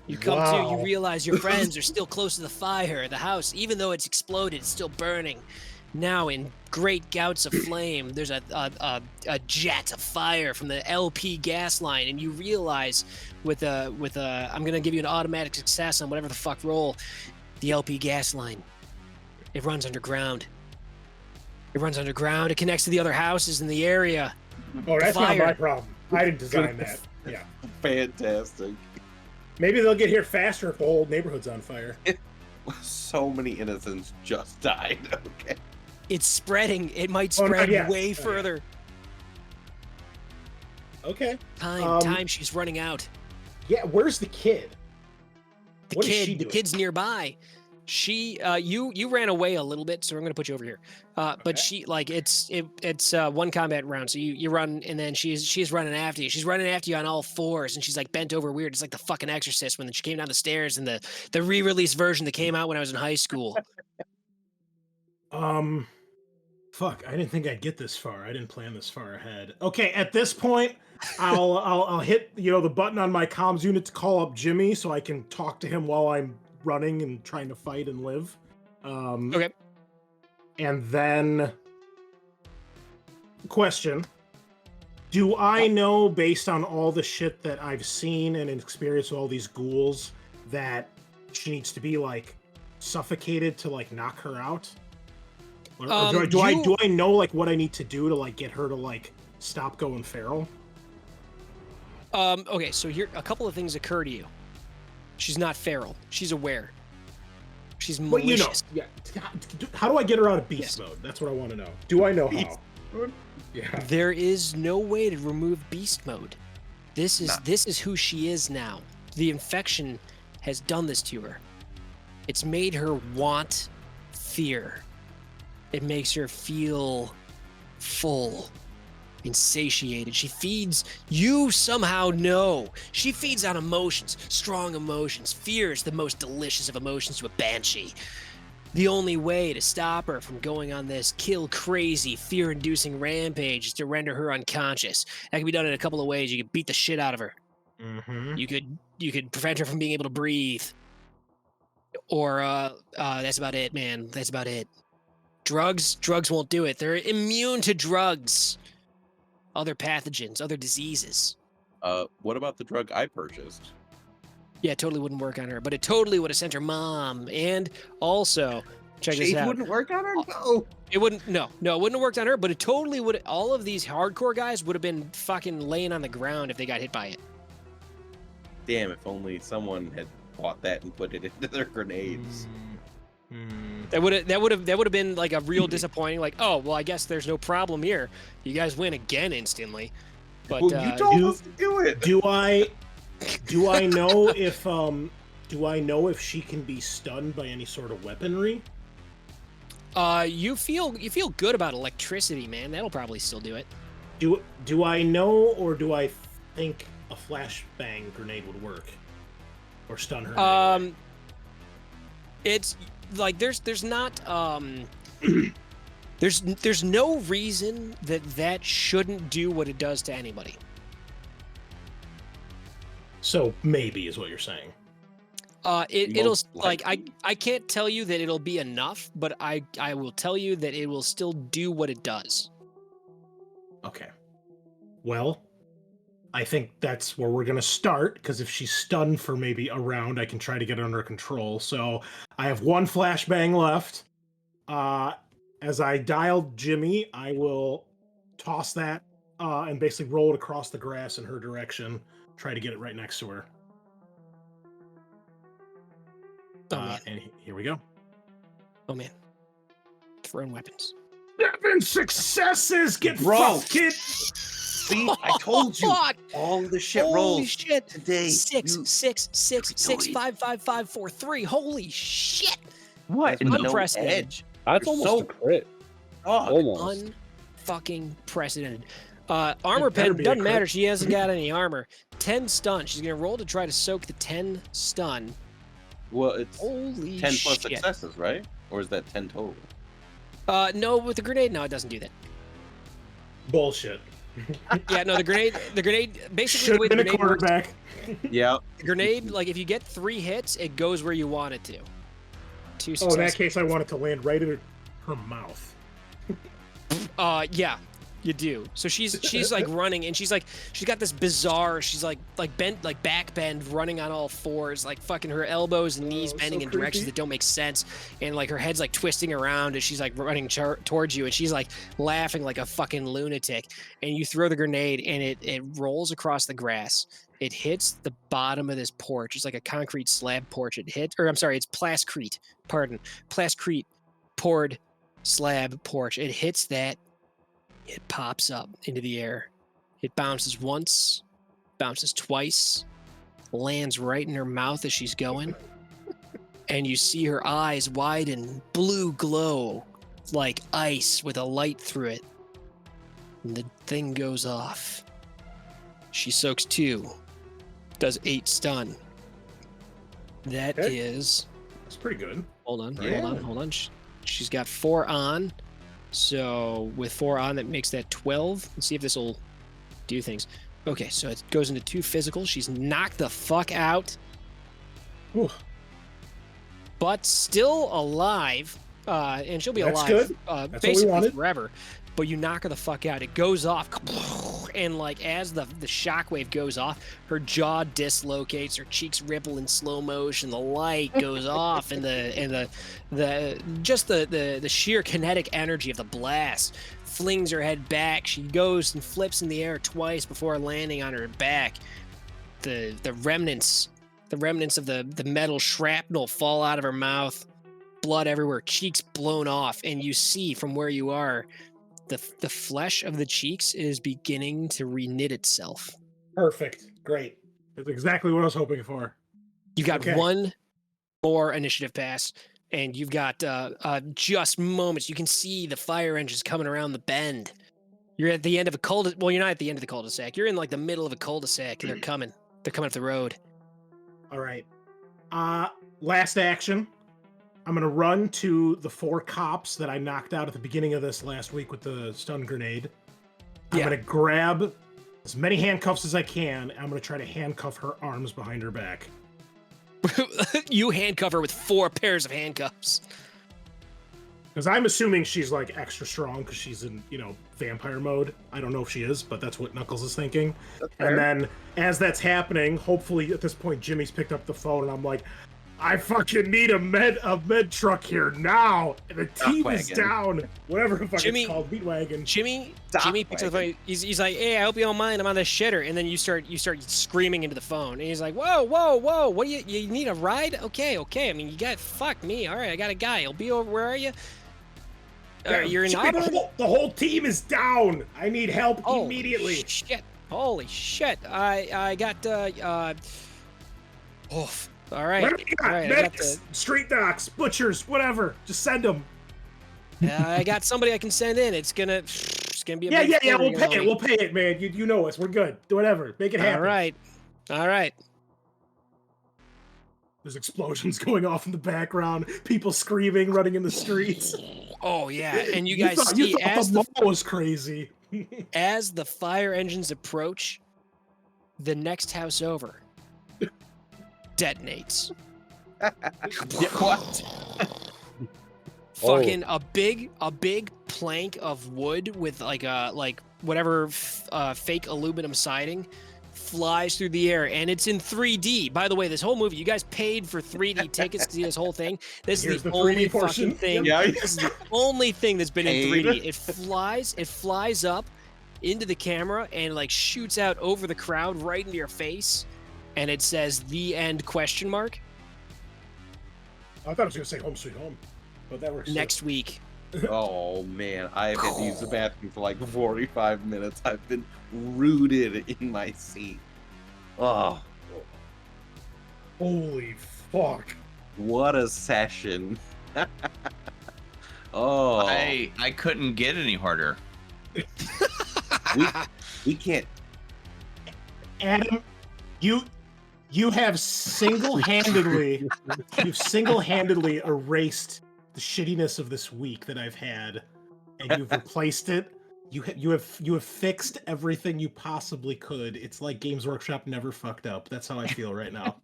You come to, you Wow. realize your friends are still close to the fire. The house, even though it's exploded, it's still burning. Now, in great gouts of flame, there's a jet of fire from the LP gas line, and you realize with a I'm gonna give you an automatic success on whatever the fuck roll. The LP gas line. It runs underground. It connects to the other houses in the area. Oh, that's not Fire. my problem. I didn't design that. Yeah. Fantastic. Maybe they'll get here faster if the whole neighborhood's on fire. So many innocents just died. Okay. It's spreading. It might Oh, not spread yet. way Not yet. further. Okay. Time. She's running out. Yeah, where's the kid? What is she The doing? kid's nearby. She, you ran away a little bit, so I'm gonna put you over here. But Okay. she, like, it's one combat round, so you run, and then she's running after you. She's running after you on all fours, and she's like bent over weird. It's like the fucking Exorcist when she came down the stairs in the re-release version that came out when I was in high school. Fuck, I didn't think I'd get this far. I didn't plan this far ahead. Okay, at this point, I'll hit the button on my comms unit to call up Jimmy so I can talk to him while I'm running and trying to fight and live. Okay. And then, question: do I know, based on all the shit that I've seen and experienced with all these ghouls, that she needs to be like suffocated to like knock her out? Or do I know like what I need to do to like get her to like stop going feral? Okay, so here a couple of things occur to you. She's not feral. She's aware. She's Well, malicious. yeah. How do I get her out of beast Yes. mode? That's what I want to know. Do I know how? Yeah. There is no way to remove beast mode. This is who she is now. The infection has done this to her. It's made her want fear. It makes her feel full, insatiated. She feeds, you somehow know. She feeds on emotions, strong emotions. Fear is the most delicious of emotions to a banshee. The only way to stop her from going on this kill-crazy, fear-inducing rampage is to render her unconscious. That can be done in a couple of ways. You could beat the shit out of her. Mm-hmm. You could prevent her from being able to breathe. Or that's about it, man. That's about it. Drugs won't do it. They're immune to drugs. Other pathogens, other diseases. What about the drug I purchased? Yeah, it totally wouldn't work on her, but it totally would have sent her mom. And also, check this out. Wouldn't work on her? No. It wouldn't. No, it wouldn't have worked on her. But it totally would. All of these hardcore guys would have been fucking laying on the ground if they got hit by it. Damn! If only someone had bought that and put it into their grenades. That would have been like a real disappointing. Like, oh well, I guess there's no problem here. You guys win again instantly. But Well, you told us to do it. Do I know if she can be stunned by any sort of weaponry? you feel good about electricity, man. That'll probably still do it. Do I know, or do I think a flashbang grenade would work or stun her? Anyway? It's like there's not there's no reason that shouldn't do what it does to anybody. So maybe is what you're saying. It'll like likely. I can't tell you that it'll be enough, but I will tell you that it will still do what it does. Okay. Well, I think that's where we're gonna start, because if she's stunned for maybe a round, I can try to get her under control. So I have one flashbang left. As I dialed Jimmy, I will toss that and basically roll it across the grass in her direction. Try to get it right next to her. Oh man. And here we go. Oh man. Throwing weapons. 7 successes! Get Bro. fucked, kid! See, I told you. Fuck! All the shit Holy rolls shit! today. 6, you- 6, 6, 6, Really? 5, 5, 5, 4, 3. Holy shit! What? With no Unprecedented. edge. That's You're almost so- a crit. Oh, Almost. Unfucking precedented. Armor better pen be a doesn't crit. matter. She hasn't got any armor. 10 stun. She's gonna roll to try to soak the 10 stun. well, it's Holy 10 plus shit! successes, right? Or is that 10 total? No, with the grenade, no, it doesn't do that. Bullshit. Yeah, no, the grenade, basically Should the way have the been a grenade works, quarterback. Yeah. the grenade, like if you get 3 hits, it goes where you want it to. 2 Oh, in successes. that case, I want it to land right in her mouth. Yeah, you do. So she's like running, and she's got this bizarre. She's like bent, like back bend, running on all fours, like fucking her elbows and knees Oh, bending so in directions creepy. that don't make sense, and like her head's like twisting around as she's like running towards you, and she's like laughing like a fucking lunatic. And you throw the grenade, and it rolls across the grass. It hits the bottom of this porch. It's like a concrete slab porch. It's plascrete. Pardon, plascrete poured slab porch. It hits that. It pops up into the air. It bounces once, bounces twice, lands right in her mouth as she's going. And you see her eyes widen, blue glow like ice with a light through it. And the thing goes off. She soaks 2, does 8 stun. That Okay. is. That's pretty good. Hold on. Yeah. She's got 4 on. So with 4 on, that makes that 12. Let's see if this will do things. Okay, so it goes into 2 physical. She's knocked the fuck out, Whew. but still alive. And she'll be That's alive good. That's what we basically wanted. forever. But you knock her the fuck out. It goes off, and like as the shockwave goes off, her jaw dislocates, her cheeks ripple in slow motion. The light goes off, and the sheer kinetic energy of the blast flings her head back. She goes and flips in the air twice before landing on her back. The remnants of the metal shrapnel fall out of her mouth. Blood everywhere, cheeks blown off, and you see from where you are the flesh of the cheeks is beginning to reknit itself. Perfect. Great. That's exactly what I was hoping for. You got Okay. one more initiative pass, and you've got just moments. You can see the fire engines coming around the bend. You're at the end of a cul-de-sac. Well, you're not at the end of the cul-de-sac. You're in like the middle of a cul-de-sac, and they're coming. They're coming up the road. All right. Last action. I'm going to run to the 4 cops that I knocked out at the beginning of this last week with the stun grenade. I'm going to grab as many handcuffs as I can, and I'm going to try to handcuff her arms behind her back. You handcuff her with 4 pairs of handcuffs. Because I'm assuming she's like extra strong because she's in, vampire mode. I don't know if she is, but that's what Knuckles is thinking. And then as that's happening, hopefully at this point Jimmy's picked up the phone and I'm like, I fucking need a med truck here now. And the team is down. Whatever the fuck it's called, meat wagon. Jimmy picks up the phone. He's like, hey, I hope you don't mind. I'm on the shitter. And then you start screaming into the phone. And he's like, whoa. What do you need a ride? Okay. I mean, you got fuck me. All right, I got a guy. He'll be over. Where are you? You're in Auburn? The whole team is down. I need help immediately. Holy shit. I got all right. What do you got? Medics, street docs, butchers, whatever. Just send them. I got somebody I can send in. It's gonna be a yeah. We'll pay it, man. You know us. We're good. Whatever. Make it happen. All right. There's explosions going off in the background. People screaming, running in the streets. Oh yeah, and you guys see as the mall was crazy. As the fire engines approach, the next house over detonates. What? Fucking a big plank of wood with like whatever fake aluminum siding flies through the air, and it's in 3D. By the way, this whole movie, you guys paid for 3D tickets to see this whole thing. This is the only fucking thing. Yeah. This is the only thing that's been in 3D. It flies up into the camera and like shoots out over the crowd right into your face, and it says "The End?" ? I thought it was gonna say "Home Sweet Home," but that works. Next week. Oh man, I've had to use the bathroom for like 45 minutes. I've been rooted in my seat. Oh, holy fuck! What a session! Oh, I couldn't get any harder. we can't. Adam, you have single-handedly erased the shittiness of this week that I've had, and you've replaced it. You have fixed everything you possibly could. It's like Games Workshop never fucked up. That's how I feel right now.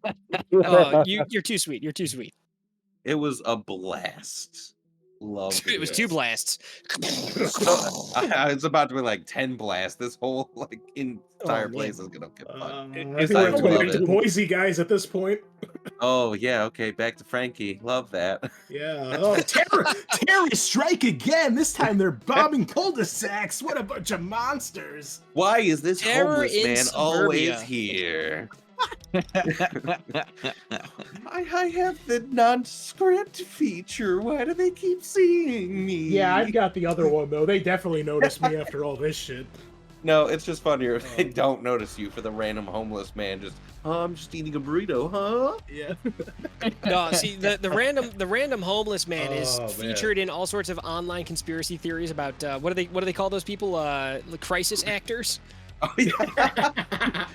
You're too sweet. You're too sweet. It was a blast. Loved it. It was 2 blasts. It's about to be like 10 blasts. This whole like entire place is gonna get fucked. I think we're going to Boise, guys, at this point. Oh yeah, okay. Back to Frankie. Love that. Yeah. Oh, terrorists strike again. This time they're bombing cul-de-sacs. What a bunch of monsters! Why is this homeless man suburbia. always here? I have the non-script feature. Why do they keep seeing me? Yeah, I've got the other one though. They definitely noticed me after all this shit. No, it's just funnier if they don't notice you for the random homeless man. Just, I'm just eating a burrito, huh? Yeah. No, see the random homeless man is featured in all sorts of online conspiracy theories about what do they call those people? Crisis actors. Oh yeah.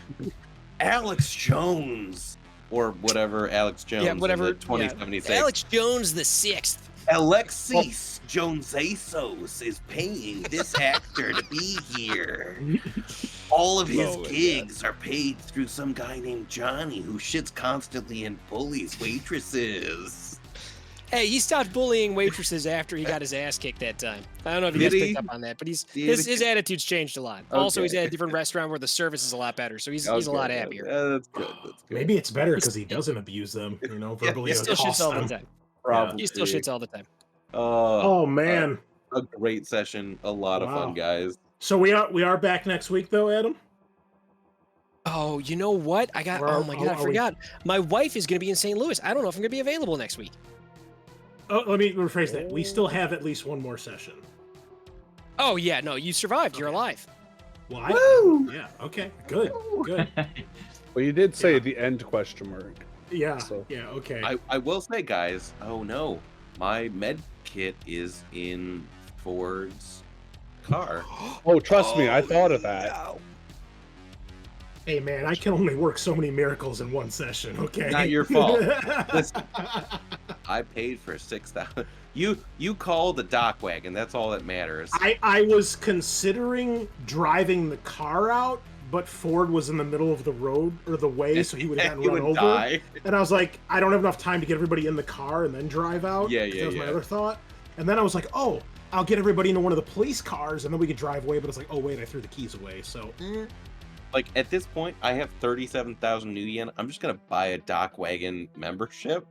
Alex Jones, or whatever Alex Jones. Yeah, whatever. 2076. Yeah. Alex Jones the 6th. Alexis Jonesasos is paying this actor to be here. All of his gigs are paid through some guy named Johnny who shits constantly and bullies waitresses. Hey, he stopped bullying waitresses after he got his ass kicked that time. I don't know if you guys picked up on that, but his attitude's changed a lot. Okay. Also, he's at a different restaurant where the service is a lot better, so he's a lot happier. That's good. Maybe it's better because he doesn't abuse them, verbally. He still shits all the time. Probably. He still shits all the time. Oh man, a great session, a lot of fun, guys. So we are back next week, though, Adam. Oh, you know what? I forgot. My wife is going to be in St. Louis. I don't know if I'm going to be available next week. Oh, let me rephrase that. We still have at least one more session. Oh yeah, no, you survived. You're Okay. alive. Well, Woo! yeah, okay, good, good. Well, you did say Yeah. the end question mark. Yeah, So- yeah, okay. I will say, guys. Oh no, my med kit is in Ford's car. Oh, trust me, I thought of that. Hey man, I can only work so many miracles in one session, okay? Not your fault. Listen. I paid for 6,000. You call the dock wagon. That's all that matters. I was considering driving the car out, but Ford was in the middle of the road or the way, so he would have gotten You run would over. die. And I was like, I don't have enough time to get everybody in the car and then drive out. Yeah, 'cause yeah, That was my yeah. other thought. And then I was like, oh, I'll get everybody into one of the police cars, and then we could drive away. But it's like, oh wait, I threw the keys away. So Like at this point, I have 37,000 new yen. I'm just gonna buy a dock wagon membership.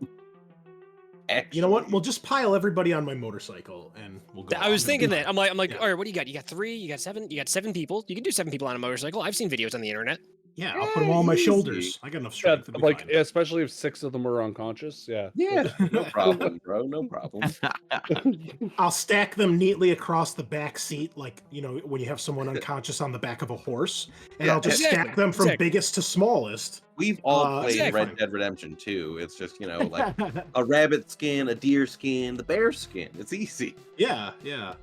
Actually, you know what? We'll just pile everybody on my motorcycle, and we'll go. I was off. thinking that. I'm like, Yeah. all right, what do you got? You got 3, you got 7, you got 7 people. You can do 7 people on a motorcycle. I've seen videos on the internet. Yeah, I'll put them all on my Easy. shoulders. I got enough Yeah, strength. It'll be like fine. especially if 6 of them are unconscious. Yeah. Yeah, no problem, bro. No problem. I'll stack them neatly across the back seat, like, you know, when you have someone unconscious on the back of a horse, and Yeah, I'll just exactly, stack them from exactly. biggest to smallest. We've all played exactly. Red Dead Redemption 2. It's just, like a rabbit skin, a deer skin, the bear skin. It's easy. Yeah, yeah.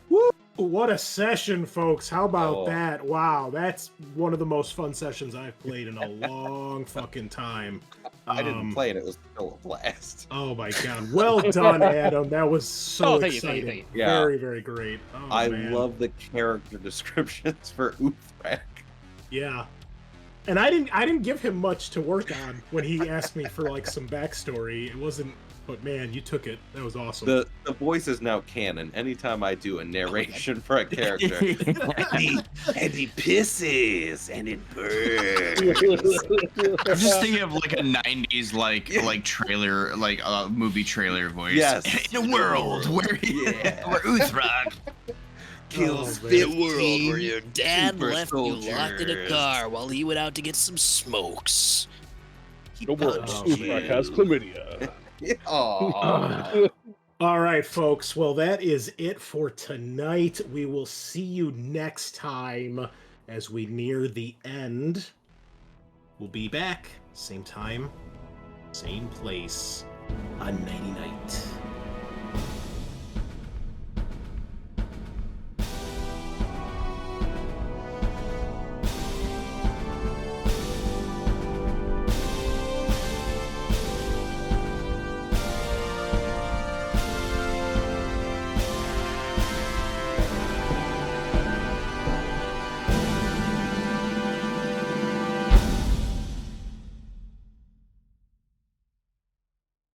Woo! What a session, folks. How about Oh. that? Wow, that's one of the most fun sessions I've played in a long fucking time. I didn't play it. It was still a blast. Oh my god. Well done, Adam. That was so Oh, thank you, exciting. thank you, thank you. Yeah. Very, very great. Oh, I man. love the character descriptions for Uthrak. Yeah. And I didn't give him much to work on when he asked me for like some backstory. It wasn't, but man, you took it. That was awesome. The voice is now canon. Anytime I do a narration for a character, and he pisses and it burns. I'm just thinking of like a '90s like trailer, like movie trailer voice. Yes. In a world where Yeah. where Uthrak Kills Oh, man. 15 your dad super left you locked in a soldiers. car while he went out to get some smokes. The world. Oh, Uthrak man. has chlamydia. Aw. All right, folks. Well, that is it for tonight. We will see you next time as we near the end. We'll be back, same time, same place, on Nighty Night.